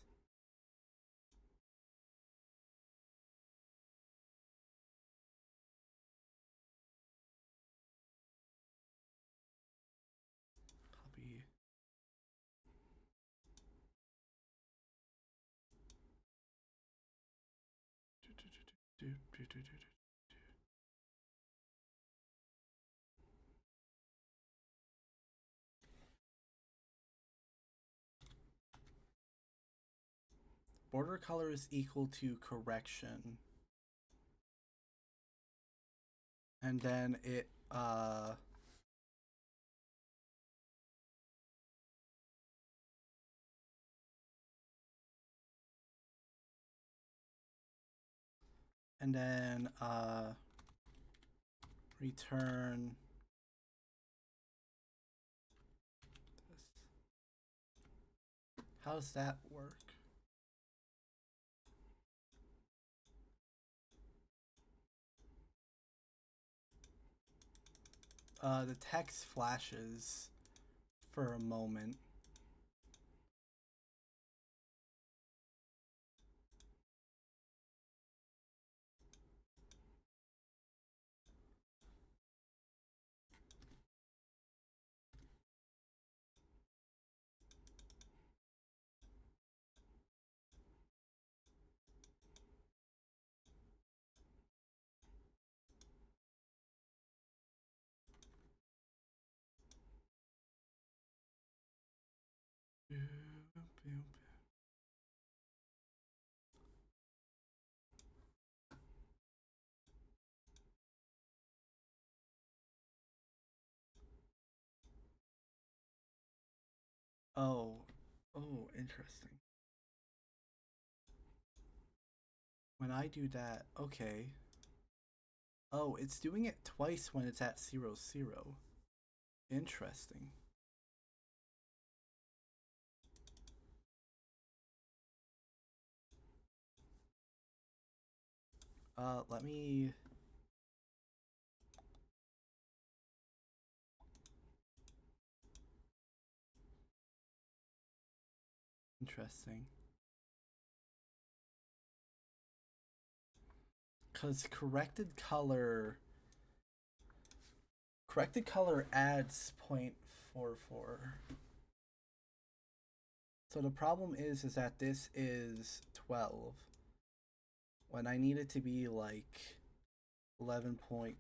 border color is equal to correction, and then it and then return this. How does that work? The text flashes for a moment. Oh, oh, interesting. When I do that, okay. Oh, it's doing it twice when it's at 0, 0. Interesting. Let me... Interesting. Because corrected color adds 0.44. So the problem is that this is 12 when I need it to be like 11 point.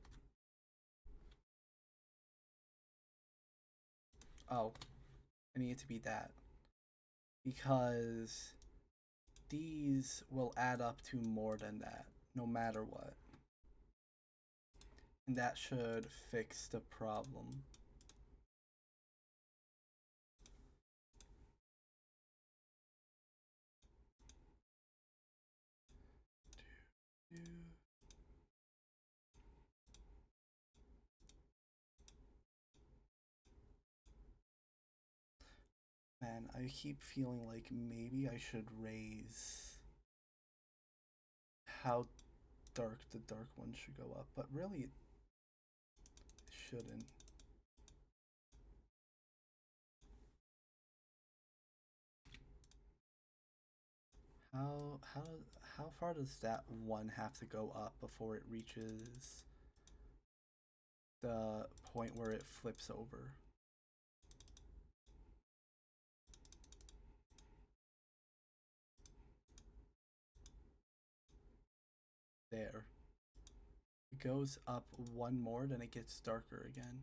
Oh, I need it to be that because these will add up to more than that no matter what, and that should fix the problem. Man, I keep feeling like maybe I should raise how dark the dark one should go up, but really it shouldn't. How how far does that one have to go up before it reaches the point where it flips over? There. It goes up one more, then it gets darker again.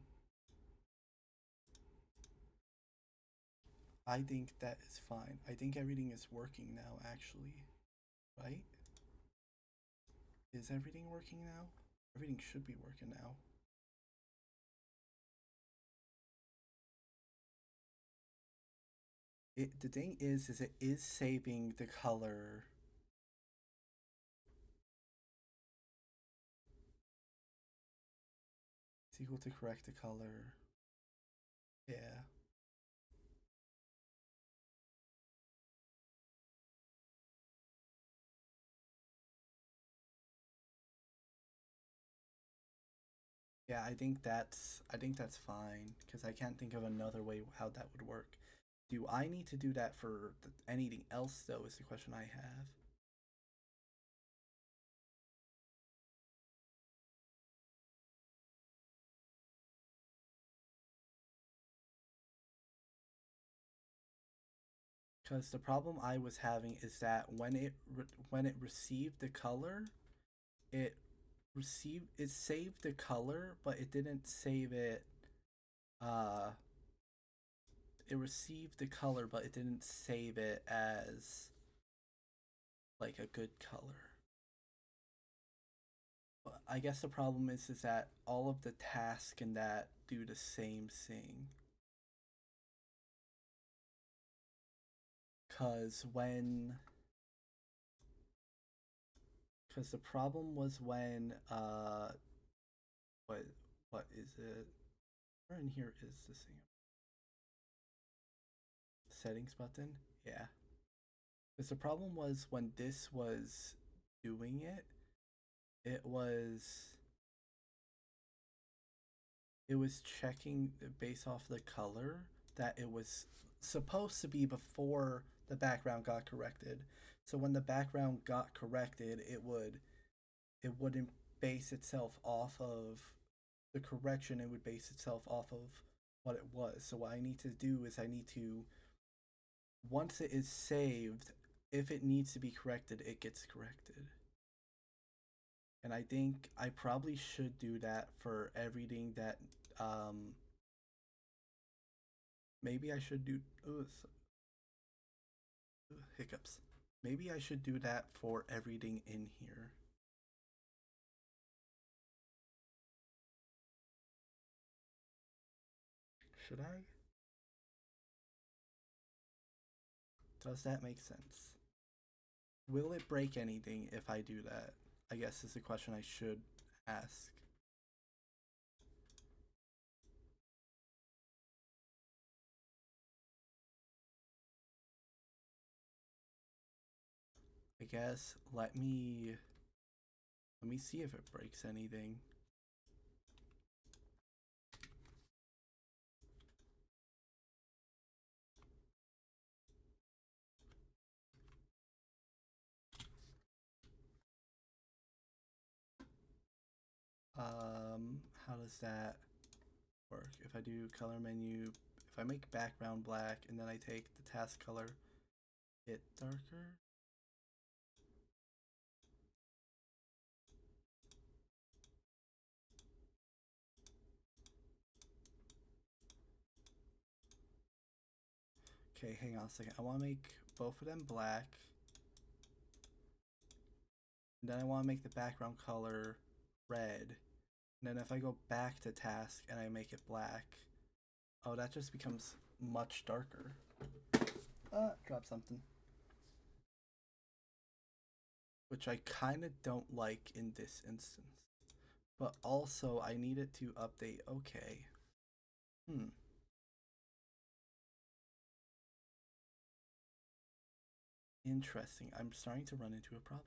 I think that is fine. I think everything is working now, actually. Right? Is everything working now? Everything should be working now. The thing is it is saving the color. It's equal to correct the color. Yeah. Yeah, I think that's fine because I can't think of another way how that would work. Do I need to do that for anything else though? Is the question I have. Because the problem I was having is that when it received the color, it it saved the color, but it didn't save it. Uh, it received the color, but it didn't save it as like a good color. But I guess the problem is that all of the tasks in that do the same thing. Cause the problem was when what what is it? Where in here is this thing? Settings button? Yeah. Because the problem was when this was doing it, it was checking based off the color that it was supposed to be before the background got corrected. So when the background got corrected, it wouldn't base itself off of the correction, it would base itself off of what it was. So what I need to do is I need to, once it is saved, if it needs to be corrected, it gets corrected. And I think I probably should do that for everything that maybe I should do hiccups. Maybe I should do that for everything in here. Should I? Does that make sense? Will it break anything if I do that? I guess is the question I should ask. I guess let me see if it breaks anything. How does that work? If I do color menu, if I make background black and then I take the task color, it darker? Okay, hang on a second. I want to make both of them black. And then I want to make the background color red. And then if I go back to task and I make it black, oh, that just becomes much darker. Drop something. Which I kind of don't like in this instance. But also, I need it to update. Okay. Interesting. I'm starting to run into a problem.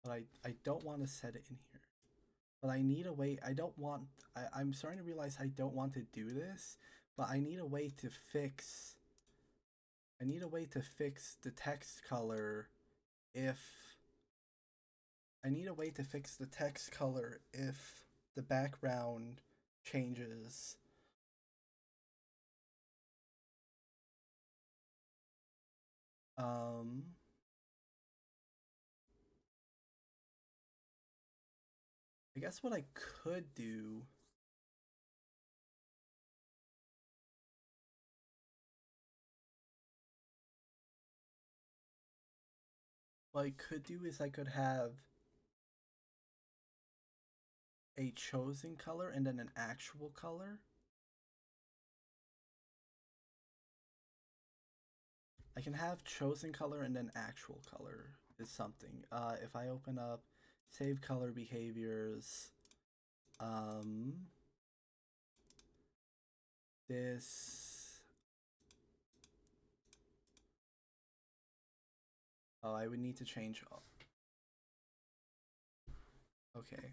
But I don't want to set it in here. But I need a way. I don't want. I'm starting to realize I don't want to do this. But I need a way to fix. I need a way to fix the text color if. I need a way to fix the text color if the background changes. I guess what I could do. What I could do is I could have a chosen color and then an actual color. I can have chosen color and then actual color is something. If I open up save color behaviors, this, oh, I would need to change. Okay.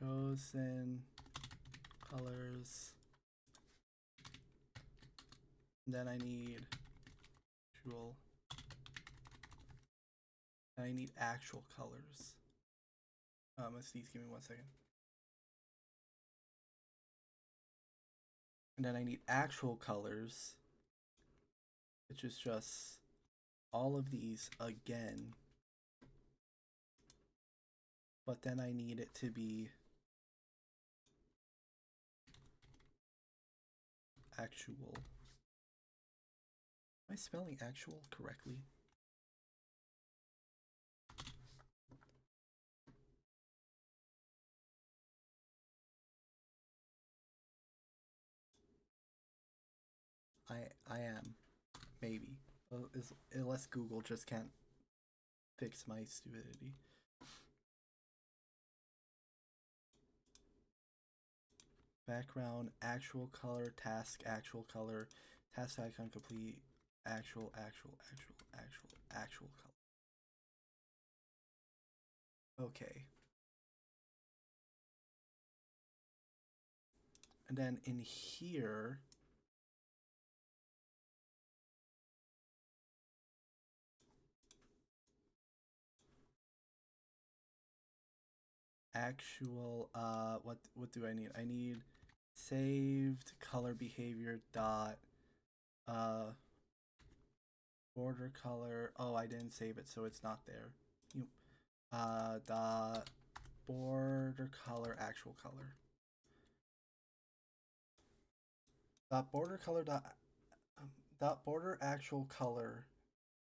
Chosen colors. And then I need actual. And I need actual colors. Let's see, give me 1 second. And then I need actual colors, which is just all of these again. But then I need it to be actual. Am I spelling actual correctly? I am. Maybe. Unless Google just can't fix my stupidity. Background, actual color, task, actual color, task icon complete, actual color. Okay. And then in here, actual, what do I need? I need saved color behavior dot, border color. Oh, I didn't save it, so it's not there. Dot border color, actual color. Dot border color dot border actual color.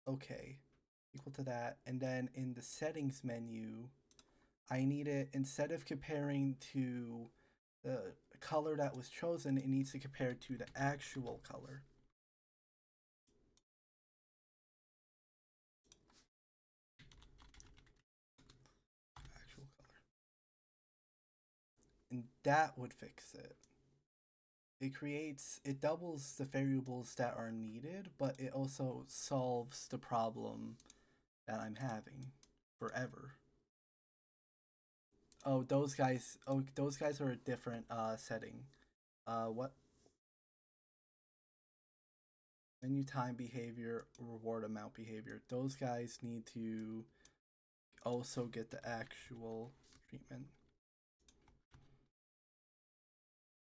Okay, equal to that. And then in the settings menu, I need it, instead of comparing to the color that was chosen, it needs to compare to the actual color. Actual color. And that would fix it. It doubles the variables that are needed, but it also solves the problem that I'm having forever. Oh, those guys are a different setting. What? Menu time behavior, reward amount behavior. Those guys need to also get the actual treatment.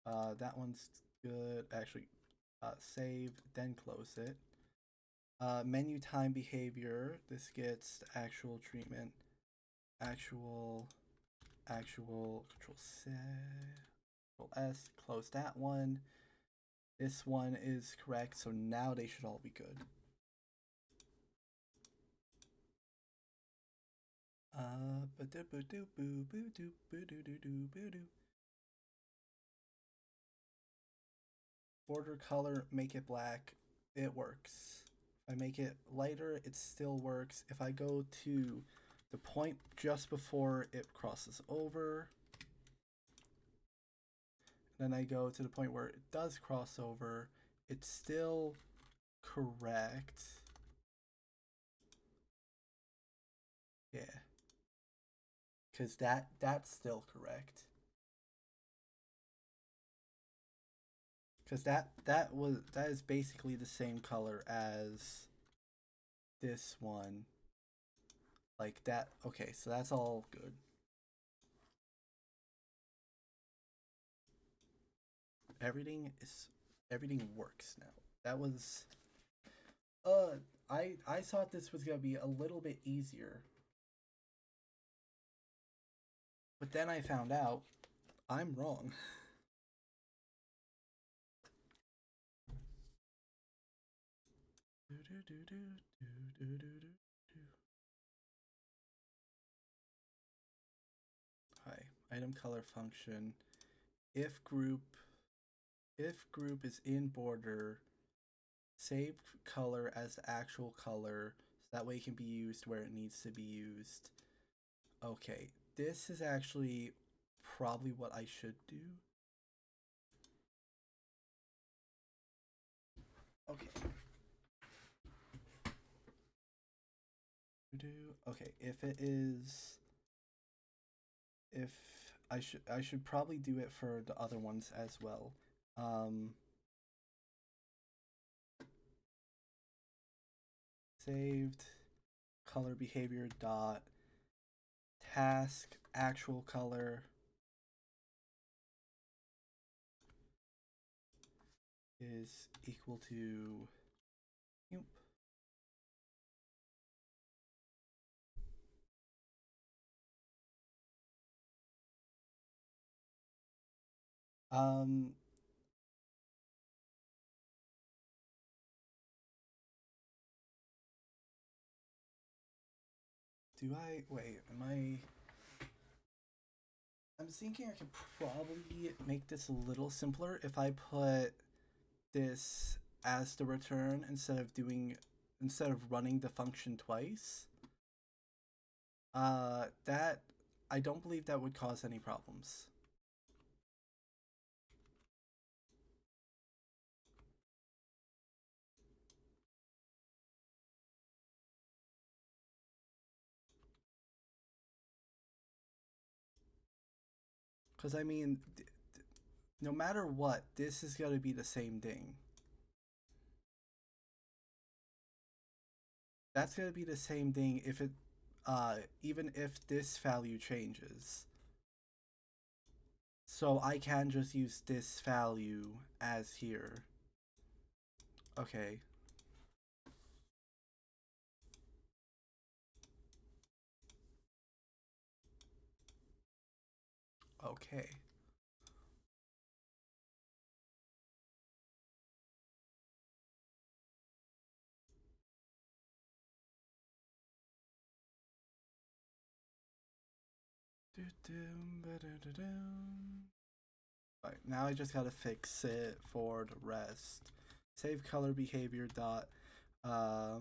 That one's good. Actually, save, then close it. Menu time behavior. This gets the actual treatment. Actual, control C, control S, close that one. This one is correct, so now they should all be good. Border color, make it black. It works. If I make it lighter, it still works. If I go to the point just before it crosses over, then I go to the point where it does cross over, it's still correct. Yeah. Because that's still correct. Because that is basically the same color as this one. Like that. Okay, so that's all good. Everything works now. That was I thought this was gonna be a little bit easier. But then I found out I'm wrong. Hi, item color function. If group is in border, save color as the actual color, so that way it can be used where it needs to be used. Okay, this is actually probably what I should do. Okay. Okay, if it is, if I should probably do it for the other ones as well. Saved color behavior dot task actual color is equal to nope. Do I wait? I'm thinking I could probably make this a little simpler if I put this as the return instead of running the function twice. That I don't believe that would cause any problems. Because I mean, no matter what, this is going to be the same thing. That's going to be the same thing if it, even if this value changes. So I can just use this value as here. Okay. Okay. Right, now I just gotta fix it for the rest. Save color behavior dot I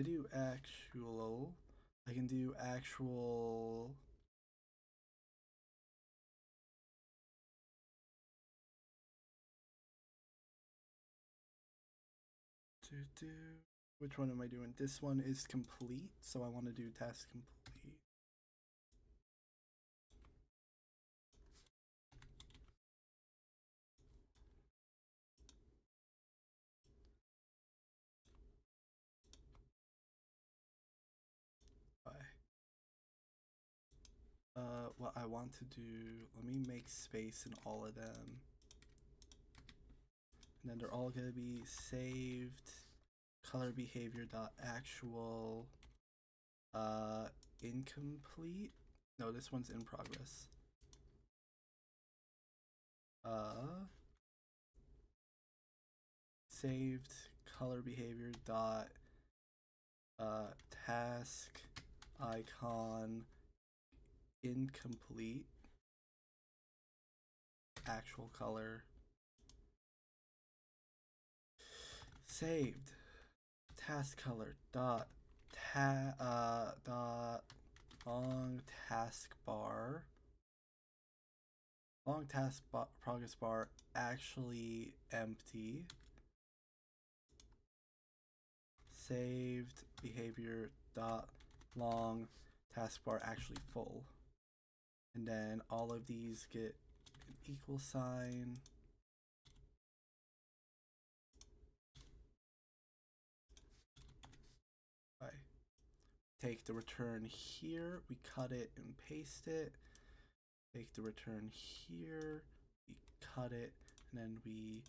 do actual I can do actual which one am I doing? This one is complete, so I want to do task complete. What I want to do, let me make space in all of them. And then they're all gonna be saved color behavior dot actual incomplete. No, this one's in progress. Saved color behavior dot task icon incomplete actual color. Saved task color dot dot long taskbar progress bar actually empty. Saved behavior dot long taskbar actually full. And then all of these get an equal sign. Right. Take the return here, we cut it and paste it. Take the return here, we cut it, and then we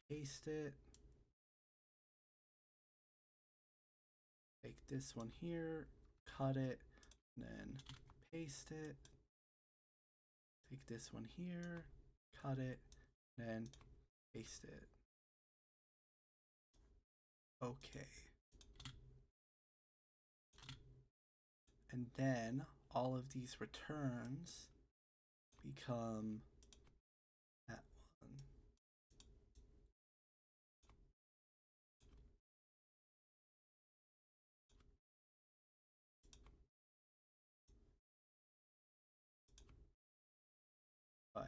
paste it. Take this one here, cut it, and then paste it. Take this one here, cut it, and then paste it. Okay. And then all of these returns become that one. Bye.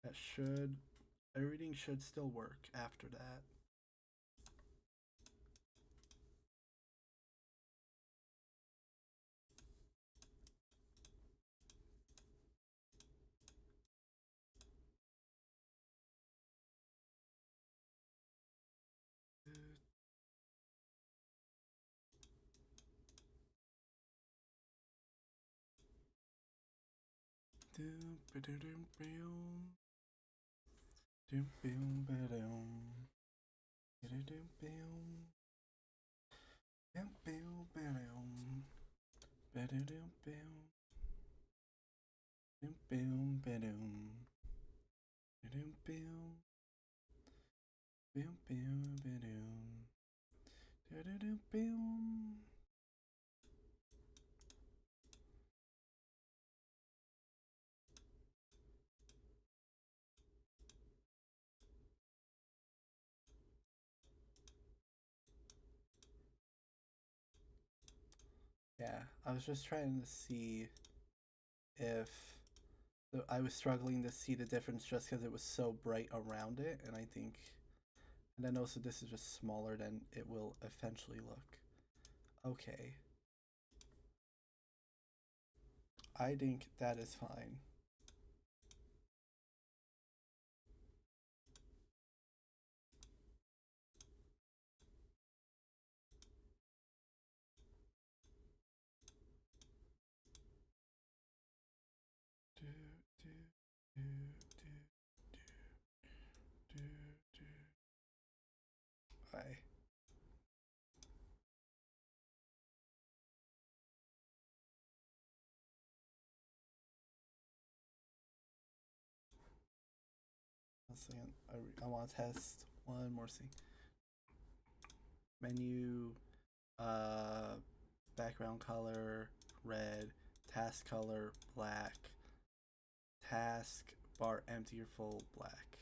That should, everything should still work after that. Yeah, I was just trying to see if I was struggling to see the difference just because it was so bright around it, and I think, and then also this is just smaller than it will eventually look. Okay, I think that is fine. I I want to test one more thing. Menu, uh, background color, red, task color, black, task bar empty or full, black.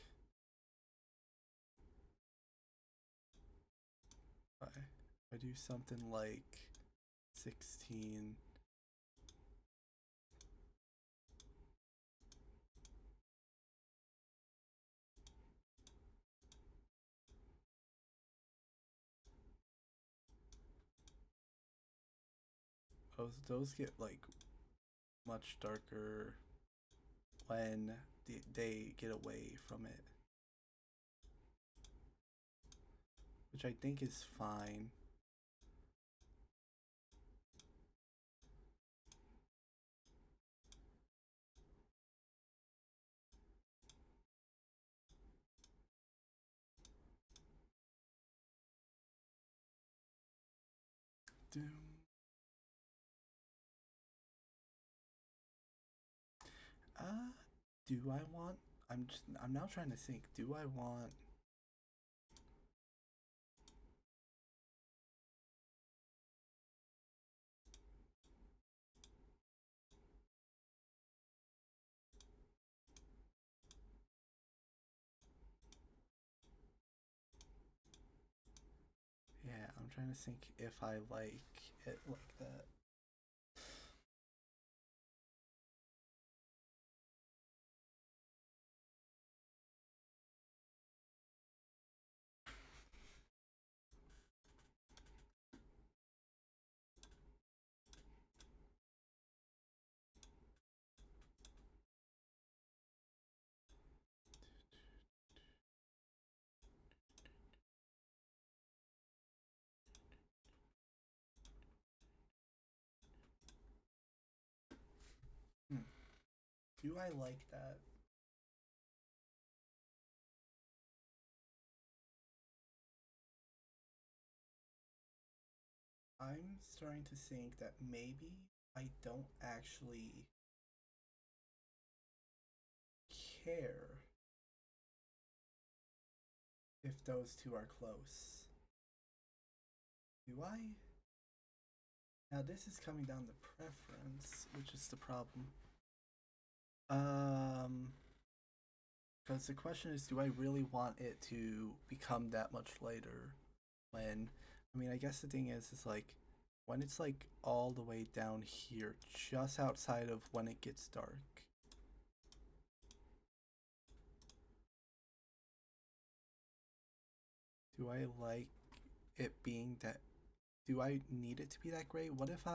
I do something like 16. Those get like much darker when they get away from it, which I think is fine. Uh, do I want? I'm now trying to think. Do I want? Yeah, I'm trying to think if I like it like that. Hmm. Do I like that? I'm starting to think that maybe I don't actually care if those two are close. Do I? Now this is coming down to preference, which is the problem. Um, because the question is, do I really want it to become that much lighter? When, I mean, I guess the thing is like, when it's like all the way down here, just outside of when it gets dark. Do I like it being that? Do I need it to be that gray? What if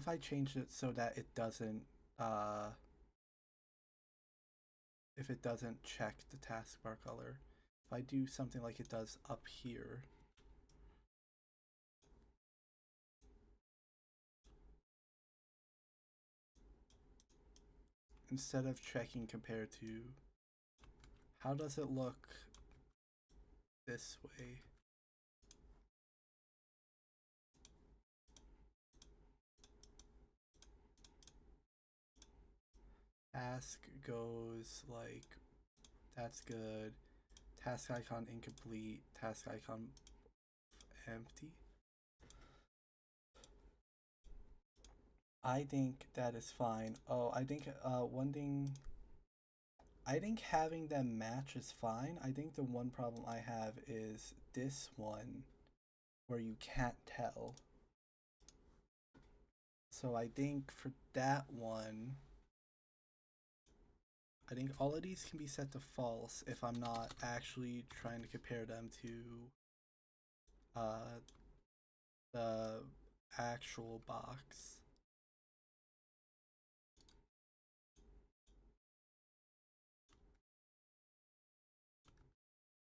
I changed it so that it doesn't uh if it doesn't check the taskbar color? If I do something like it does up here. instead of checking compared to, how does it look this way? Task goes like, that's good. Task icon incomplete. Task icon empty. I think that is fine. Oh, I think one thing, I think having them match is fine. I think the one problem I have is this one where you can't tell. So I think for that one, I think all of these can be set to false if I'm not actually trying to compare them to the actual box.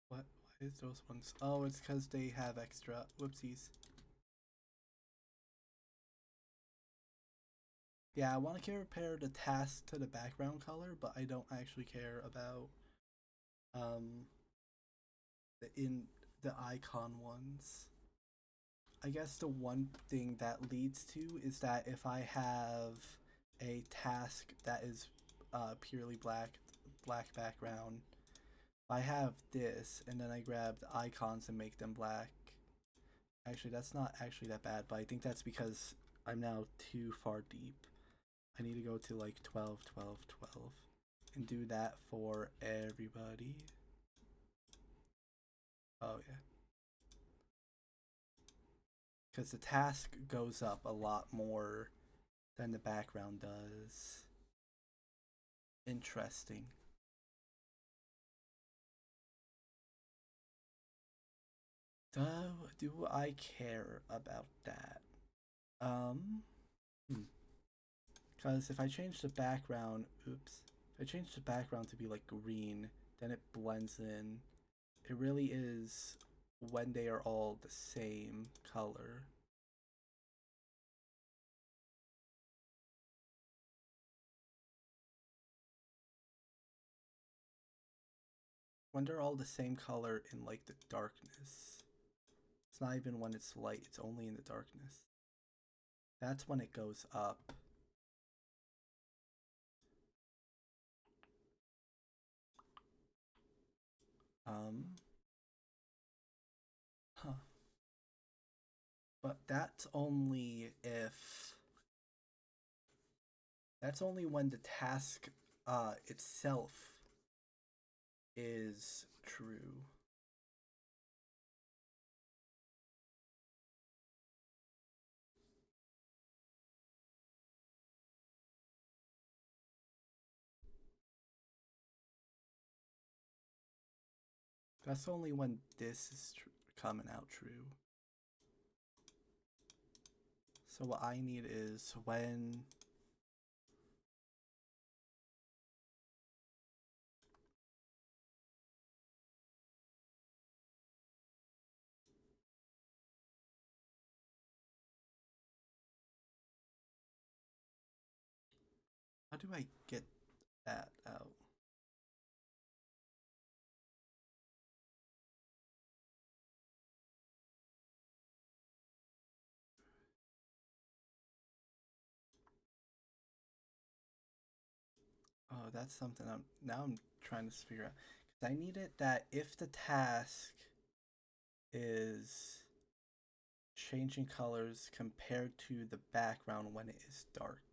What? Why is those ones? Oh, it's because they have extra. Whoopsies. Yeah, I want to compare the task to the background color, but I don't actually care about um the icon ones. I guess the one thing that leads to is that if I have a task that is purely black background, if I have this and then I grab the icons and make them black. Actually, that's not actually that bad, but I think that's because I'm now too far deep. I need to go to like 12, 12, 12 and do that for everybody. Oh yeah. Because the task goes up a lot more than the background does. Interesting. Do I care about that? Um, because if I change the background, oops, if I change the background to be like green, then it blends in. It really is when they are all the same color. When they're all the same color in like the darkness. It's not even when it's light, it's only in the darkness. That's when it goes up. Huh. But that's only if, that's only when the task itself is true. That's only when this is coming out true. So what I need is when how do I get that out? Oh, that's something I'm trying to figure out. Cause I need it that if the task is changing colors compared to the background when it is dark.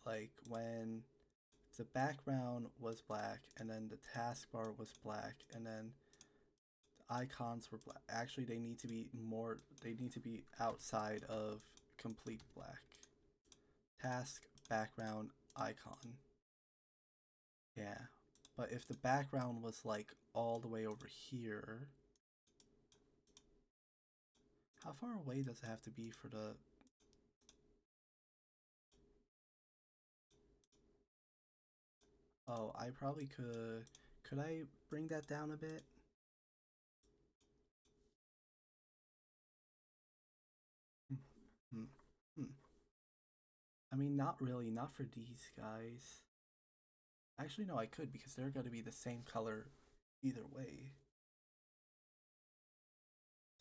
Like when the background was black and then the taskbar was black and then the icons were black. Actually, they need to be more, they need to be outside of complete black. Task, background, icon. Yeah. But if the background was like all the way over here, how far away does it have to be for the... Oh, I probably could... Could I bring that down a bit? Hmm. Hmm. I mean, not really, not for these guys. Actually, no, I could because they're going to be the same color either way.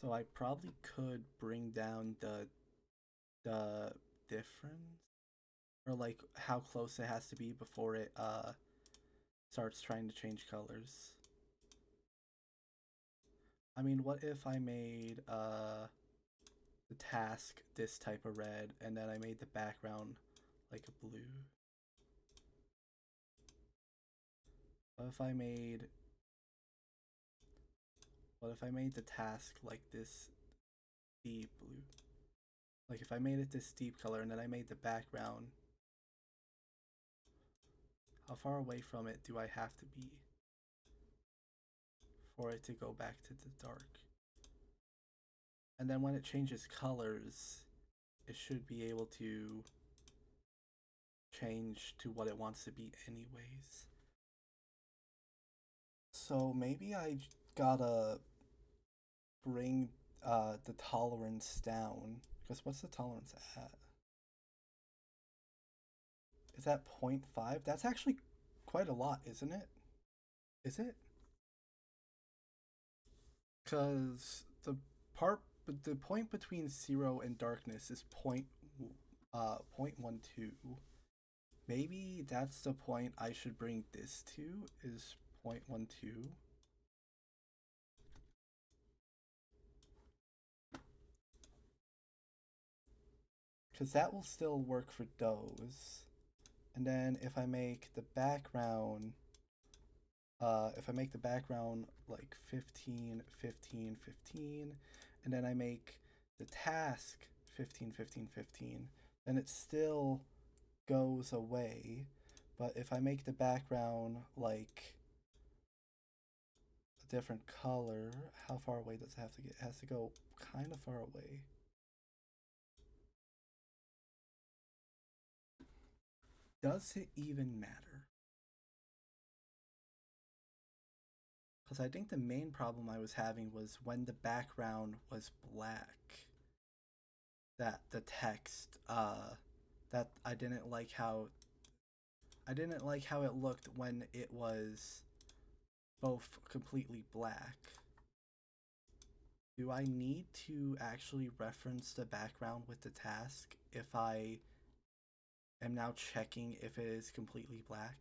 So I probably could bring down the difference, or like how close it has to be before it starts trying to change colors. I mean, what if I made the task this type of red and then I made the background like a blue? What if I made the task like this deep blue? Like if I made it this deep color and then I made the background, how far away from it do I have to be for it to go back to the dark? And then when it changes colors, it should be able to change to what it wants to be anyways. So maybe I gotta bring the tolerance down, because what's the tolerance at? Is that 0.5? That's actually quite a lot, isn't it? Is it? Because the point between 0 and darkness is 0.12. Maybe that's the point I should bring this to, is 0.12. Because that will still work for those. And then if I make the background, like 15, 15, 15, and then I make the task 15, 15, 15, then it still goes away. But if I make the background like a different color, how far away does it have to get? It has to go kind of far away. Does it even matter? Because I think the main problem I was having was when the background was black, that the text, that I didn't like how it looked when it was both completely black. Do I need to actually reference the background with the task if I am now checking if it is completely black?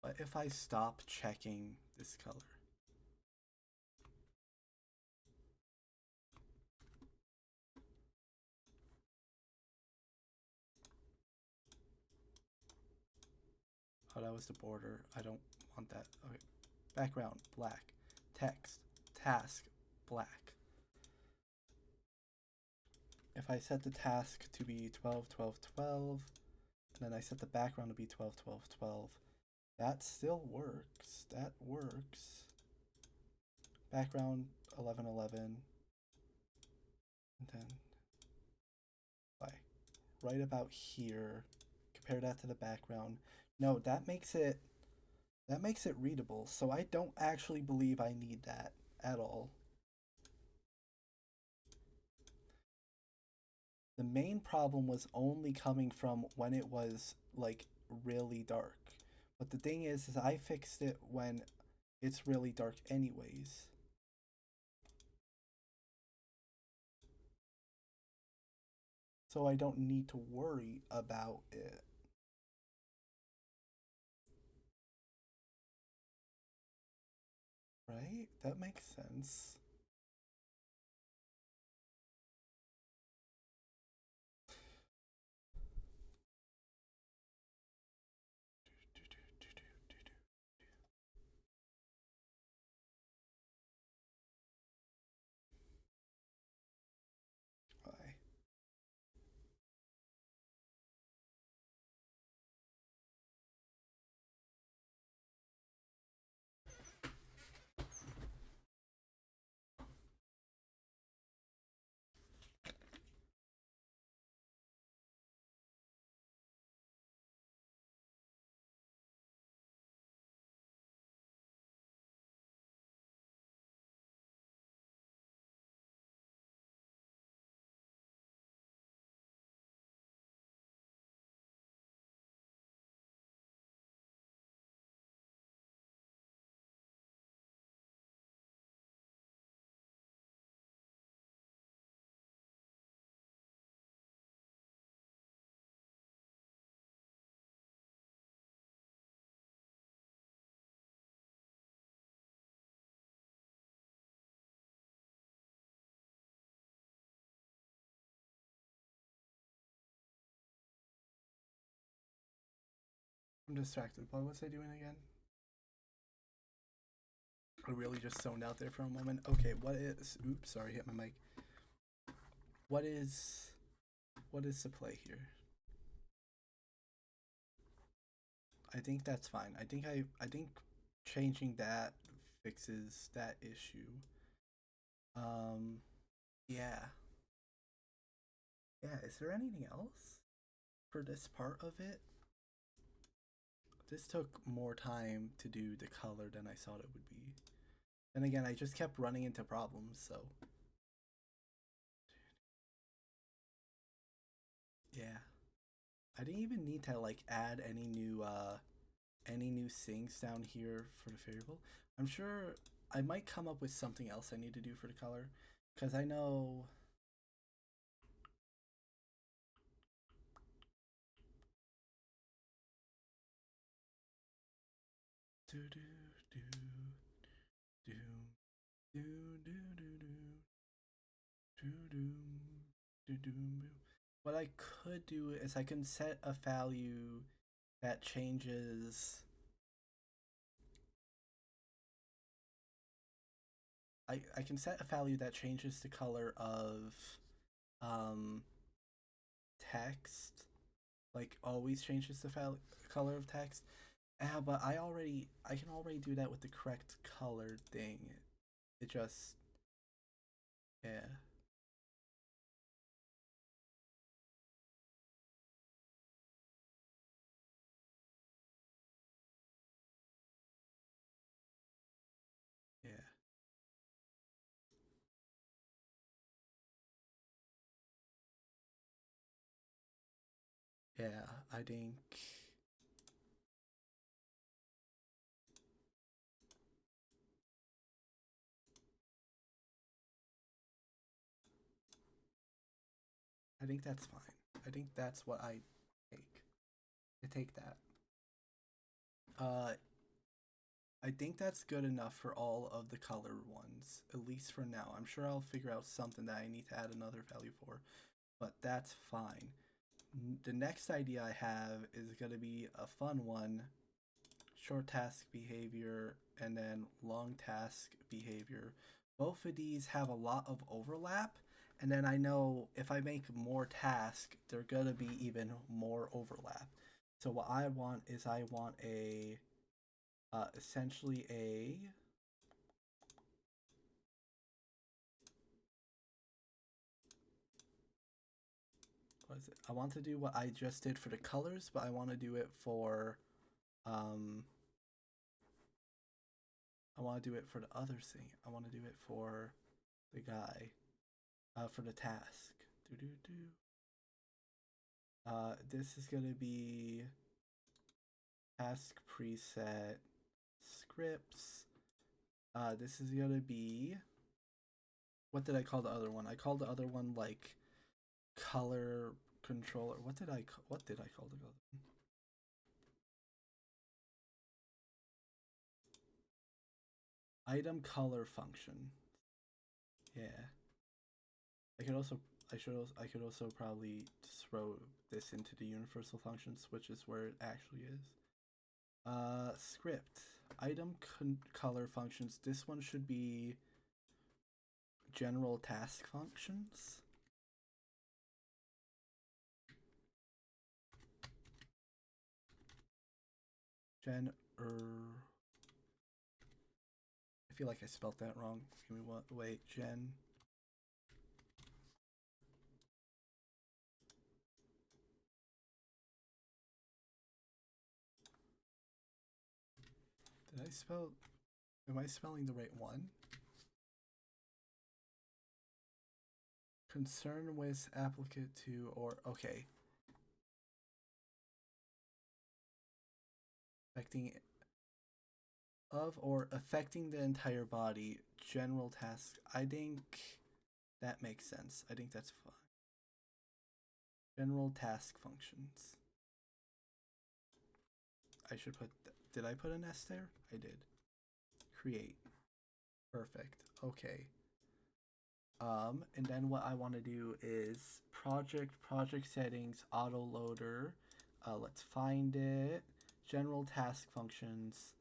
But if I stop checking this color? Oh, that was the border. I don't want that. Okay. Background, black. Text, task, black. If I set the task to be 12, 12, 12, and then I set the background to be 12, 12, 12, that still works. That works. Background 11, 11, and then right about here. Compare that to the background. No, that makes it readable. So I don't actually believe I need that at all. The main problem was only coming from when it was like really dark. But the thing is I fixed it when it's really dark anyways. So I don't need to worry about it. Right? That makes sense. Bye. I'm distracted. What was I doing again? I really just zoned out there for a moment. Okay, what is... Oops, sorry, hit my mic. What is the play here? I think that's fine. I think changing that fixes that issue. Yeah. Yeah, is there anything else for this part of it? This took more time to do the color than I thought it would be. And again, I just kept running into problems, so. Yeah. I didn't even need to like add any new things down here for the variable. I'm sure I might come up with something else I need to do for the color, because I know do do do do do do do do do do. What I could do is I can set a value that changes. I can set a value that changes the color of um text, like always changes the color of text. But I can already do that with the correct color thing. It just, yeah. Yeah. Yeah, I think that's fine. I think that's what I take. I take that. Uh I think that's good enough for all of the color ones, at least for now. I'm sure I'll figure out something that I need to add another value for, but that's fine. The next idea I have is going to be a fun one. Short task behavior and then long task behavior. Both of these have a lot of overlap, and then I know if I make more tasks, they're going to be even more overlap. So what I want is I want a essentially a what is it? I want to do what I just did for the colors, but I want to do it for um I want to do it for the other thing. I want to do it for the guy for the task. Do do do. This is gonna be task preset scripts. This is gonna be, what did I call the other one? I called the other one like color controller. What did I call the other one? Item color function. Yeah. I could also I could also probably throw this into the universal functions, which is where it actually is. Script item color functions. This one should be general task functions. I feel like I spelled that wrong. Give me one. Wait, gen. Did I spell? Am I spelling the right one? Concern with applicant to or okay. Affecting of or affecting the entire body. General task. I think that makes sense. I think that's fine. General task functions. I should put. Did I put an S there? I did. Create. Perfect. Okay. And then what I want to do is project settings, autoloader. Let's find it. general task functions,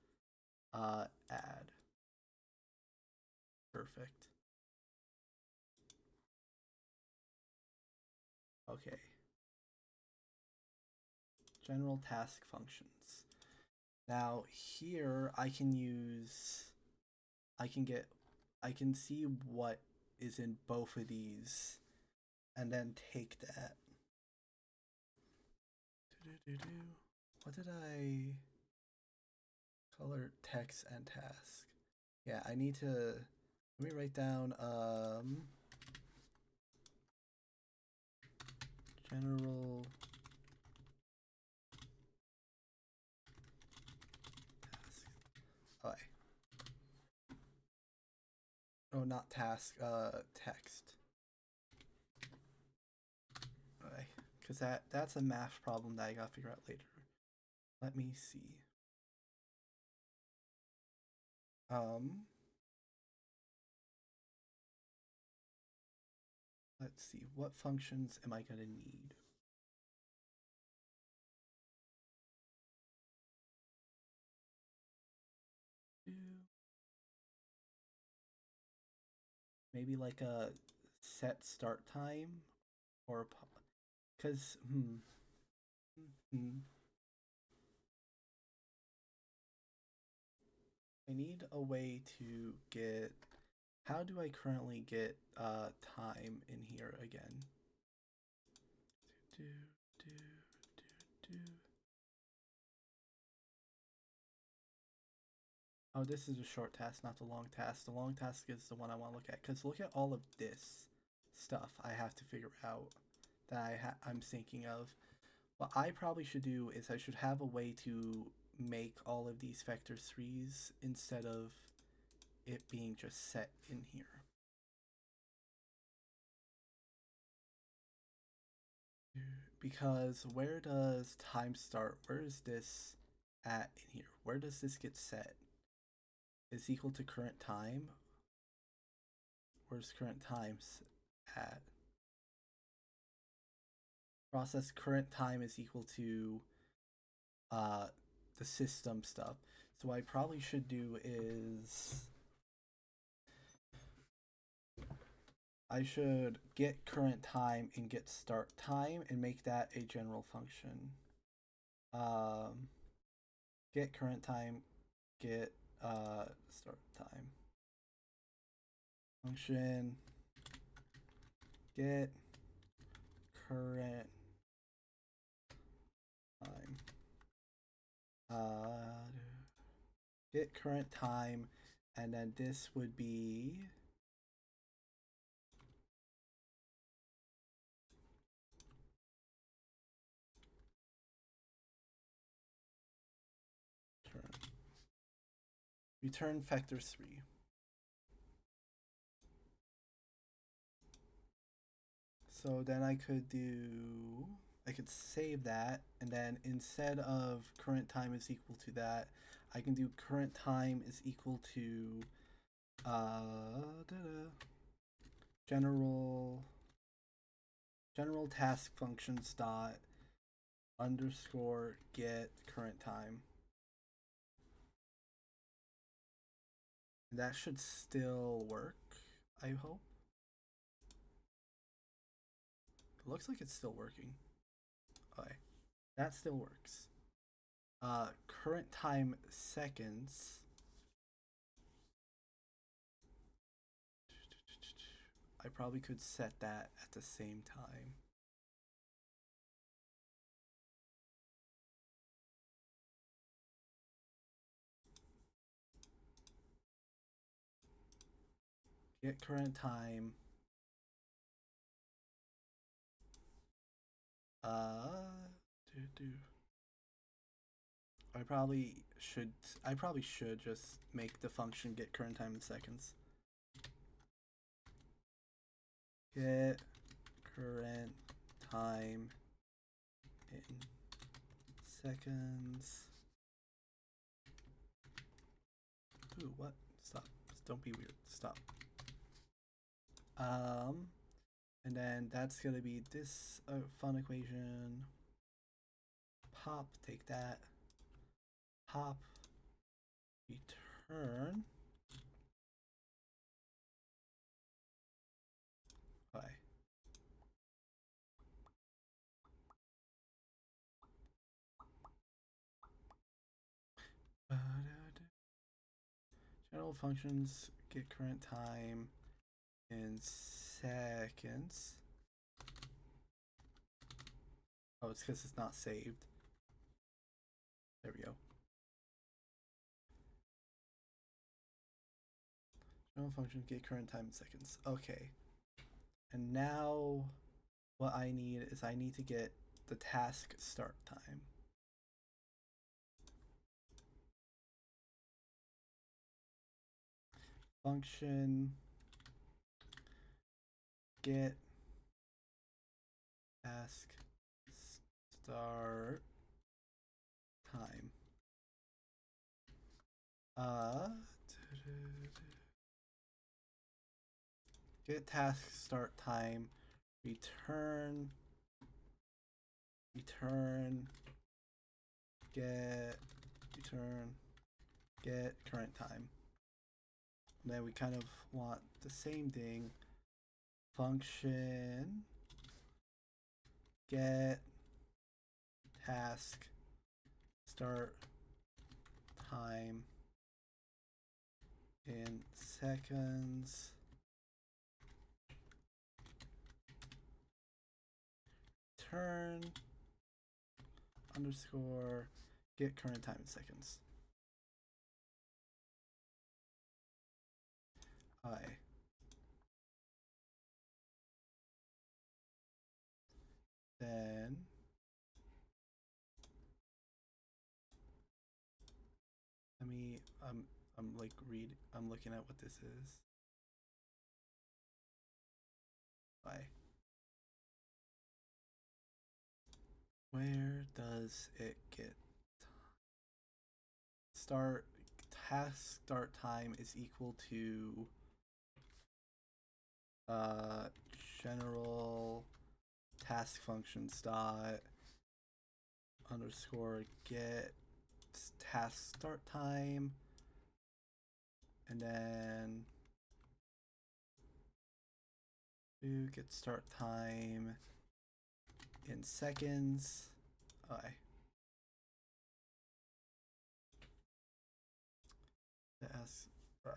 add. Perfect. Okay. General task functions. Now here I can see what is in both of these and then take that. What did I color text and task? Yeah, I need to, let me write down general task. Okay. Oh, not task, text. Okay, because that's a math problem that I gotta figure out later. Let me see. Let's see, what functions am I gonna need? Maybe like a set start time or because I need a way to get, how do I currently get time in here again? Oh, this is a short task, not the long task. The long task is the one I want to look at, because look at all of this stuff I have to figure out that I'm thinking of. What I probably should do is I should have a way to make all of these vector 3s instead of it being just set in here. Because where does time start? Where is this at in here? Where does this get set? Is equal to current time? Where's current times at? Process current time is equal to the system stuff. So what I probably should do is I should get current time and get start time and make that a general function. Get current time, get start time. Function get current time. Get current time, and then this would be return vector 3. So then I could save that, and then instead of current time is equal to that, I can do current time is equal to general task functions dot underscore get current time. That should still work, I hope. It looks like it's still working. Okay, that still works. Current time seconds. I probably could set that at the same time. Get current time. I probably should just make the function get current time in seconds. Get current time in seconds. Ooh, what? Stop. Don't be weird. Stop. And then that's gonna be this fun equation. Pop, take that. pop return. Okay. General functions get current time in seconds. Oh, it's because it's not saved. There we go. General functions get current time in seconds. Okay. And now what I need is I need to get the task start time. Function get task start time. Get task start time, return get current time. And then we kind of want the same thing. Function get task start time in seconds. Turn underscore get current time in seconds. Then let me I'm like I'm looking at what this is. Where does it get start? Task start time is equal to general task functions dot underscore get task start time, and then do get start time in seconds. Okay. Task. Right.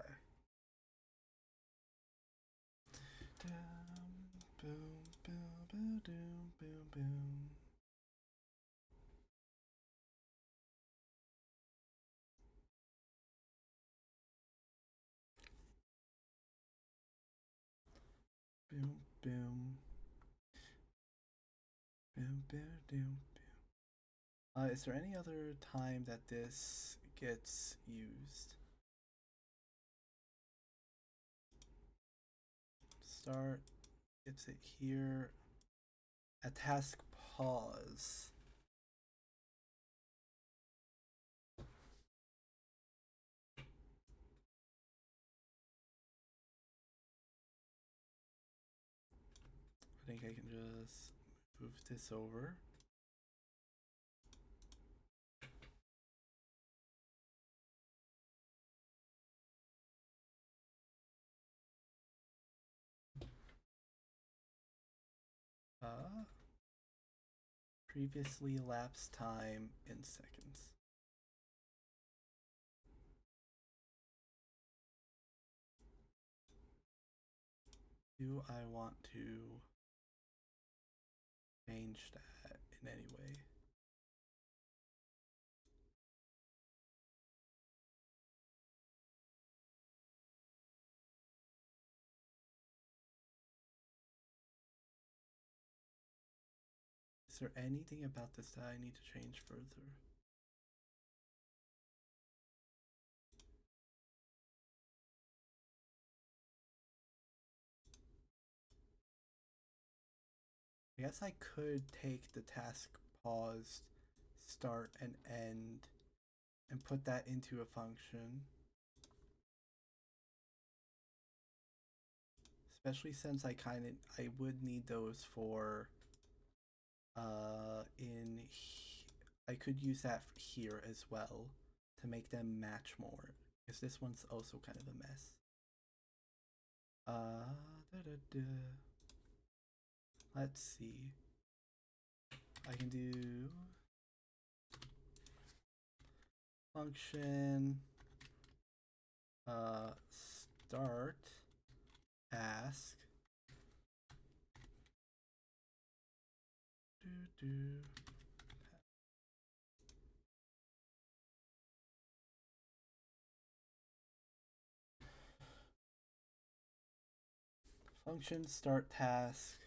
Boom, boom, boom, boom, boom, boom. Boom, boom. Boom, boom, boom, boom. Is there any other time that this gets used? Start gets it here. A task pause. I think I can just move this over. Previously elapsed time in seconds. Do I want to change that in any way? Is there anything about this that I need to change further? I guess I could take the task pause, start and end, and put that into a function. Especially since I would need those for I could use that here as well. to make them match more, because this one's also kind of a mess. Let's see. I can do function start task function start task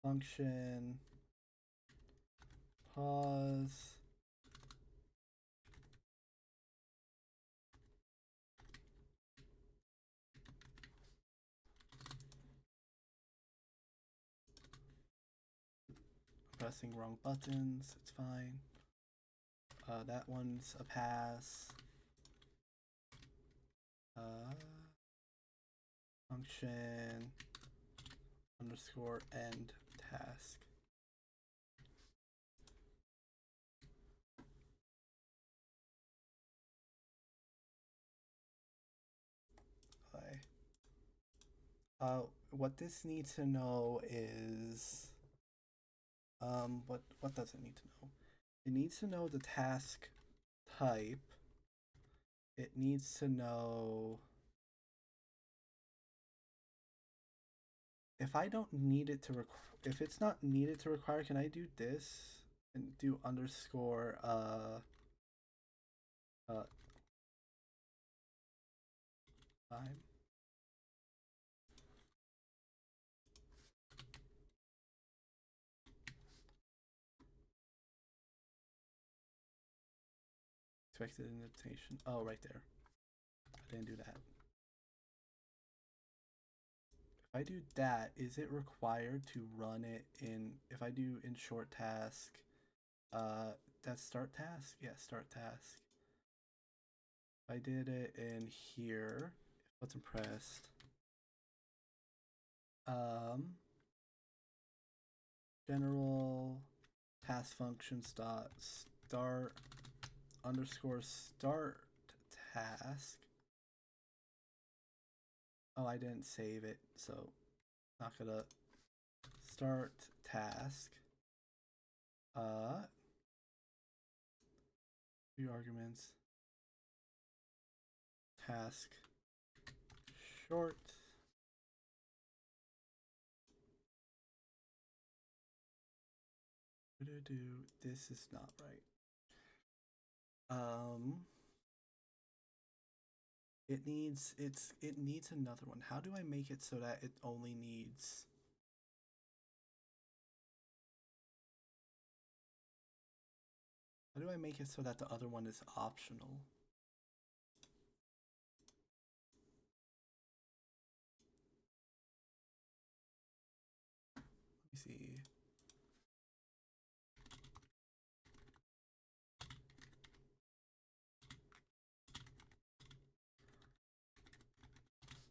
function pause pressing wrong buttons, it's fine. That one's a pass. Function underscore end task. What this needs to know is what does it need to know? It needs to know the task type. It needs to know if I don't need it to if it's not needed to require, can I do this and do underscore time? Expected indentation. Oh, right there. I didn't do that. If I do that, is it required to run it in, if I do in short task, that's start task? Yeah, start task. If I did it in here, if wasn't pressed, general task functions dot start underscore start task. Oh, I didn't save it, so not gonna start task. Few arguments. Task short. This is not right. It needs another one. How do I make it so that it only needs how do I make it so that the other one is optional? Let me see.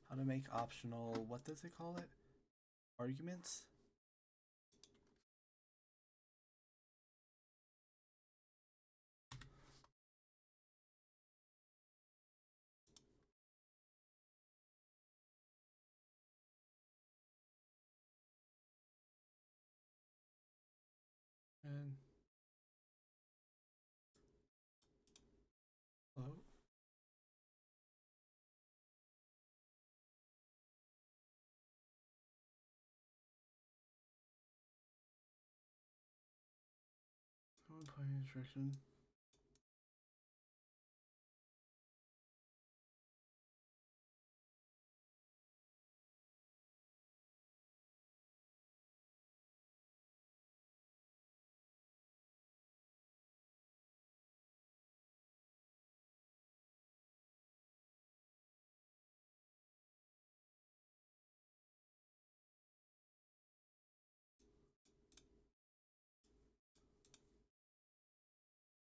How to make optional, what does it call it? Arguments? And hello? Point instruction.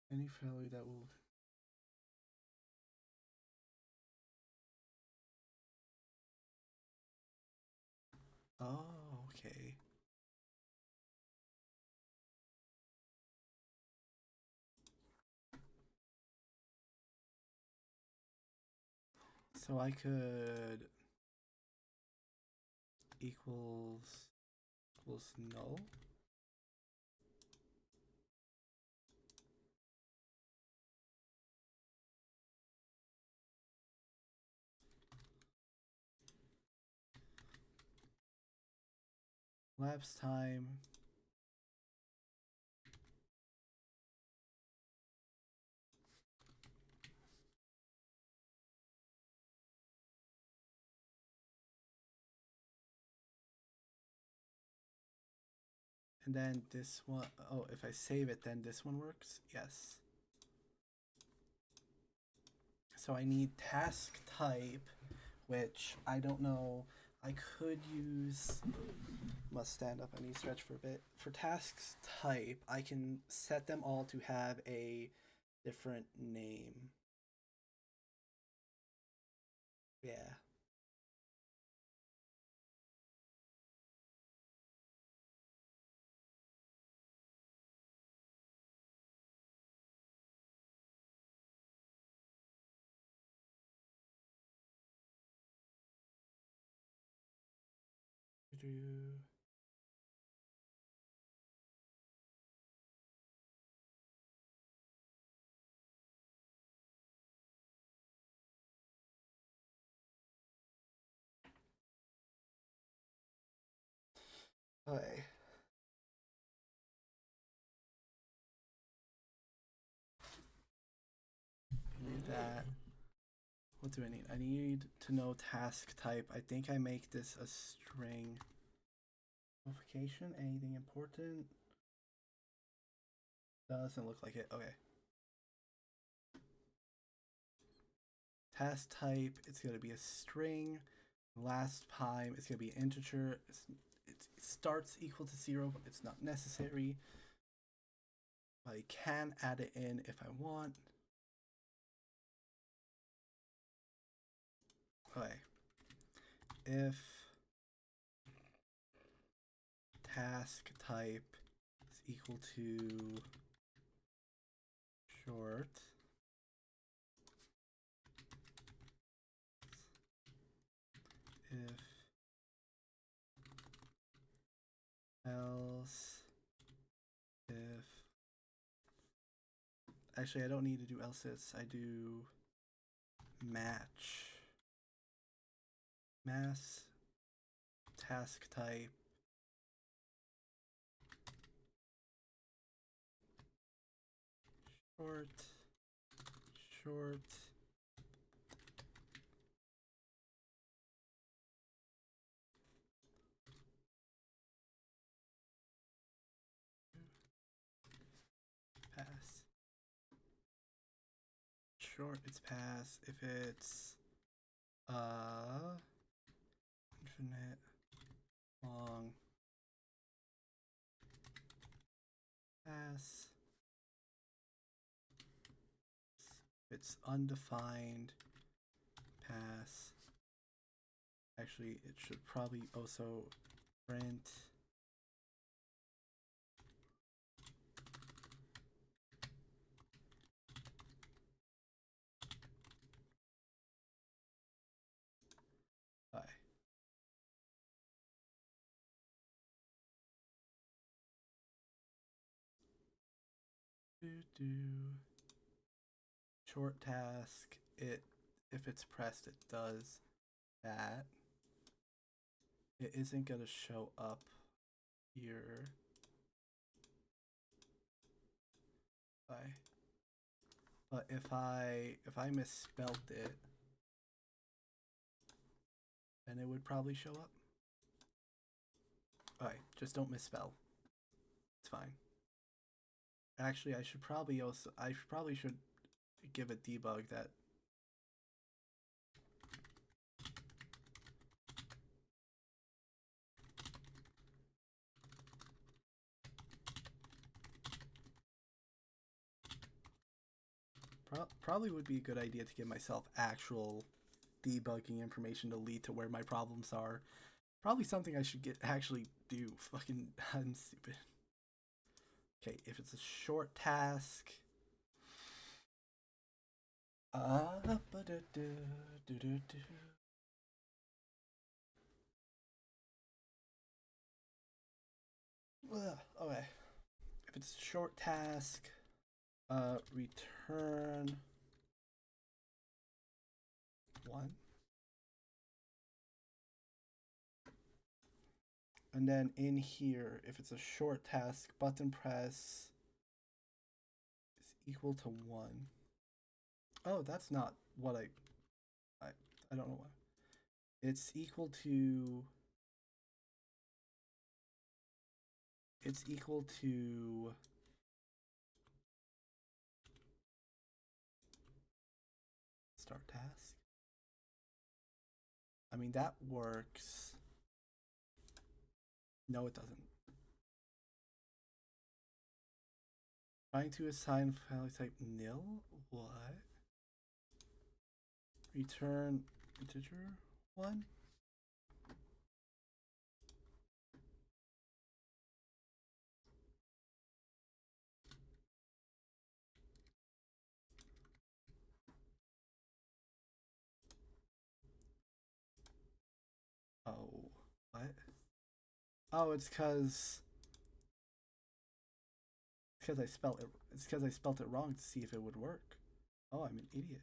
Any failure that will Oh, okay. So I could equals null. Lapse time. And then this one, oh, if I save it, then this one works? Yes. So I need task type, which I don't know. I could use, must stand up, I need to stretch for a bit. For tasks type, I can set them all to have a different name. Yeah. Do okay. Need that. What do I need? I need to know task type. I think I make this a string. Notification? Anything important? Doesn't look like it. Okay. Task type, it's going to be a string. Last time, it's going to be an integer. It starts equal to 0, but it's not necessary. I can add it in if I want. Okay. If task type is equal to short, if else, if actually I don't need to do else's, I do match mass task type short short pass. Short, it's pass. If it's infinite long pass. If it's undefined pass. Actually, it should probably also print by. Short task, it if it's pressed, it does that. It isn't gonna show up here. But if I misspelt it, then it would probably show up. Alright, just don't misspell. It's fine. Actually, I probably should give a debug that. Probably would be a good idea to give myself actual debugging information to lead to where my problems are. Probably something I should actually do. Fucking, I'm stupid. Okay, if it's a short task, Okay. If it's a short task, return 1. And then in here, if it's a short task, button press is equal to 1. Oh, that's not what I don't know what. It's equal to start task. I mean, that works. No, it doesn't. Trying to assign value type nil? What? Return integer 1? Oh, what? Oh, it's because I spelled it. It's because I spelled it wrong to see if it would work. Oh, I'm an idiot.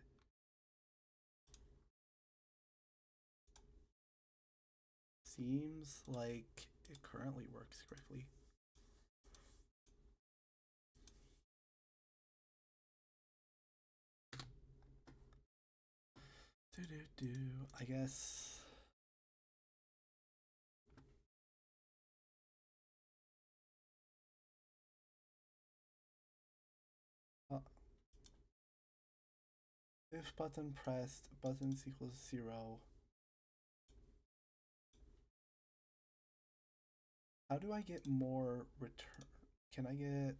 Seems like it currently works correctly. I guess. If button pressed, buttons equals 0. How do I get more return? Can I get...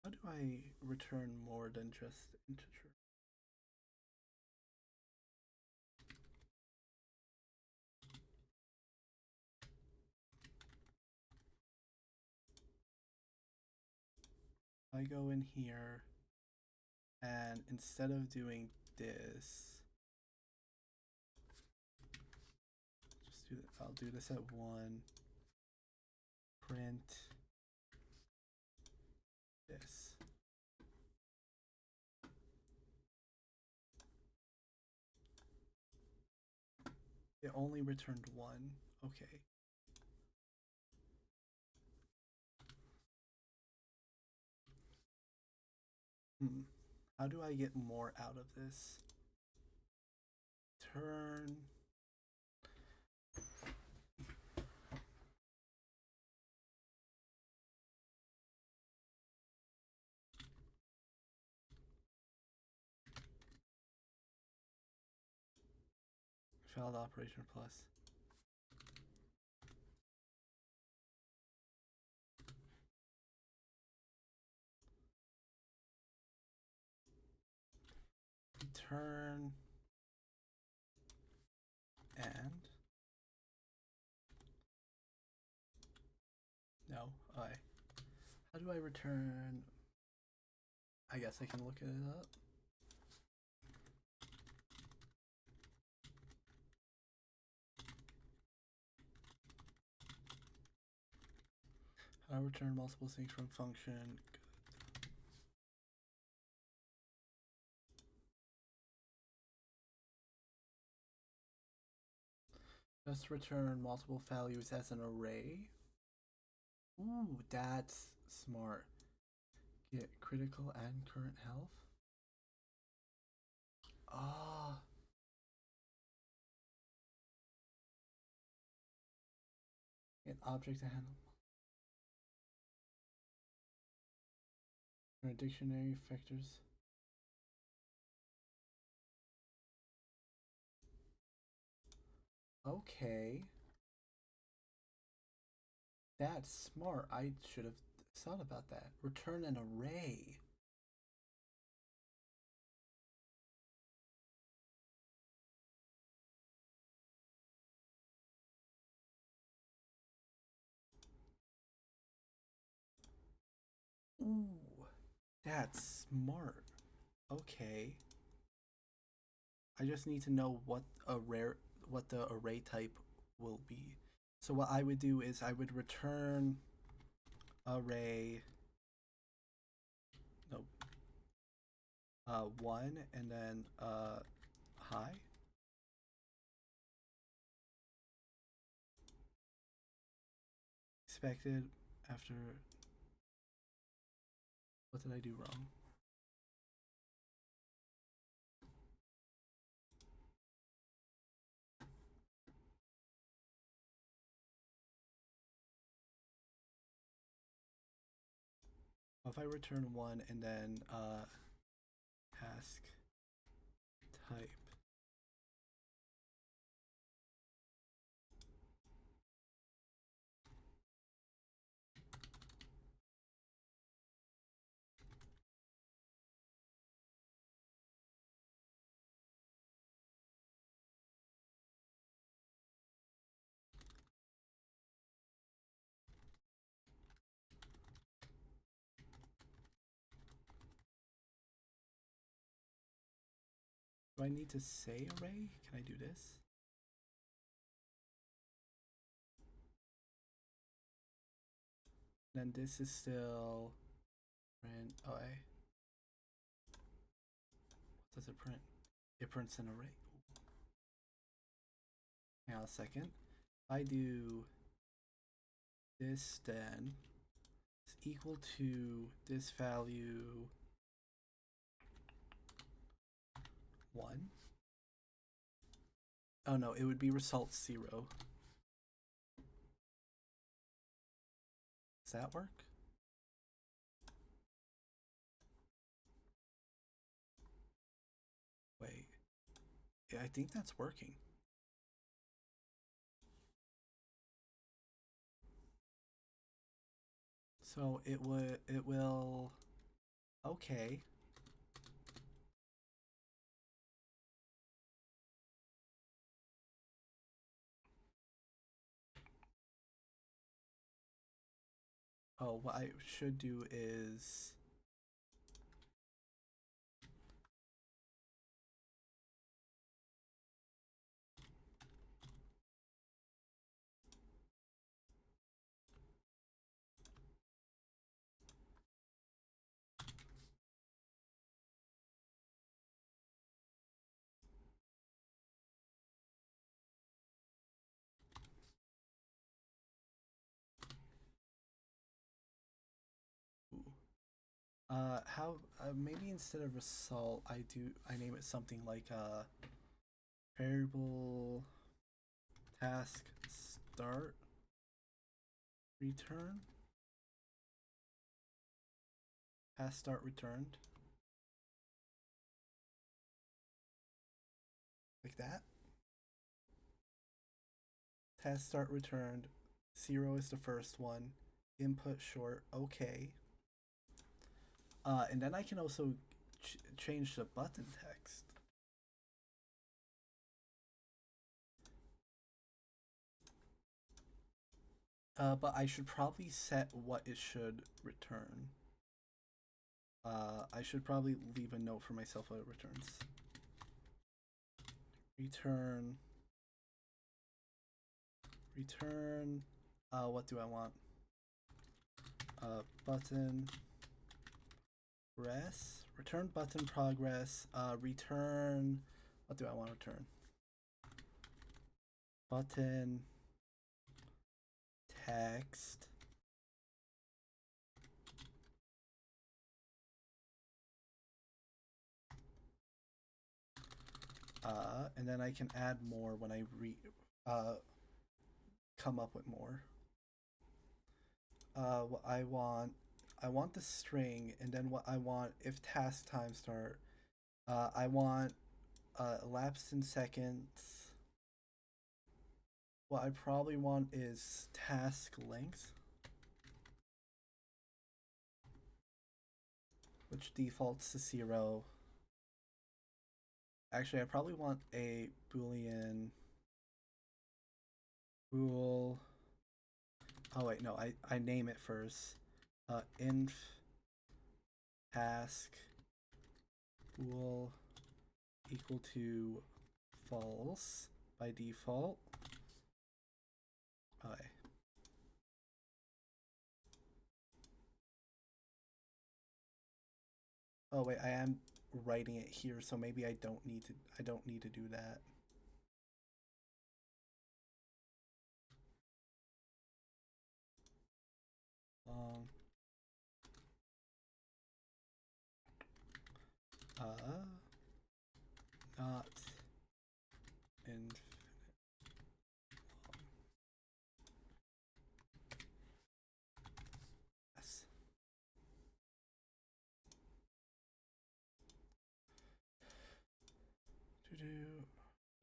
How do I return more than just integer? I go in here and instead of doing this, I'll do this at 1. Print this. It only returned 1. Okay. How do I get more out of this? Turn. Failed operation plus. Return and no. How do I return? I guess I can look it up. How do I return multiple things from function? Just return multiple values as an array. Ooh, that's smart. Get critical and current health. Ah. Get object to handle. Dictionary factors. Okay. That's smart. I should have thought about that. Return an array. Ooh, that's smart. Okay. I just need to know what the array type will be. So what I would do is I would return array no 1 and then high. Expected after. What did I do wrong? If I return 1 and then task type. Do I need to say array? Can I do this? Then this is still print. Oh, what does it print? It prints an array. Hang on a second. If I do this, then it's equal to this value 1. Oh no, it would be result 0. Does that work? Wait. Yeah, I think that's working. So it will, okay. Oh, what I should do is how maybe instead of result I name it something like variable task start return, task start returned, like that. Task start returned, 0 is the first one, input short, okay. And then I can also change the button text. But I should probably set what it should return. I should probably leave a note for myself what it returns. Return, what do I want? Button return button progress, return, what do I want to return? Button text. And then I can add more when I come up with more. What I want the string, and then what I want if task time start. I want elapsed in seconds. What I probably want is task length, which defaults to 0. Actually, I probably want a boolean bool. Oh wait, no, I name it first. Inf task bool equal to false by default. Okay. Oh wait, I am writing it here, so maybe I don't need to do that. Not infinite. Yes.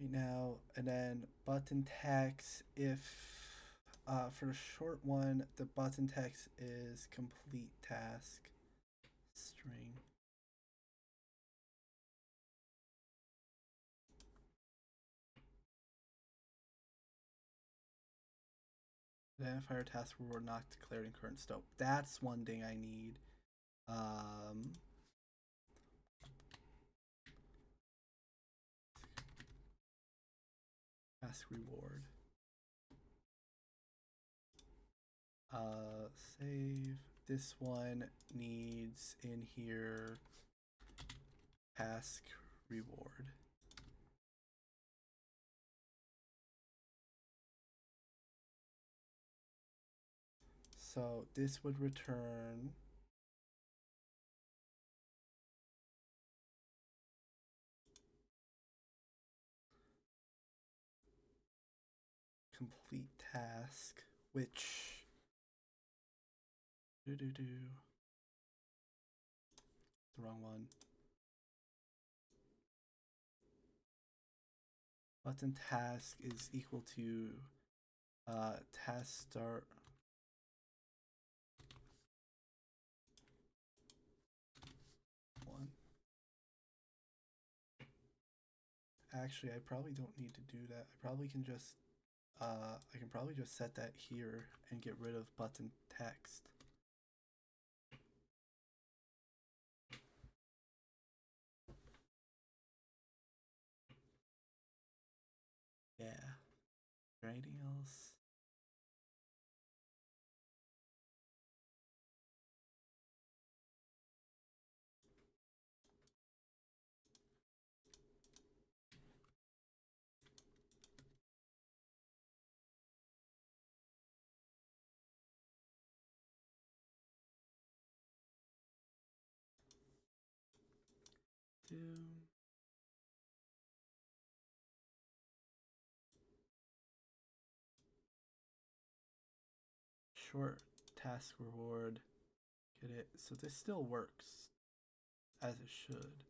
Right now, and then button text. If for the short one, the button text is complete task string. Identifier task reward not declared in current scope. That's one thing I need. Task reward. Save. This one needs in here task reward. So this would return complete task, which the wrong one. Button task is equal to task start one. Actually, I probably don't need to do that. I probably can just I can probably just set that here and get rid of button text. Yeah. Is there anything else? Short task reward. Get it? So this still works as it should.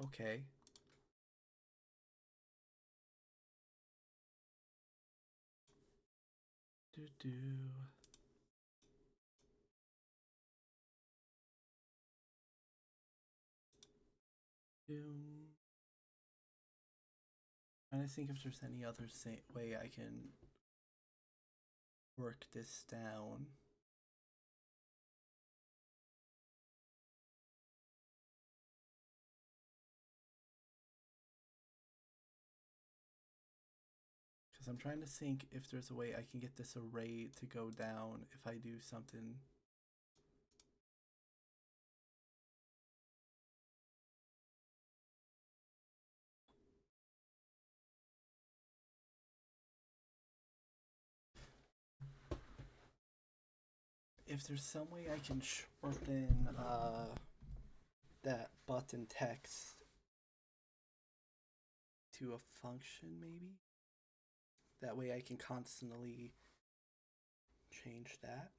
Okay. Do. Trying to think if there's any other way I can work this down. Because I'm trying to think if there's a way I can get this array to go down if I do something. If there's some way I can shorten that button text to a function, maybe? That way I can constantly change that.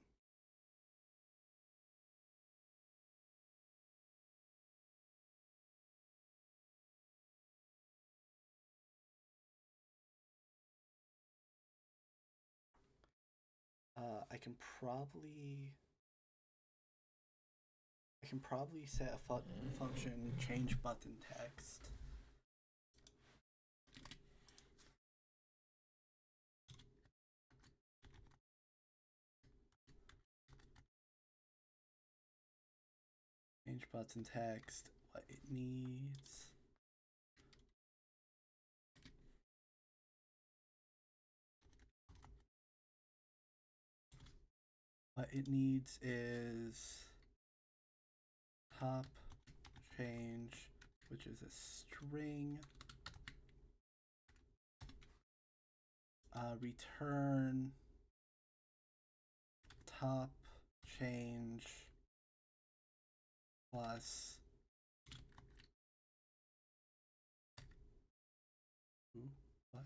I can probably set a function change button text. Change button text, what it needs. What it needs is top change, which is a string. Return top change plus what?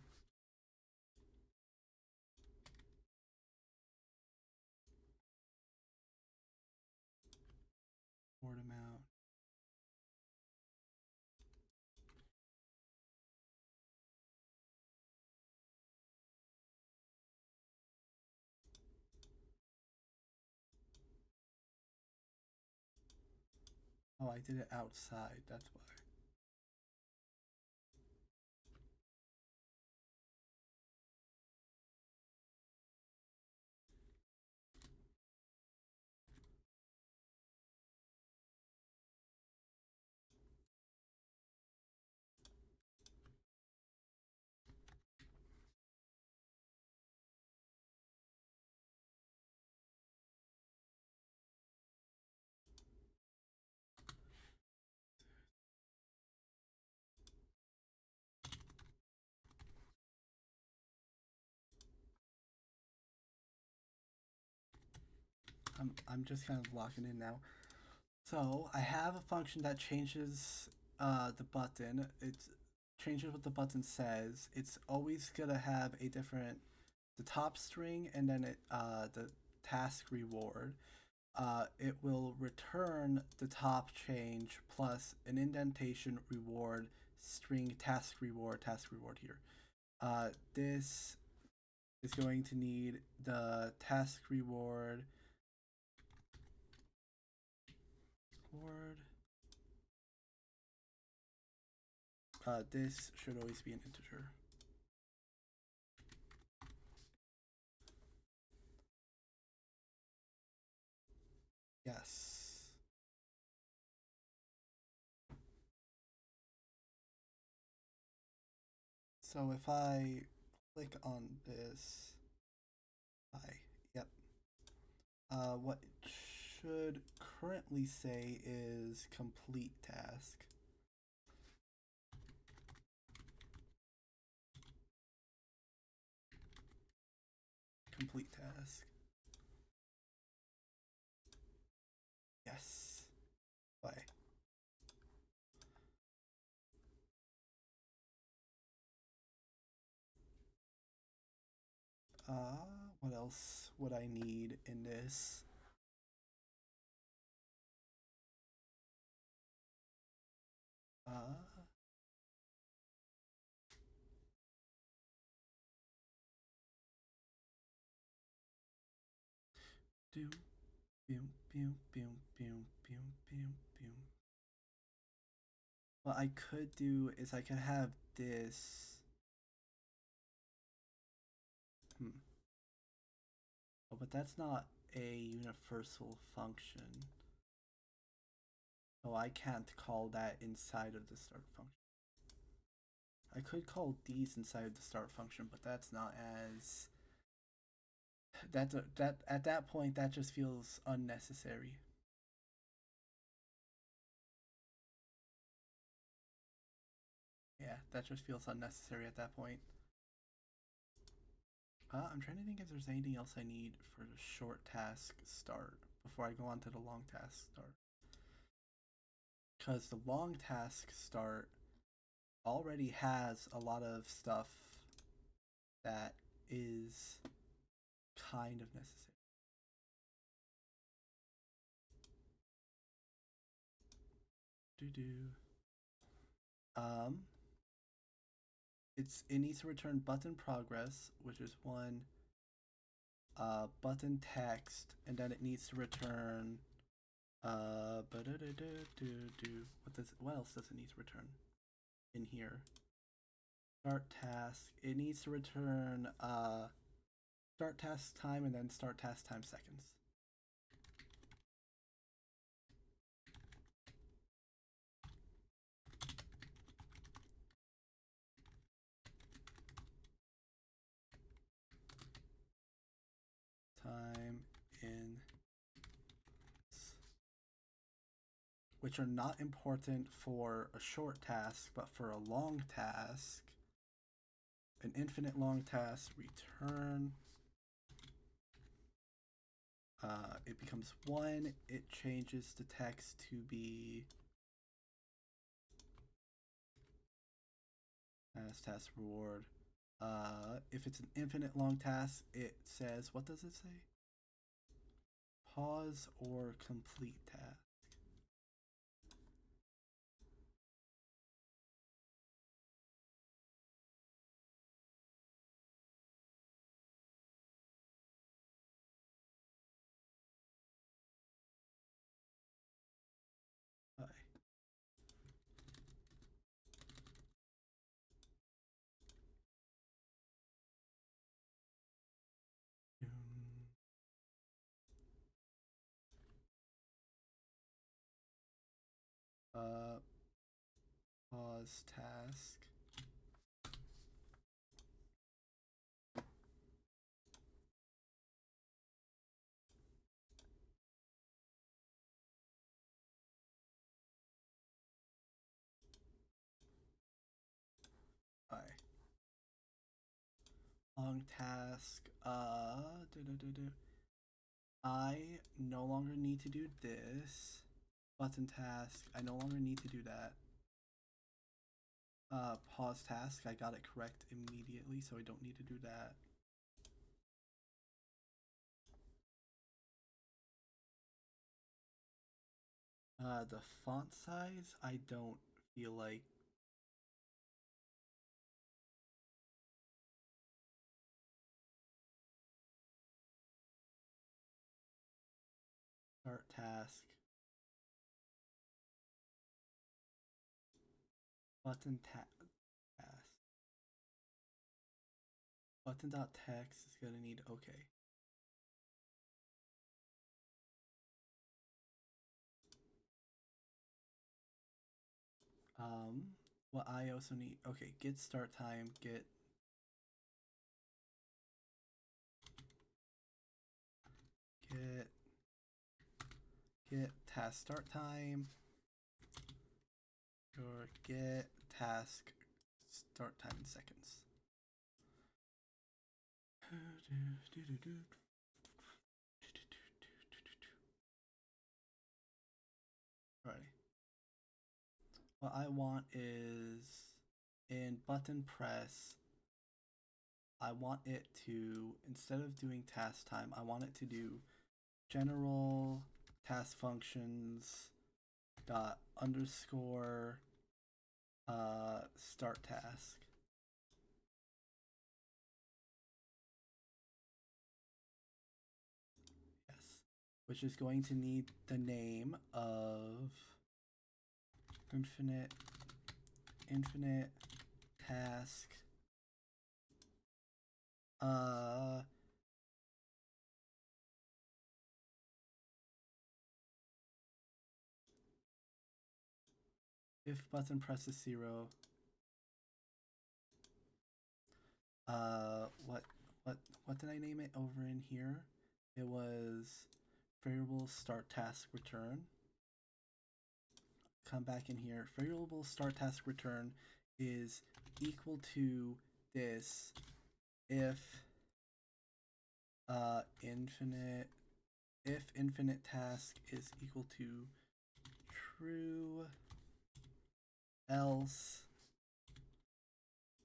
Word amount. Oh, I did it outside, that's why. I'm just kind of locking in now. So I have a function that changes the button. It changes what the button says. It's always gonna have a different the top string and then the task reward. It will return the top change plus an indentation reward string task reward here. This is going to need the task reward word. This should always be an integer. Yes. So if I click on this, yep. What it should currently say is complete task. Complete task. Yes. Bye. What else would I need in this? Doom, boom, boom, boom, boom, boom, boom, boom. What I could do is I could have this. Oh, but that's not a universal function. So I can't call that inside of the start function. I could call these inside of the start function, but that's not as that at that point that just feels unnecessary. Yeah, that just feels unnecessary at that point. I'm trying to think if there's anything else I need for the short task start before I go on to the long task start. Because the long task start already has a lot of stuff that is kind of necessary. It needs to return button progress, which is one, button text, and then it needs to return what else does it need to return in here? Start task. It needs to return start task time and then start task time seconds. which are not important for a short task, but for a long task, an infinite long task, return. It becomes 1. It changes the text to be task reward. If it's an infinite long task, it says, what does it say? Pause or complete task. Pause task. Long task. I no longer need to do this. Button task. I no longer need to do that. Pause task. I got it correct immediately, so I don't need to do that. The font size, I don't feel like. Start task. Button task. Button.text is gonna need okay. What I also need, okay, get start time, get task start time, or get task start time in seconds. Right. What I want is in button press, I want it to, instead of doing task time, I want it to do general task functions dot underscore start task. Yes, which is going to need the name of infinite task if button presses 0. What did I name it over in here? It was variable start task return. Come back in here. Variable start task return is equal to this if infinite task is equal to true, else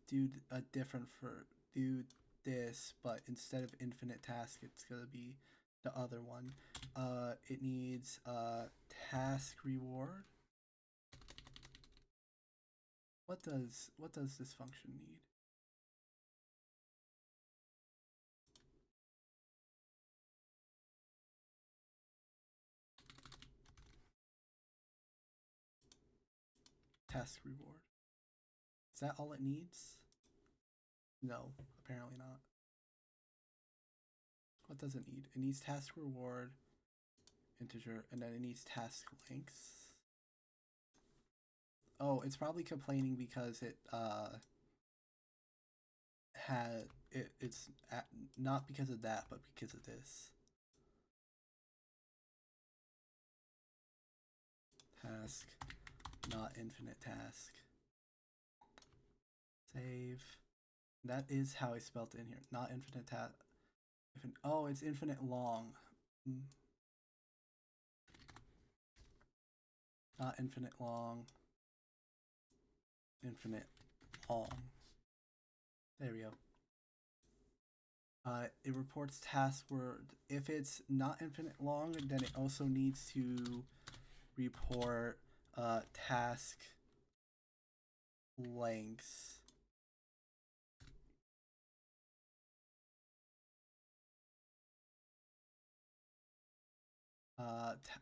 do this, but instead of infinite task, it's gonna be the other one. It needs task reward. What does this function need? Task reward. Is that all it needs? No, apparently not. What does it need? It needs task reward, integer, and then it needs task lengths. Oh, it's probably complaining because it it's not because of that, but because of this. task, not infinite task. Save. That is how I spelled it in here. Not infinite task. Oh, it's infinite long. Not infinite long. Infinite long. There we go. It reports task word. If it's not infinite long, then it also needs to report task lengths.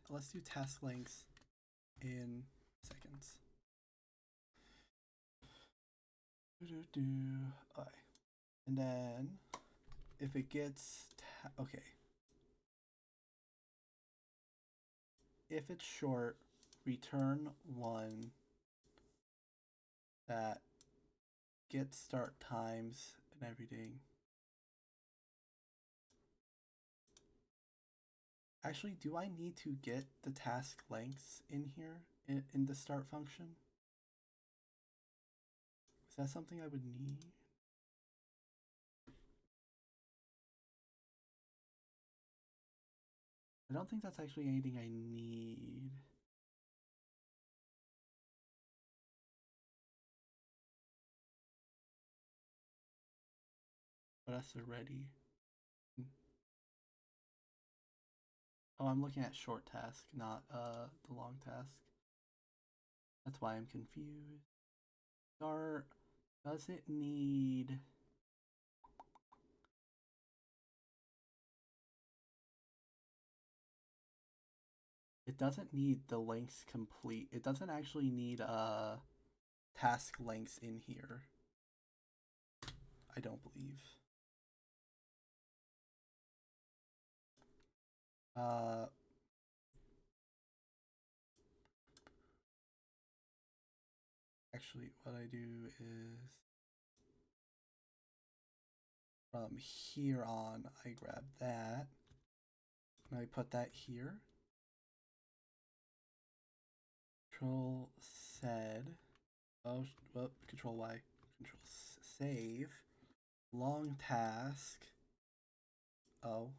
Let's do task lengths in seconds. Okay. And then if it gets okay. If it's short, return one that gets start times and everything. Actually, do I need to get the task lengths in here in the start function? Is that something I would need? I don't think that's actually anything I need. But that's already. Oh, I'm looking at short task, not the long task. That's why I'm confused. Start, does it need... It doesn't need the lengths complete. It doesn't actually need task lengths in here. I don't believe. Actually, what I do is from here on, I grab that and I put that here. Control sed. Oh, well, Control Y. Control save. Long task. Oh,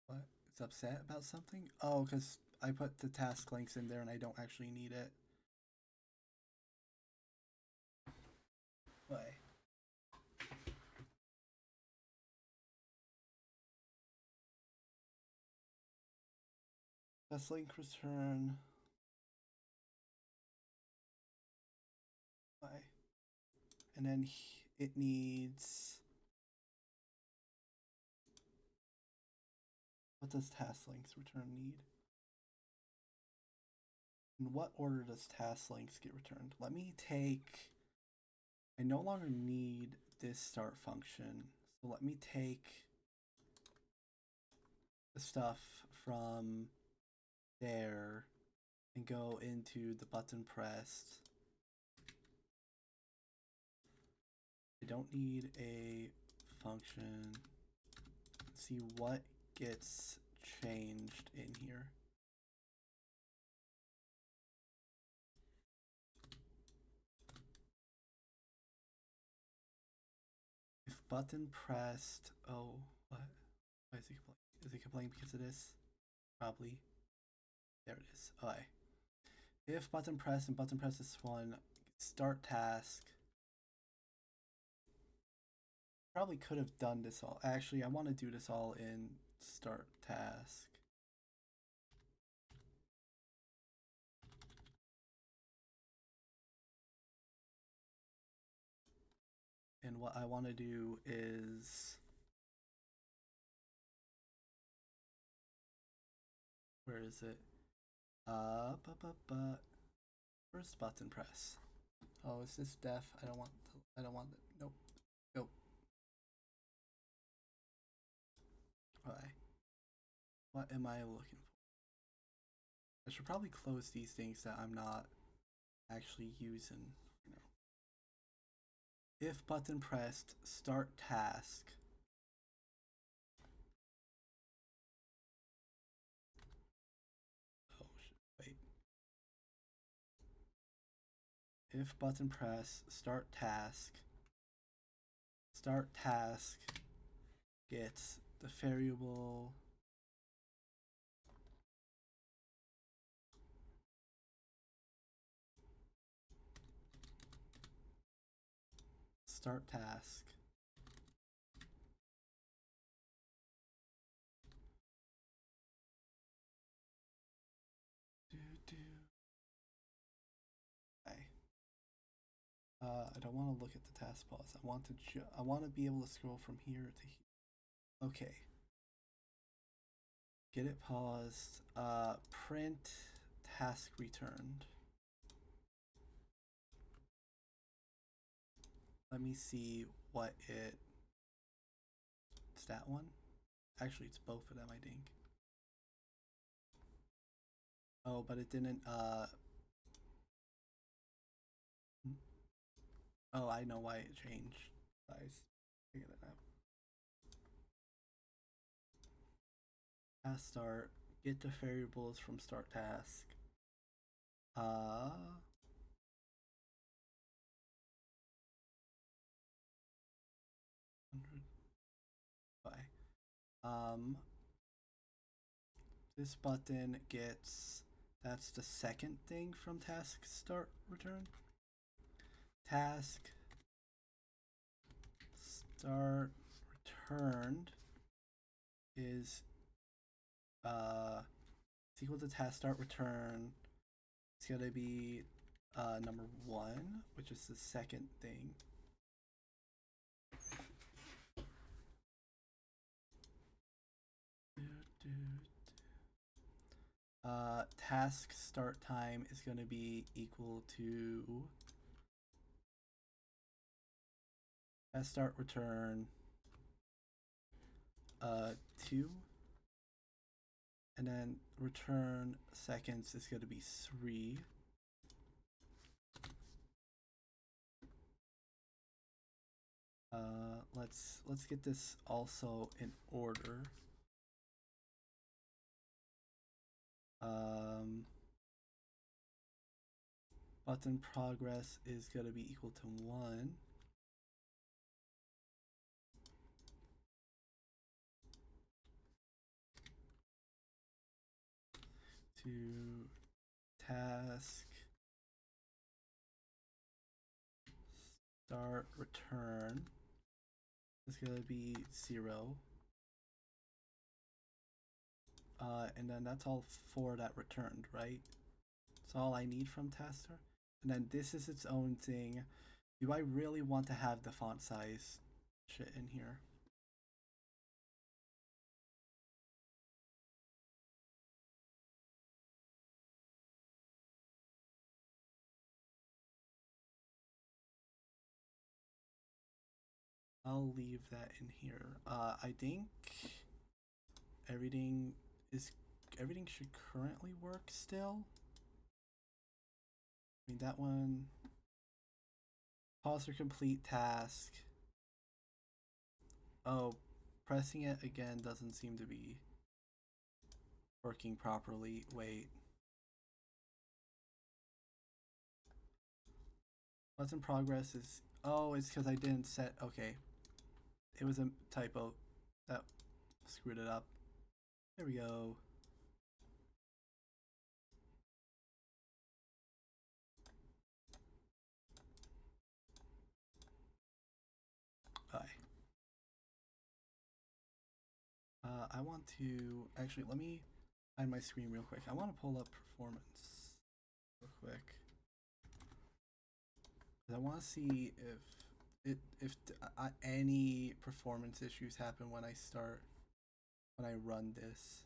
what? It's upset about something? Oh, because I put the task links in there and I don't actually need it. Why? Best link return. Why? And then it needs. What does task links return need? In what order does task links get returned? Let me take. I no longer need this start function. So let me take the stuff from there and go into the button pressed. I don't need a function. Let's see what gets changed in here. If button pressed, oh, what? Why is it complaining? Is it complaining because of this? Probably. There it is. Okay. If button press and button press this one, start task. Probably could have done this all. Actually, I want to do this all in start task. And what I want to do is, where is it? First button press. Oh, is this def? I don't want that. Nope. Nope. Okay. What am I looking for? I should probably close these things that I'm not actually using. You know. If button pressed, start task. Oh, wait. if button press start task. Start task gets the variable start task I don't want to look at the task pause. I want to be able to scroll from here to here. Okay. Get it paused. Print task returned. Let me see what it's that one. Actually, it's both of them, I think. Oh, but it didn't, oh, I know why it changed. Guys, figure that out. Task start. Get the variables from start task. This button gets, that's the second thing from task start return. Task start returned is it's equal to task start return. It's gonna be number 1, which is the second thing. Task start time is going to be equal to task start return 2, and then return seconds is going to be 3. Let's get this also in order. Button progress is going to be equal to 1. To task start return is going to be 0. And then that's all 4 that returned, right? That's all I need from tester. And then this is its own thing. Do I really want to have the font size shit in here? I'll leave that in here. I think everything should currently work still. I mean, that one, pause for complete task. Oh, pressing it again doesn't seem to be working properly. Wait. What's in progress is, oh, it's because I didn't set, okay. It was a typo that screwed it up. There we go. Bye. I want to, actually, let me hide my screen real quick. I want to pull up performance real quick. I want to see if any performance issues happen when I run this.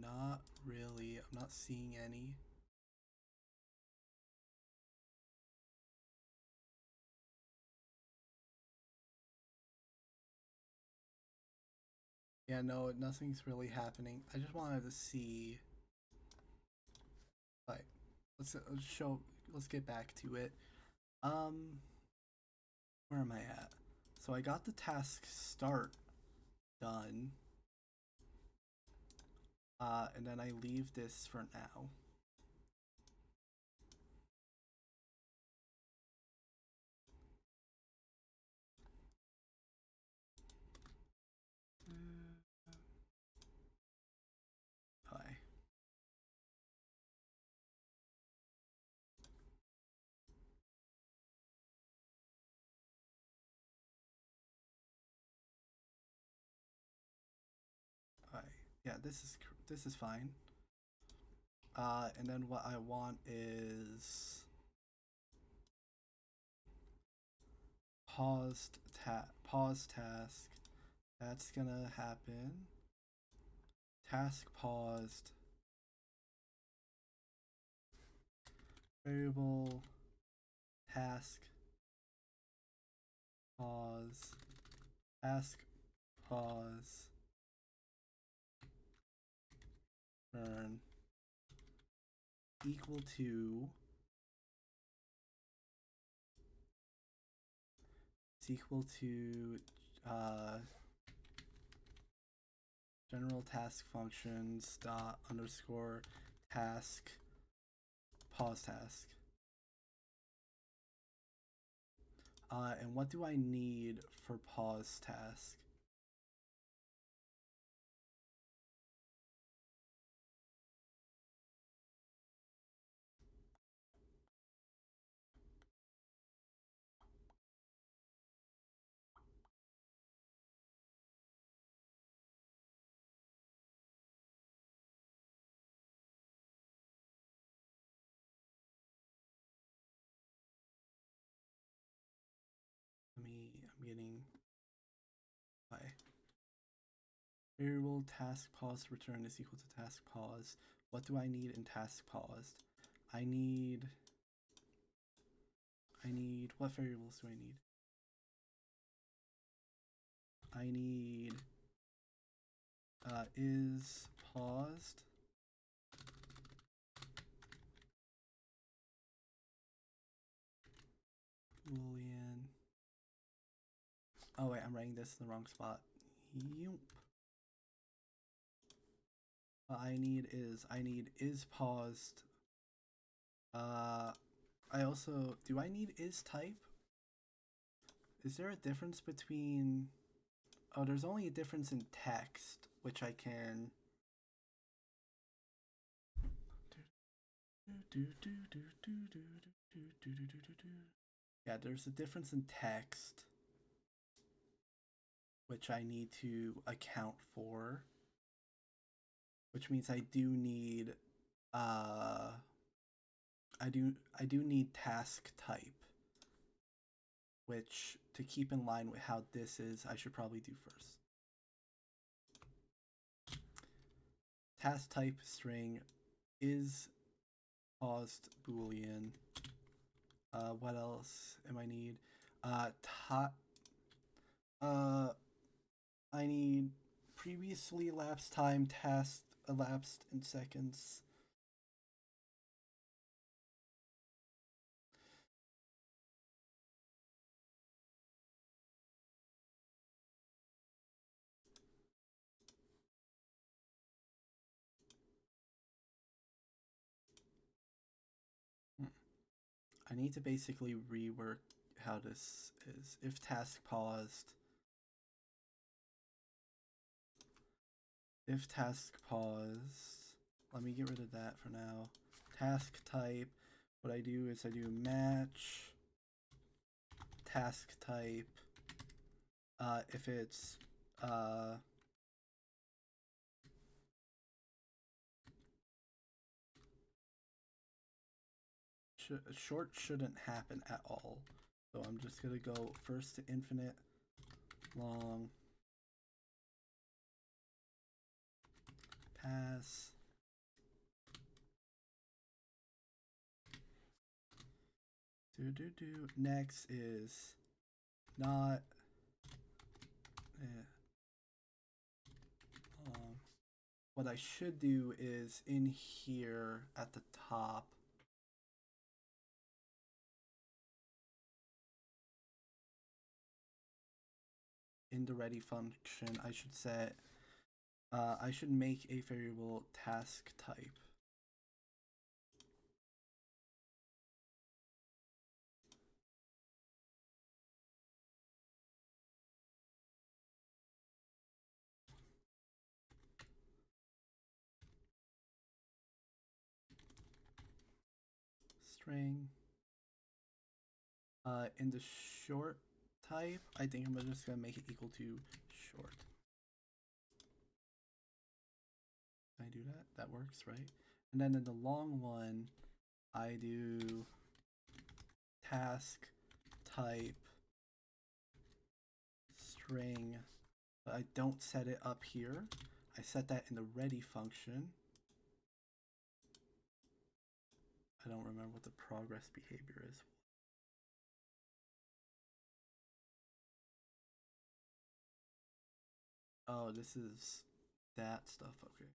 Not really. I'm not seeing any. Yeah, no, nothing's really happening. I just wanted to see. Right. Let's get back to it. Where am I at? So I got the task start done. And then I leave this for now. Hi. Hi. Yeah, this is fine. And then what I want is pause task. That's gonna happen. Task paused. Variable task pause. Task pause. Turn equal to it's equal to general task functions dot underscore task pause task. And what do I need for pause task? I'm getting my variable task pause return is equal to task pause. What do I need in task paused? I need what variables do I need? I need is paused boolean. Oh wait, I'm writing this in the wrong spot. Yoop. I need is paused. I also do I need is type? Is there a difference between? Oh, there's only a difference in text, which I can. Yeah, there's a difference in text, which I need to account for, which means I do need I do need task type, which to keep in line with how this is, I should probably do first. Task type string is paused boolean. What else am I need? I need previously elapsed time task elapsed in seconds. I need to basically rework how this is. If task paused, if task pause, let me get rid of that for now. Task type, what I do is I do match task type. If it's short shouldn't happen at all. So I'm just gonna go first to infinite, long, pass. Next is not. What I should do is in here at the top. In the ready function, I should set I should make a variable task type. String. In the short type, I think I'm just gonna make it equal to short. Can I do that? That works, right? And then in the long one, I do task type string, but I don't set it up here. I set that in the ready function. I don't remember what the progress behavior is. Oh, this is that stuff. Okay.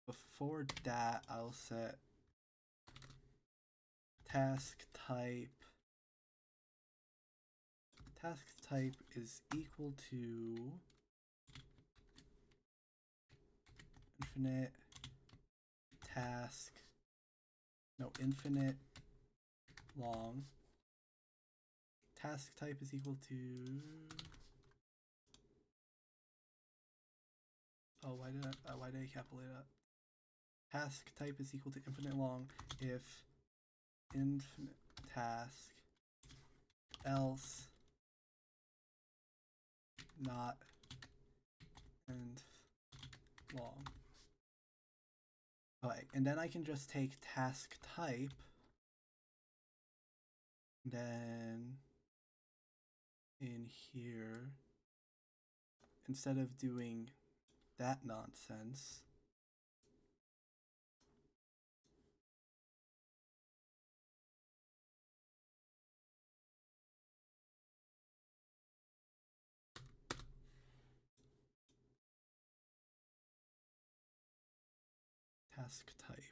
Before that, I'll set task type. Task type is equal to infinite task. No, infinite long. Task type is equal to. Oh, why did I capitulate up? Task type is equal to infinite long if infinite task else not and long. Okay, and then I can just take task type, then in here, instead of doing that nonsense, task type.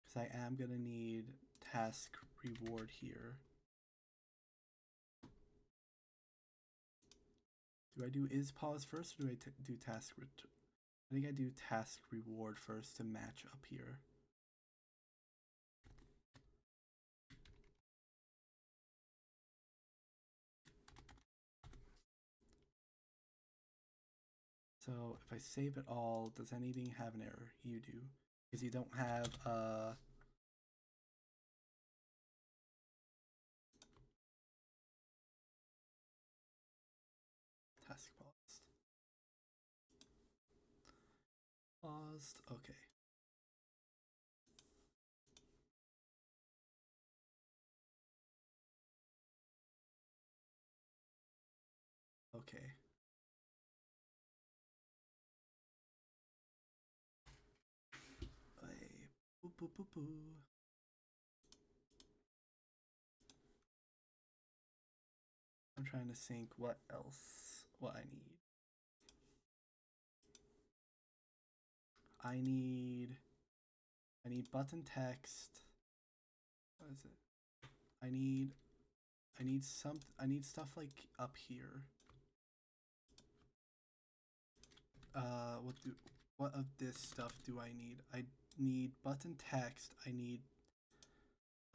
Because I am gonna need task reward here. Do I do is pause first, or do I do task? I think I do task reward first to match up here. So if I save it all, does anything have an error? You do, because you don't have task paused. Paused. Okay. Okay. Boo, boo, boo, boo. I'm trying to think what I need. I need button text. What is it? I need stuff like up here. What of this stuff do I need? I need button text.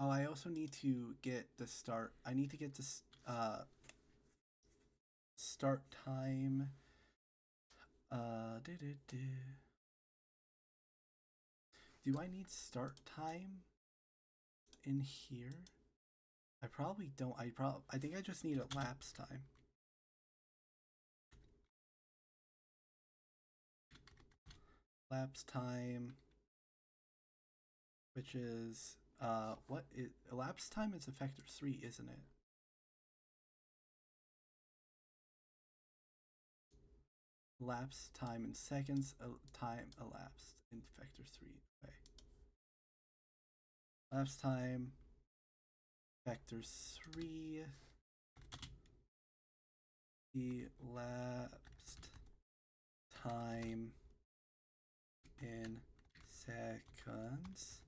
Oh, I also need to get the start. I need to get this start time. Do I need start time in here? I probably don't. I think I just need a lapse time. Lapse time, which is what is elapsed time is a factor 3, isn't it? Elapsed time in seconds, time elapsed in factor 3. Okay. Elapsed time factor 3. Elapsed time in seconds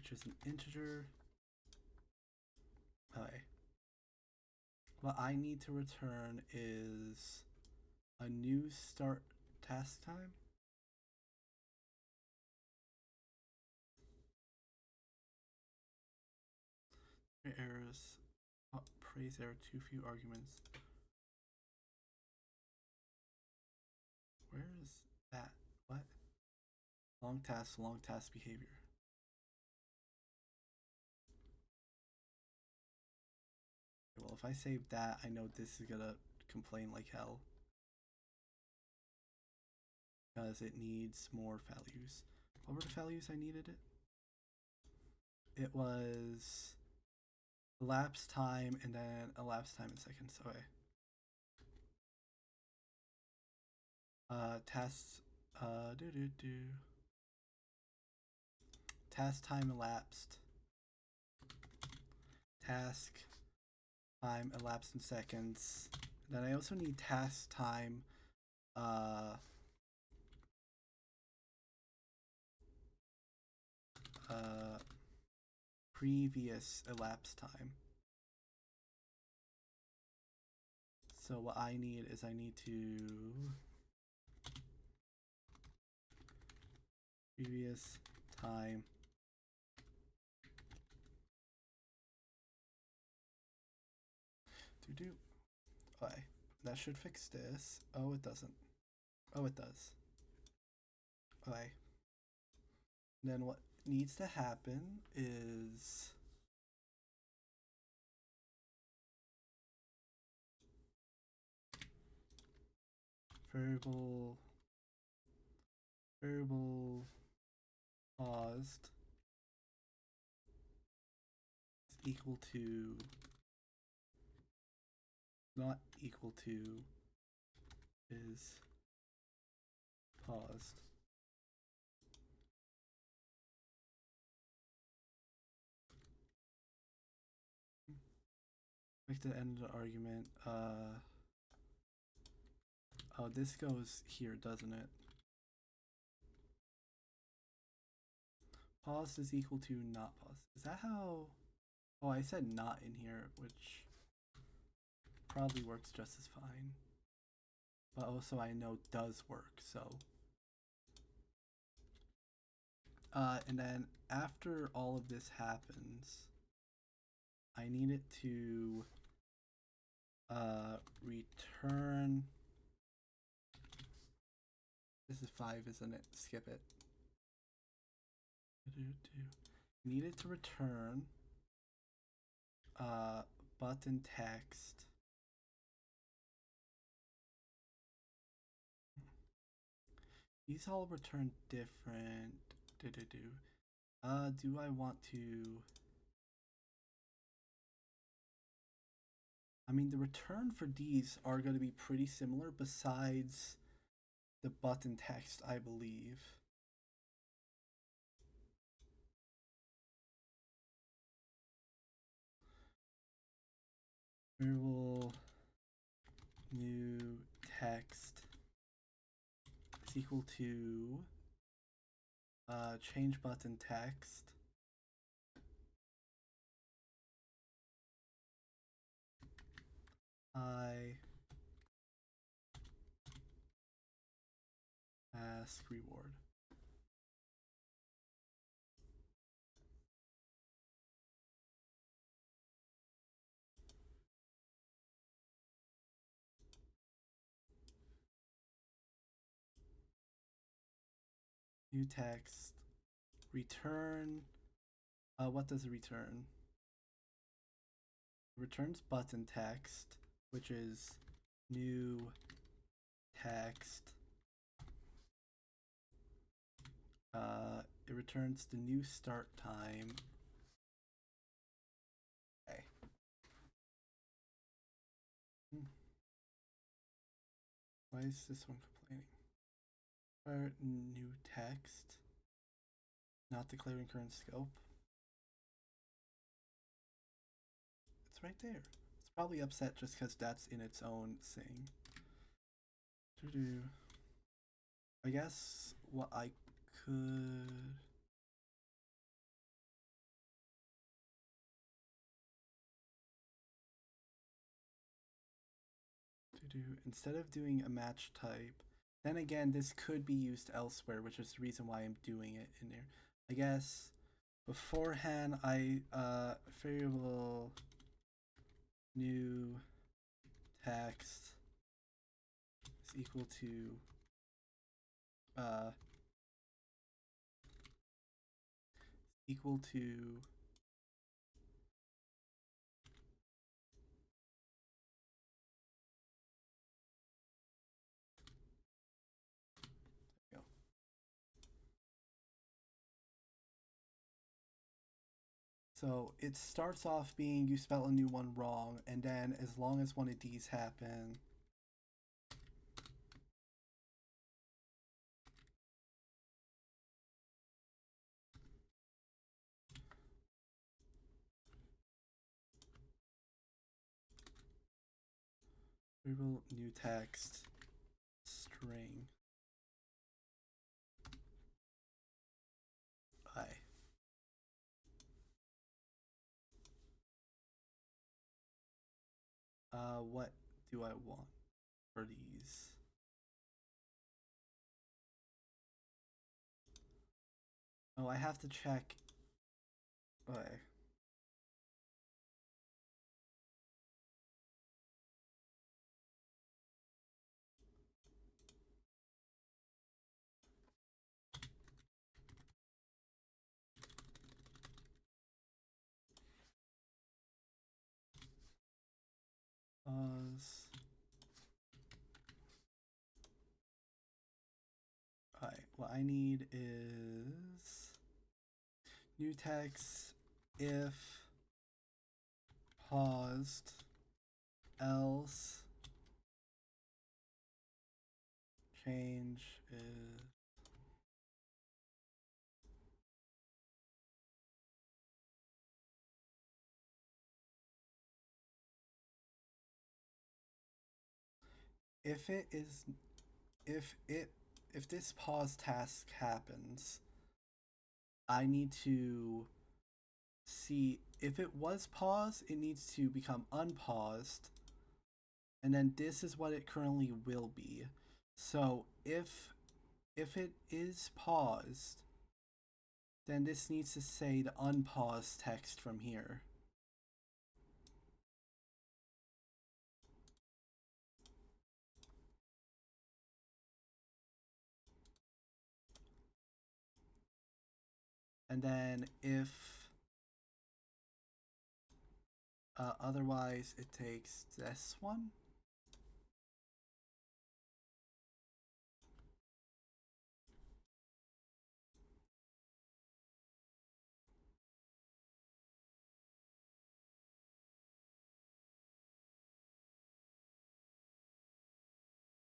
which is an integer. Okay. What I need to return is a new start task time. Errors. Oh, praise error, too few arguments. Where is that? What? Long task behavior. Well, if I save that, I know this is gonna complain like hell. Because it needs more values. What were the values I needed it? It was elapsed time and then elapsed time in seconds. Okay. Tasks. Task time elapsed. Task time elapsed in seconds. Then I also need task time. Previous elapsed time. So what I need is I need to previous time to do. Okay, that should fix this. Oh, it doesn't. Oh, it does. Okay. Then what needs to happen is variable paused is equal to not equal to is paused. Like the end of the argument. Oh, this goes here, doesn't it? Paused is equal to not paused. Is that how? Oh, I said not in here, which probably works just as fine. But also I know does work, so. And then after all of this happens, I need it to return. This is 5, isn't it? Skip it. Need it to return button text. These all return different. Do I want to? I mean, the return for these are going to be pretty similar besides the button text, I believe. Variable new text is equal to change button text I ask reward. New text return. What does it return? It returns button text, which is new text. It returns the new start time. Okay. Why is this one complaining? New text. Not declaring current scope. It's right there. It's probably upset just because that's in its own thing. I guess what I could. instead of doing a match type, then again, this could be used elsewhere, which is the reason why I'm doing it in there. I guess beforehand, I variable new text is equal to equal to so it starts off being you spell a new one wrong, and then as long as one of these happen, variable new text string I. What do I want for these? Oh, I have to check. Okay. Pause. Alright, what I need is new text if paused, else change is if it is if this pause task happens, I need to see if it was paused, it needs to become unpaused, and then this is what it currently will be. So if it is paused, then this needs to say the unpaused text from here. And then if otherwise it takes this one.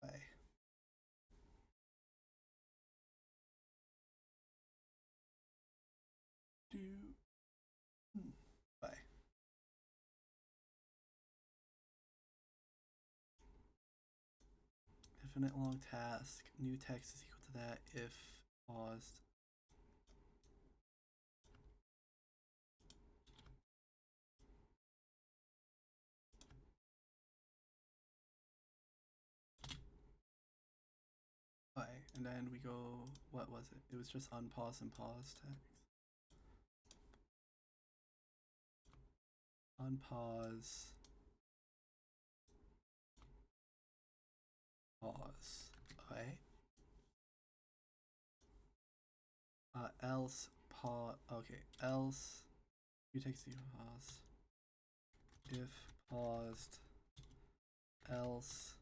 Bye. Bye. Infinite long task. New text is equal to that if paused. Bye. And then we go, what was it? It was just unpause and pause text. Unpause. Pause. Okay. Else pause. Okay. Else. You take the pause. If paused. Else.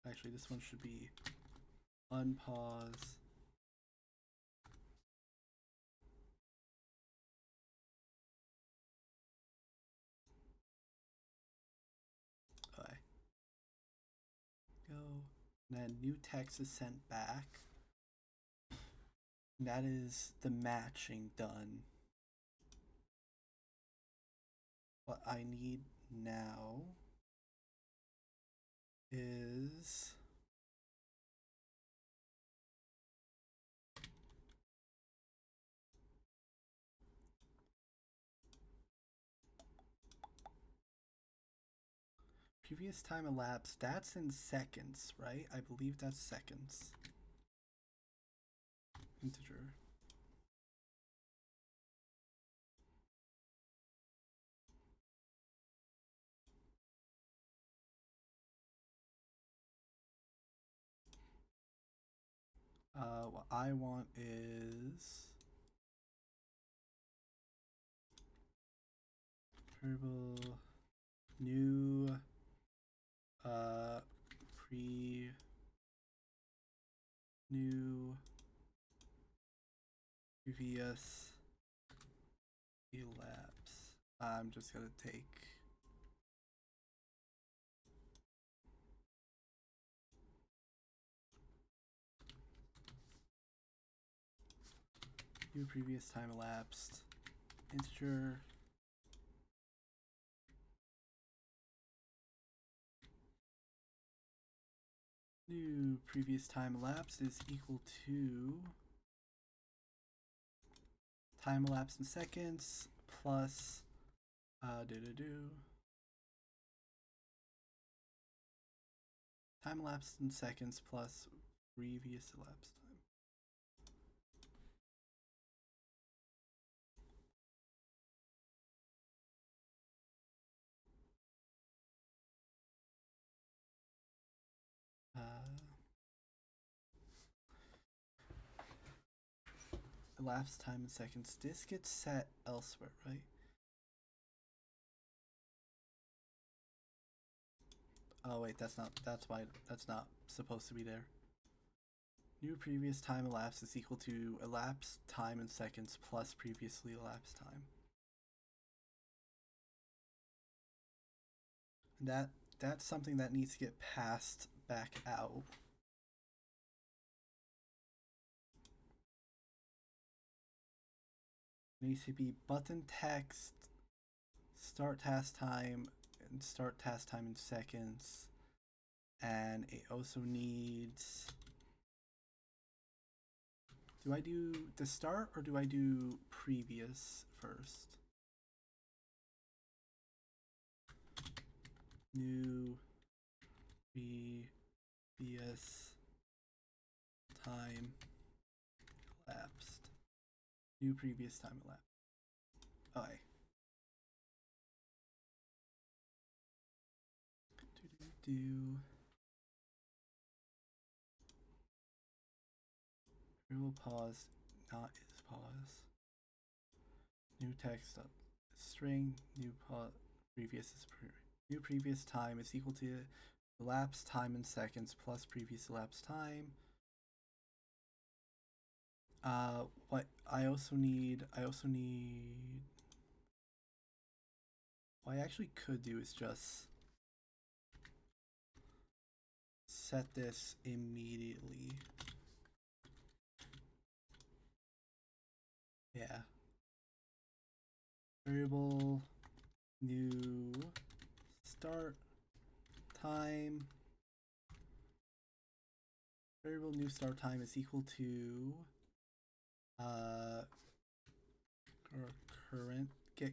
Actually, this one should be unpause. Okay. Go. And then new text is sent back. And that is the matching done. What I need now is previous time elapsed, that's in seconds, right? I believe that's seconds. Integer. What I want is variable new new previous elapse. I'm just gonna take new previous time elapsed integer new previous time elapsed is equal to time elapsed in seconds plus time elapsed in seconds plus previous elapsed time. Elapsed time in seconds. This gets set elsewhere, right? Oh wait, that's not supposed to be there. New previous time elapsed is equal to elapsed time in seconds plus previously elapsed time. That's something that needs to get passed back out. It needs to be button text, start task time, and start task time in seconds. And it also needs... Do I do the start or do I do previous first? New previous time elapsed. New previous time elapsed. Okay. Do variable pause not is pause. New text string new pause previous is new previous time is equal to elapsed time in seconds plus previous elapsed time. What I also need what I actually could do is just set this immediately. Yeah. Variable new start time. Variable new start time is equal to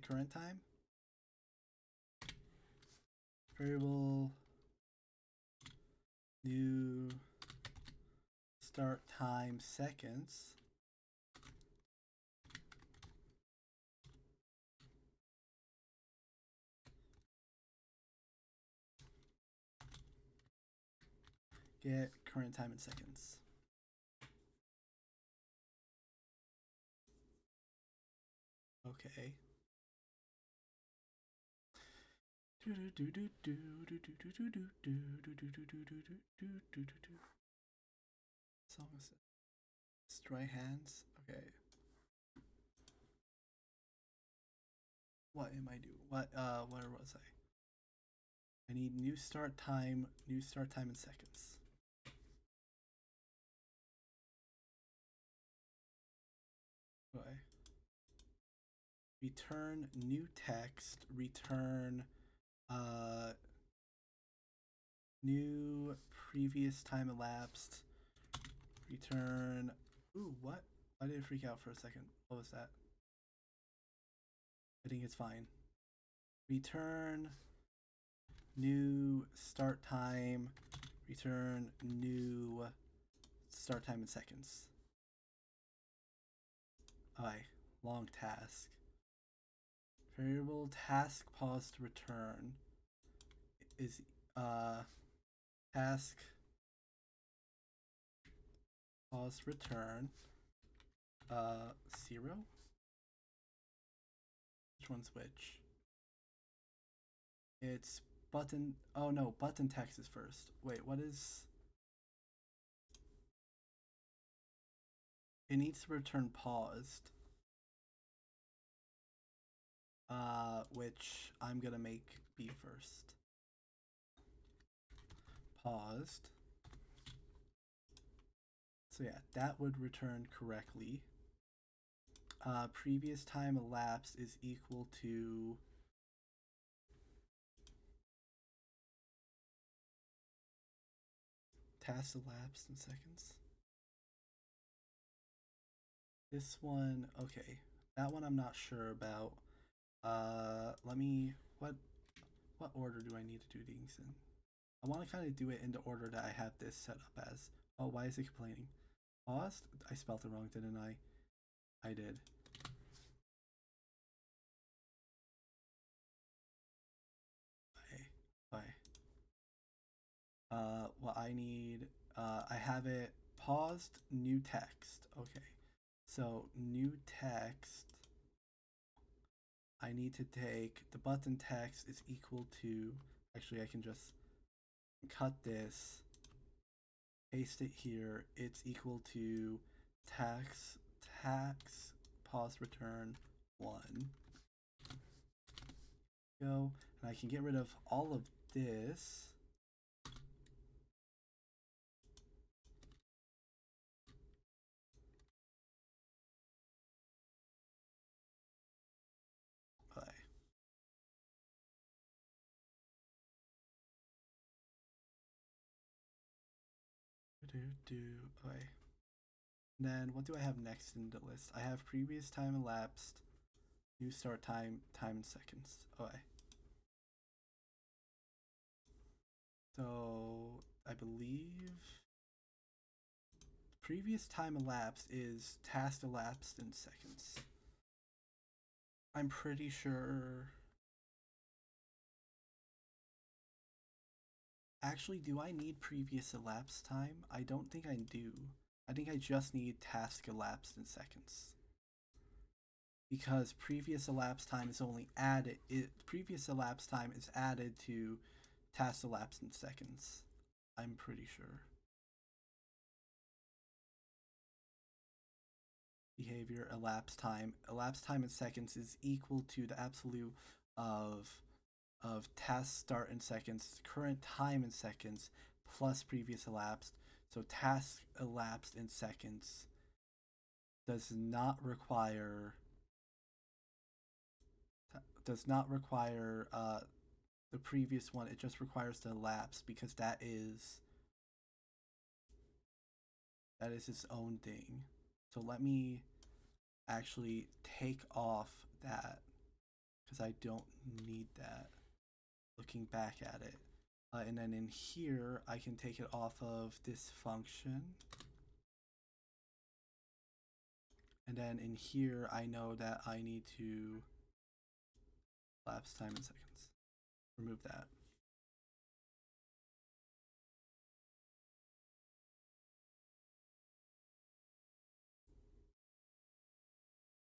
current time. Variable new start time seconds. Get current time in seconds. Okay. Song is dry hands. Okay. What am I doing? Where was I? I need new start time in seconds. Okay. Return new text, return new previous time elapsed, return, ooh, what? I didn't freak out for a second. What was that? I think it's fine. Return new start time, return new start time in seconds. Alright, long task. Variable task pause to return is task pause return 0. Which one's which? It's button. Oh no, button text is first. Wait, what is? It needs to return paused. Which I'm gonna make be first. Paused. So yeah, that would return correctly. Previous time elapsed is equal to task elapsed in seconds. This one, okay. That one I'm not sure about. Let me, what order do I need to do these in? I want to kind of do it in the order that I have this set up as. Oh, why is it complaining? Paused? I spelled it wrong, didn't I? I did. Bye. What I need, I have it paused, new text. Okay. So, new text, I need to take the button text is equal to, actually I can just cut this, paste it here. It's equal to tax pause return 1. Go, and I can get rid of all of this. Okay. Okay. Then what do I have next in the list? I have previous time elapsed, new start time, time in seconds. Okay. So I believe previous time elapsed is task elapsed in seconds. I'm pretty sure. Actually, do I need previous elapsed time? I don't think I do. I think I just need task elapsed in seconds. Because previous elapsed time is only added. Previous elapsed time is added to task elapsed in seconds. I'm pretty sure. Behavior elapsed time. Elapsed time in seconds is equal to the absolute of task start in seconds, current time in seconds, plus previous elapsed. So task elapsed in seconds does not require the previous one. It just requires the elapsed because that is its own thing. So let me actually take off that because I don't need that looking back at it. And then in here, I can take it off of this function. And then in here, I know that I need to lapse time in seconds. Remove that.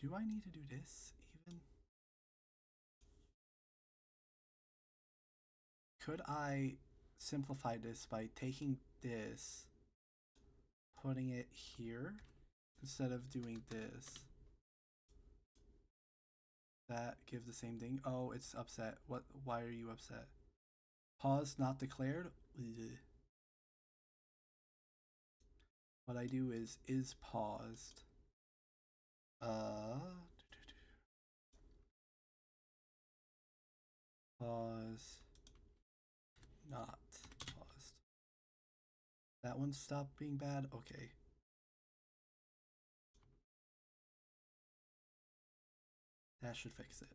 Do I need to do this even? Could I simplify this by taking this, putting it here, instead of doing this? That gives the same thing. Oh, it's upset. What? Why are you upset? Pause not declared. Ugh. What I do is paused. Pause. Not paused. That one stopped being bad? Okay. That should fix it.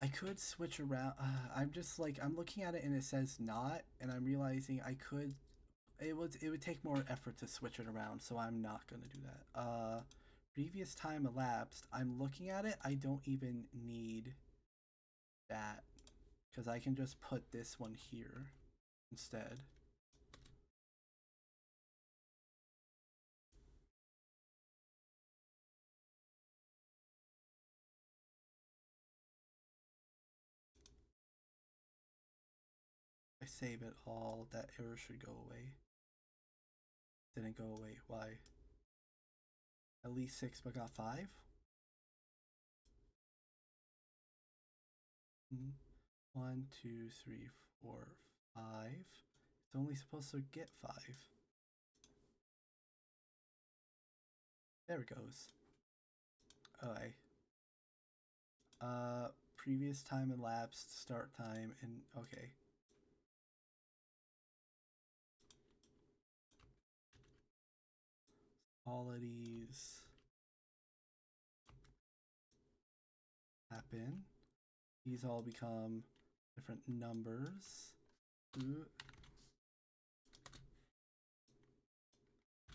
I could switch around. I'm just like I'm looking at it and it says not, and I'm realizing I could. It would take more effort to switch it around, so I'm not gonna do that. Previous time elapsed. I'm looking at it. I don't even need that because I can just put this one here instead. I save it all. That error should go away. Didn't go away. Why? At least 6, but got 5? Hmm. 1, 2, 3, 4, 5. It's only supposed to get 5. There it goes. Okay. Previous time elapsed, start time, and okay. Qualities happen. These all become different numbers.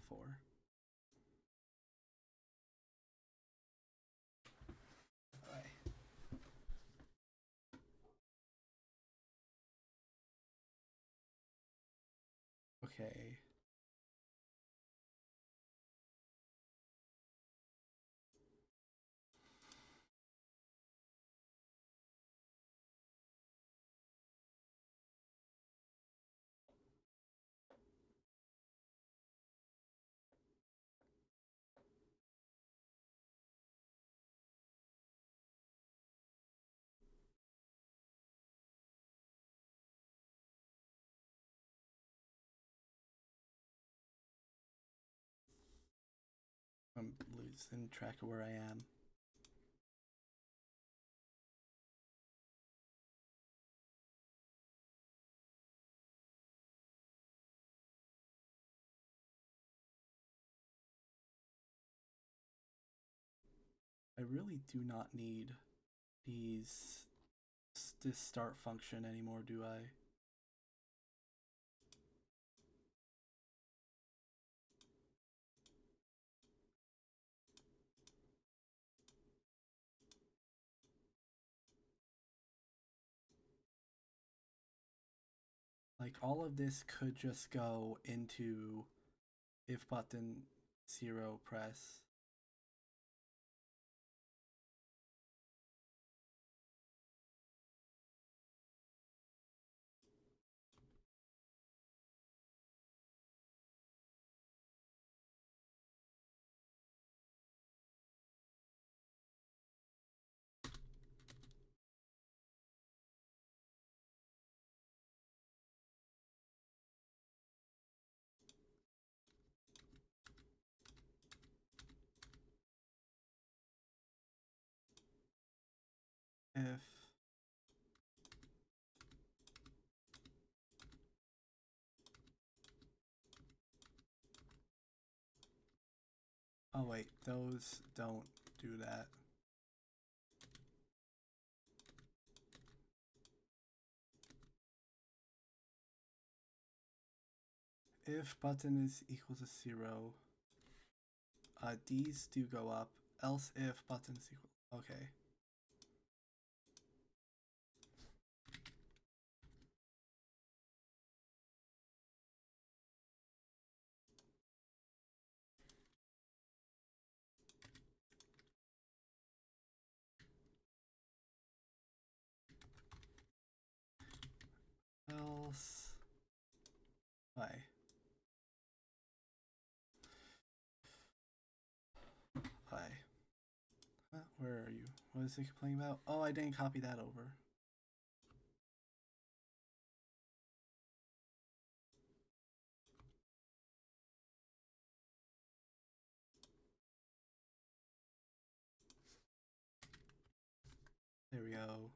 4. Okay. I'm losing track of where I am. I really do not need these this start function anymore, do I? Like all of this could just go into if button 0 press. If oh wait, those don't do that. If button is equal to 0, these do go up. Else if button is equal. Okay. Else. Why? Why? Where are you? What is he complaining about? Oh, I didn't copy that over. There we go.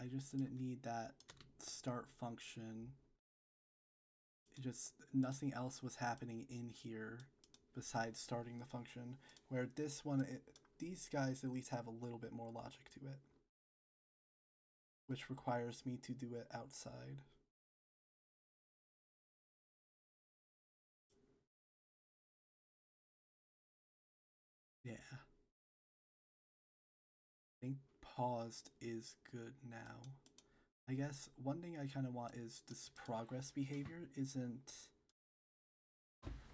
I just didn't need that start function. It just, nothing else was happening in here besides starting the function. Where this one, these guys at least have a little bit more logic to it, which requires me to do it outside. Yeah. I think paused is good now. I guess one thing I kind of want is this progress behavior isn't.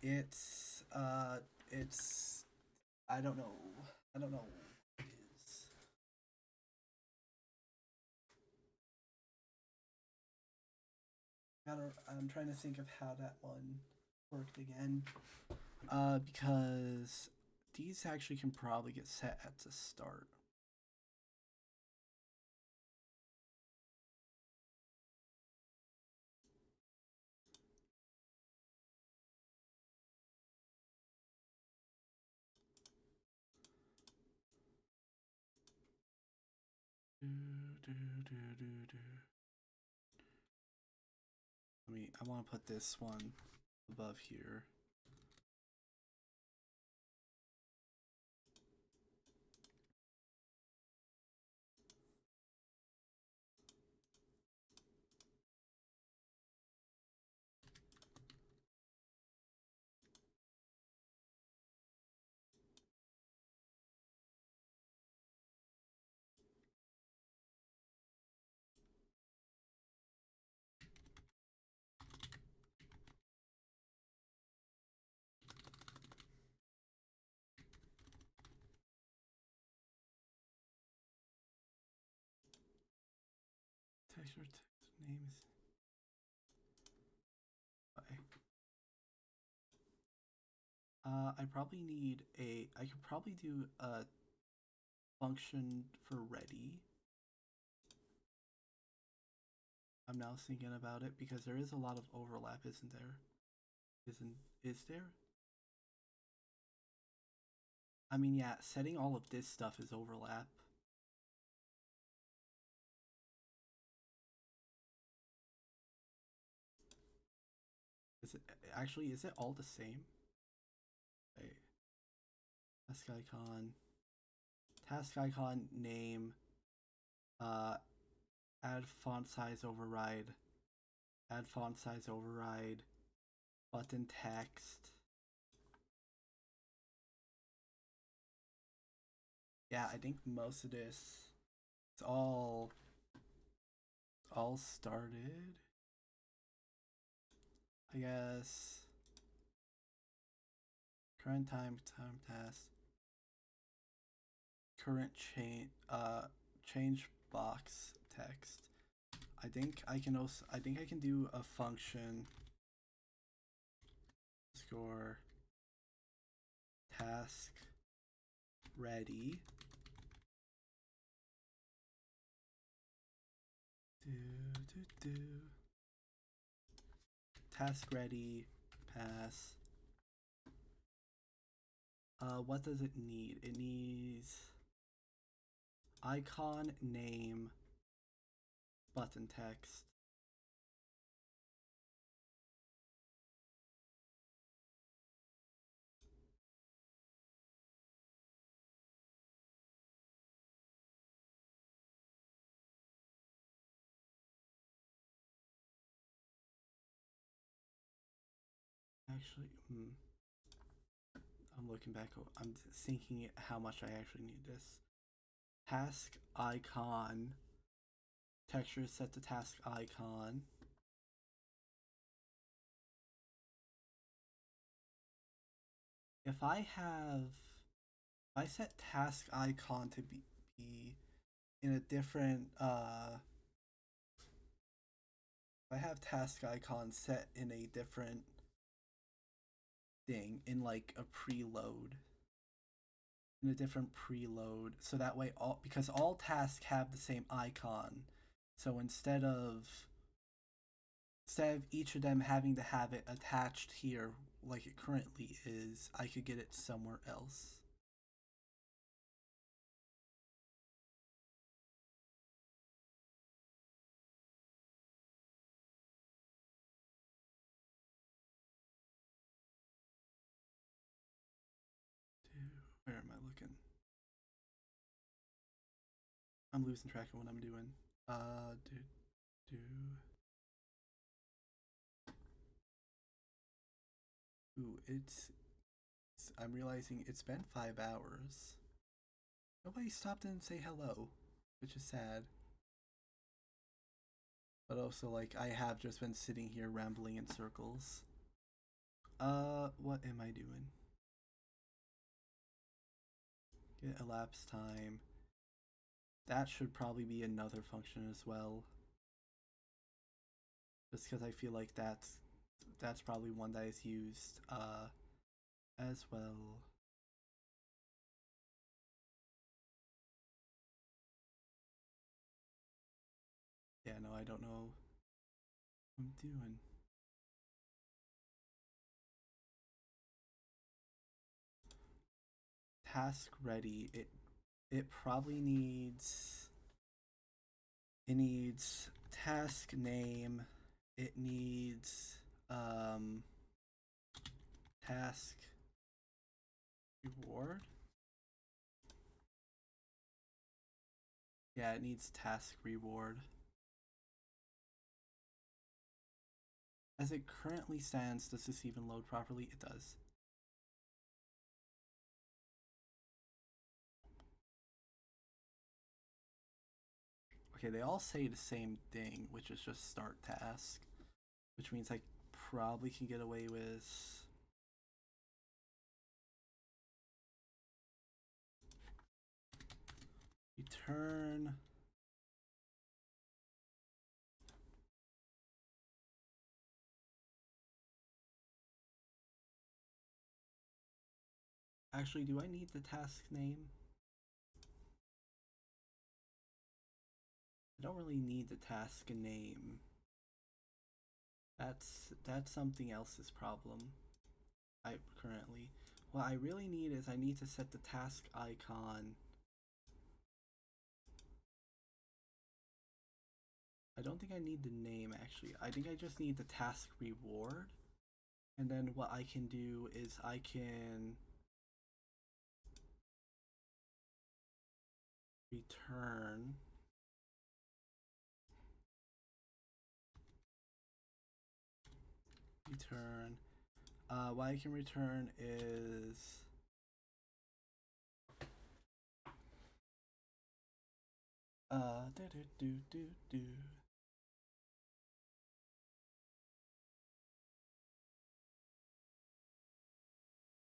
It's I don't know. I don't know what it is. I'm trying to think of how that one worked again. Because these actually can probably get set at the start. I want to put this one above here. Text names. Okay. I probably need I could probably do a function for ready. I'm now thinking about it because there is a lot of overlap, isn't there? Is there? I mean, yeah, setting all of this stuff is overlap. Is it actually? Is it all the same? Okay. Task icon name. Add font size override. Add font size override. Button text. Yeah, I think most of this it's all started. I guess current time task. Current change box text. I think I can also I can do a function score task ready. Task ready pass. What does it need? It needs icon name button text. Actually, I'm looking back. I'm thinking how much I actually need this. Task icon. Texture set to task icon. If I set task icon to be in a different if I have task icon set in a different thing in like a preload in a different preload, so that way because all tasks have the same icon, so instead of each of them having to have it attached here like it currently is, I could get it somewhere else. I'm losing track of what I'm doing. Do. Ooh, I'm realizing it's been 5 hours. Nobody stopped in and say hello, which is sad. But also, like, I have just been sitting here rambling in circles. What am I doing? Get elapsed time. That should probably be another function as well. Just because I feel like that's probably one that is used as well. Yeah, no, I don't know what I'm doing. Task ready. It probably needs task name. It needs task reward. Yeah, it needs task reward. As it currently stands, does this even load properly? It does. Okay, they all say the same thing, which is just start task, which means I probably can get away with return Actually, do I need the task name? I don't really need the task name. That's something else's problem. I currently what I really need is I need to set the task icon. I don't think I need the name actually. I think I just need the task reward. And then what I can do is I can return what I can return is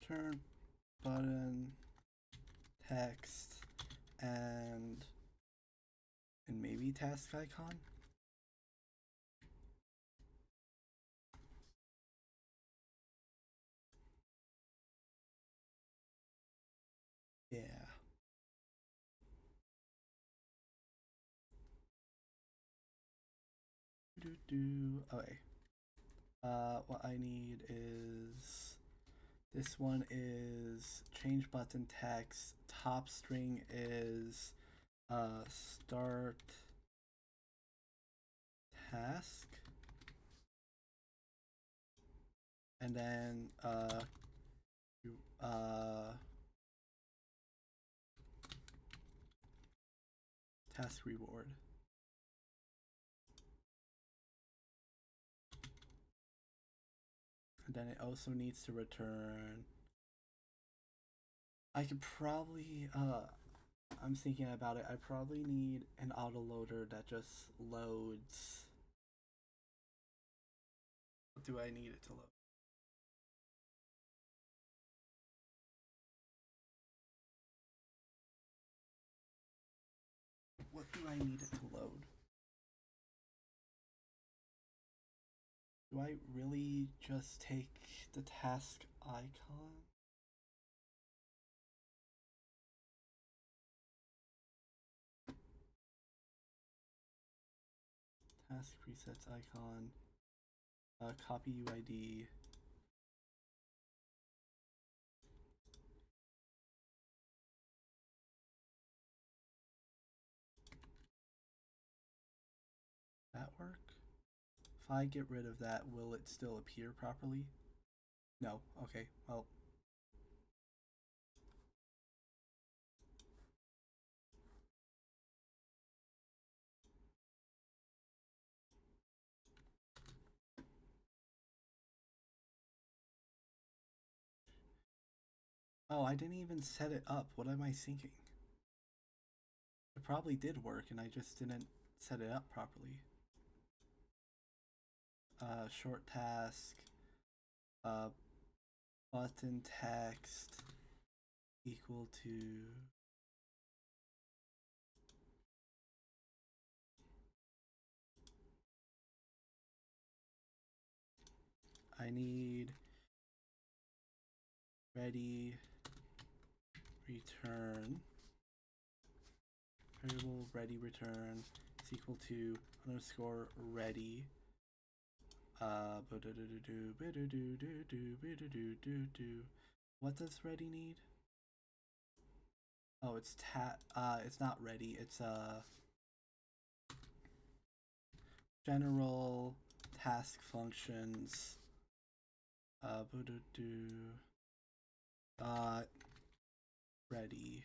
turn button text and maybe task icon. Yeah. Okay. What I need is this one is change button text. Top string is start task, and then task reward. And then it also needs to return. I could probably I'm thinking about it. I probably need an autoloader that just loads. What do I need it to load? What do I need it to load? Do I really just take the task icon? Task presets icon. Copy UID. That work? If I get rid of that, will it still appear properly? No. Okay. Well. Oh, I didn't even set it up. What am I thinking? It probably did work and I just didn't set it up properly. Short task, uh, button text equal to I need ready return variable ready return is equal to underscore ready what does ready need? Oh, it's it's not ready, it's general task functions ready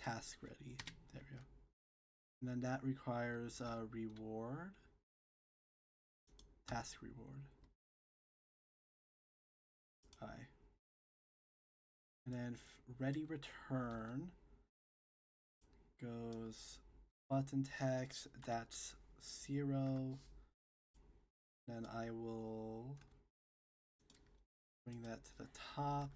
task ready. There we go. And then that requires a reward, task reward. Okay. And then ready return goes button text, that's 0. Then I will bring that to the top.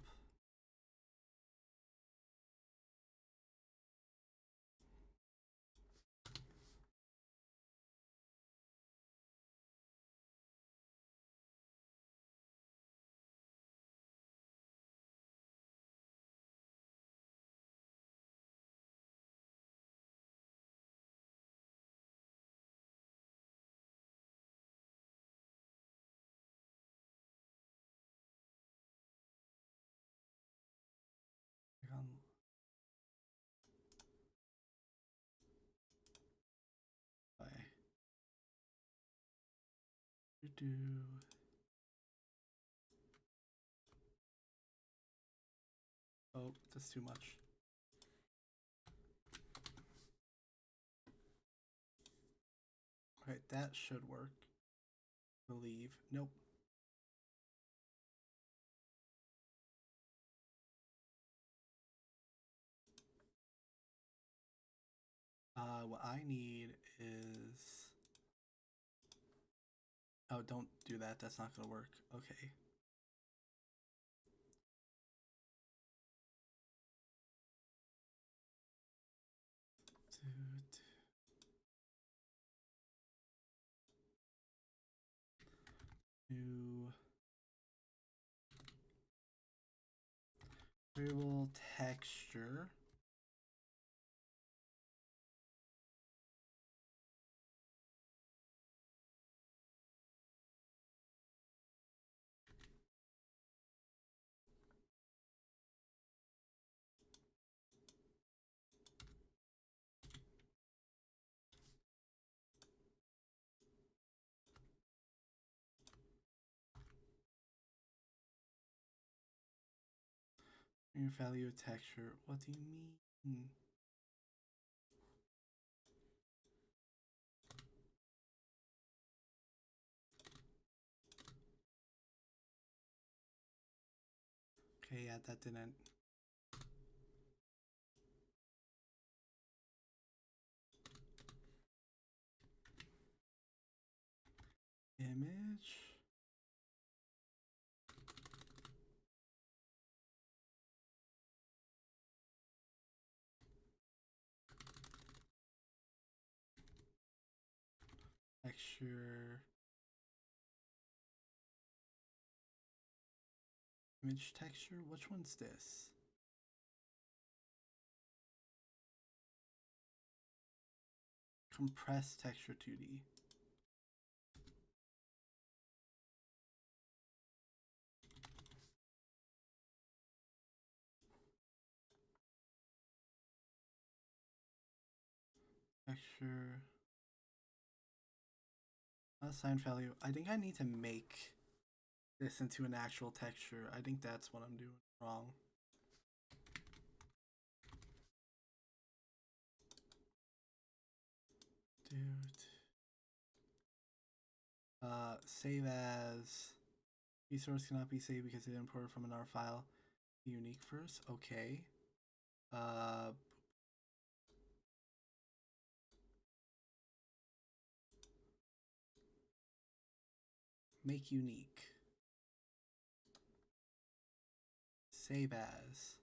Oh, that's too much. Okay, that should work. Believe. Nope. What I need is... Oh, don't do that. That's not gonna work. Okay. New variable texture. Your value texture. What do you mean? Okay, yeah, that didn't. Image. Texture. Image texture? Which one's this? Compress texture 2D. Texture. Assign value. I think I need to make this into an actual texture. I think that's what I'm doing wrong. Dude. Save as Resource cannot be saved because it imported from another file. Unique first. Okay. Make unique. Save as.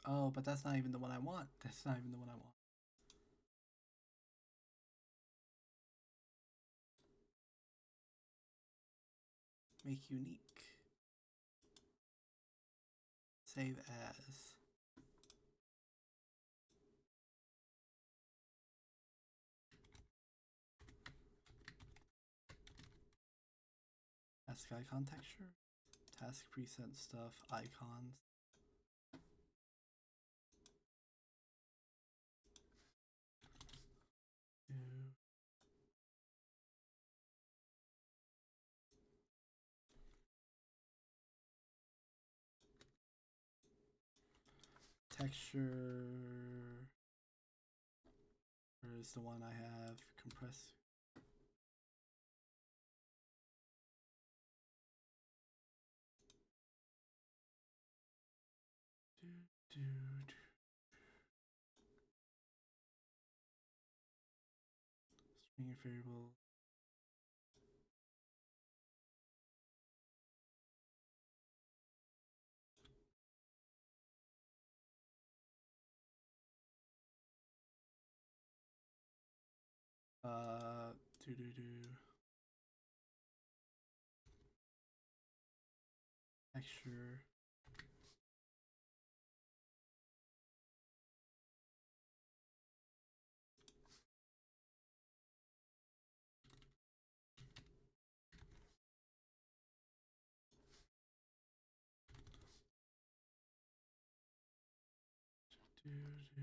Oh, but that's not even the one I want. That's not even the one I want. Make unique. Save as. Task icon texture. Task preset stuff. Icons. Texture. Where is the one I have? Compress. String variable. Do do do. Texture. Do do do.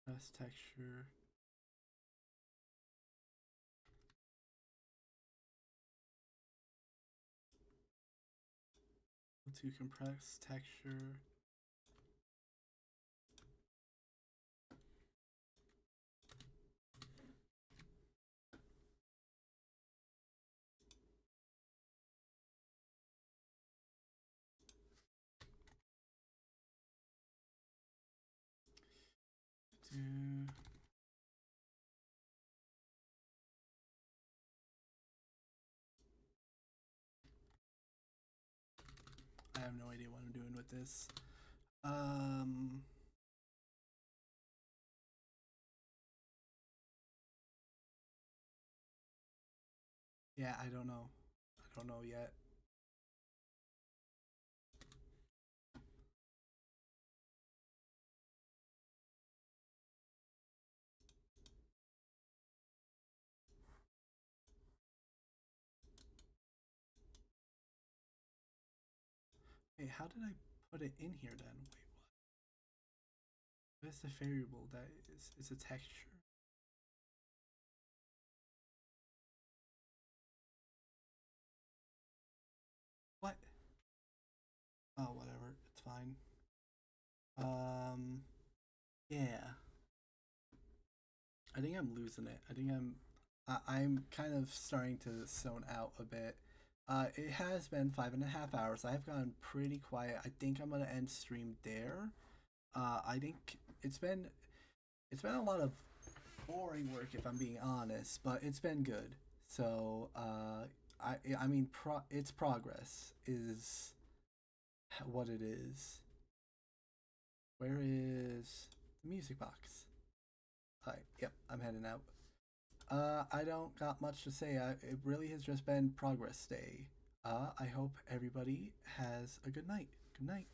Compress texture. To compress texture. Do. I have no idea what I'm doing with this. Yeah, I don't know. I don't know yet. Hey, how did I put it in here then? Wait, what? What is the variable that is? It's a texture. What? Oh, whatever. It's fine. Yeah. I think I'm losing it. I think I'm kind of starting to zone out a bit. It has been 5.5 hours. I've gone pretty quiet. I think I'm gonna end stream there. I think it's been a lot of boring work if I'm being honest, but it's been good. So I mean its progress is what it is. Where is the music box? Alright, yep, I'm heading out. I don't got much to say. It really has just been progress day. I hope everybody has a good night. Good night.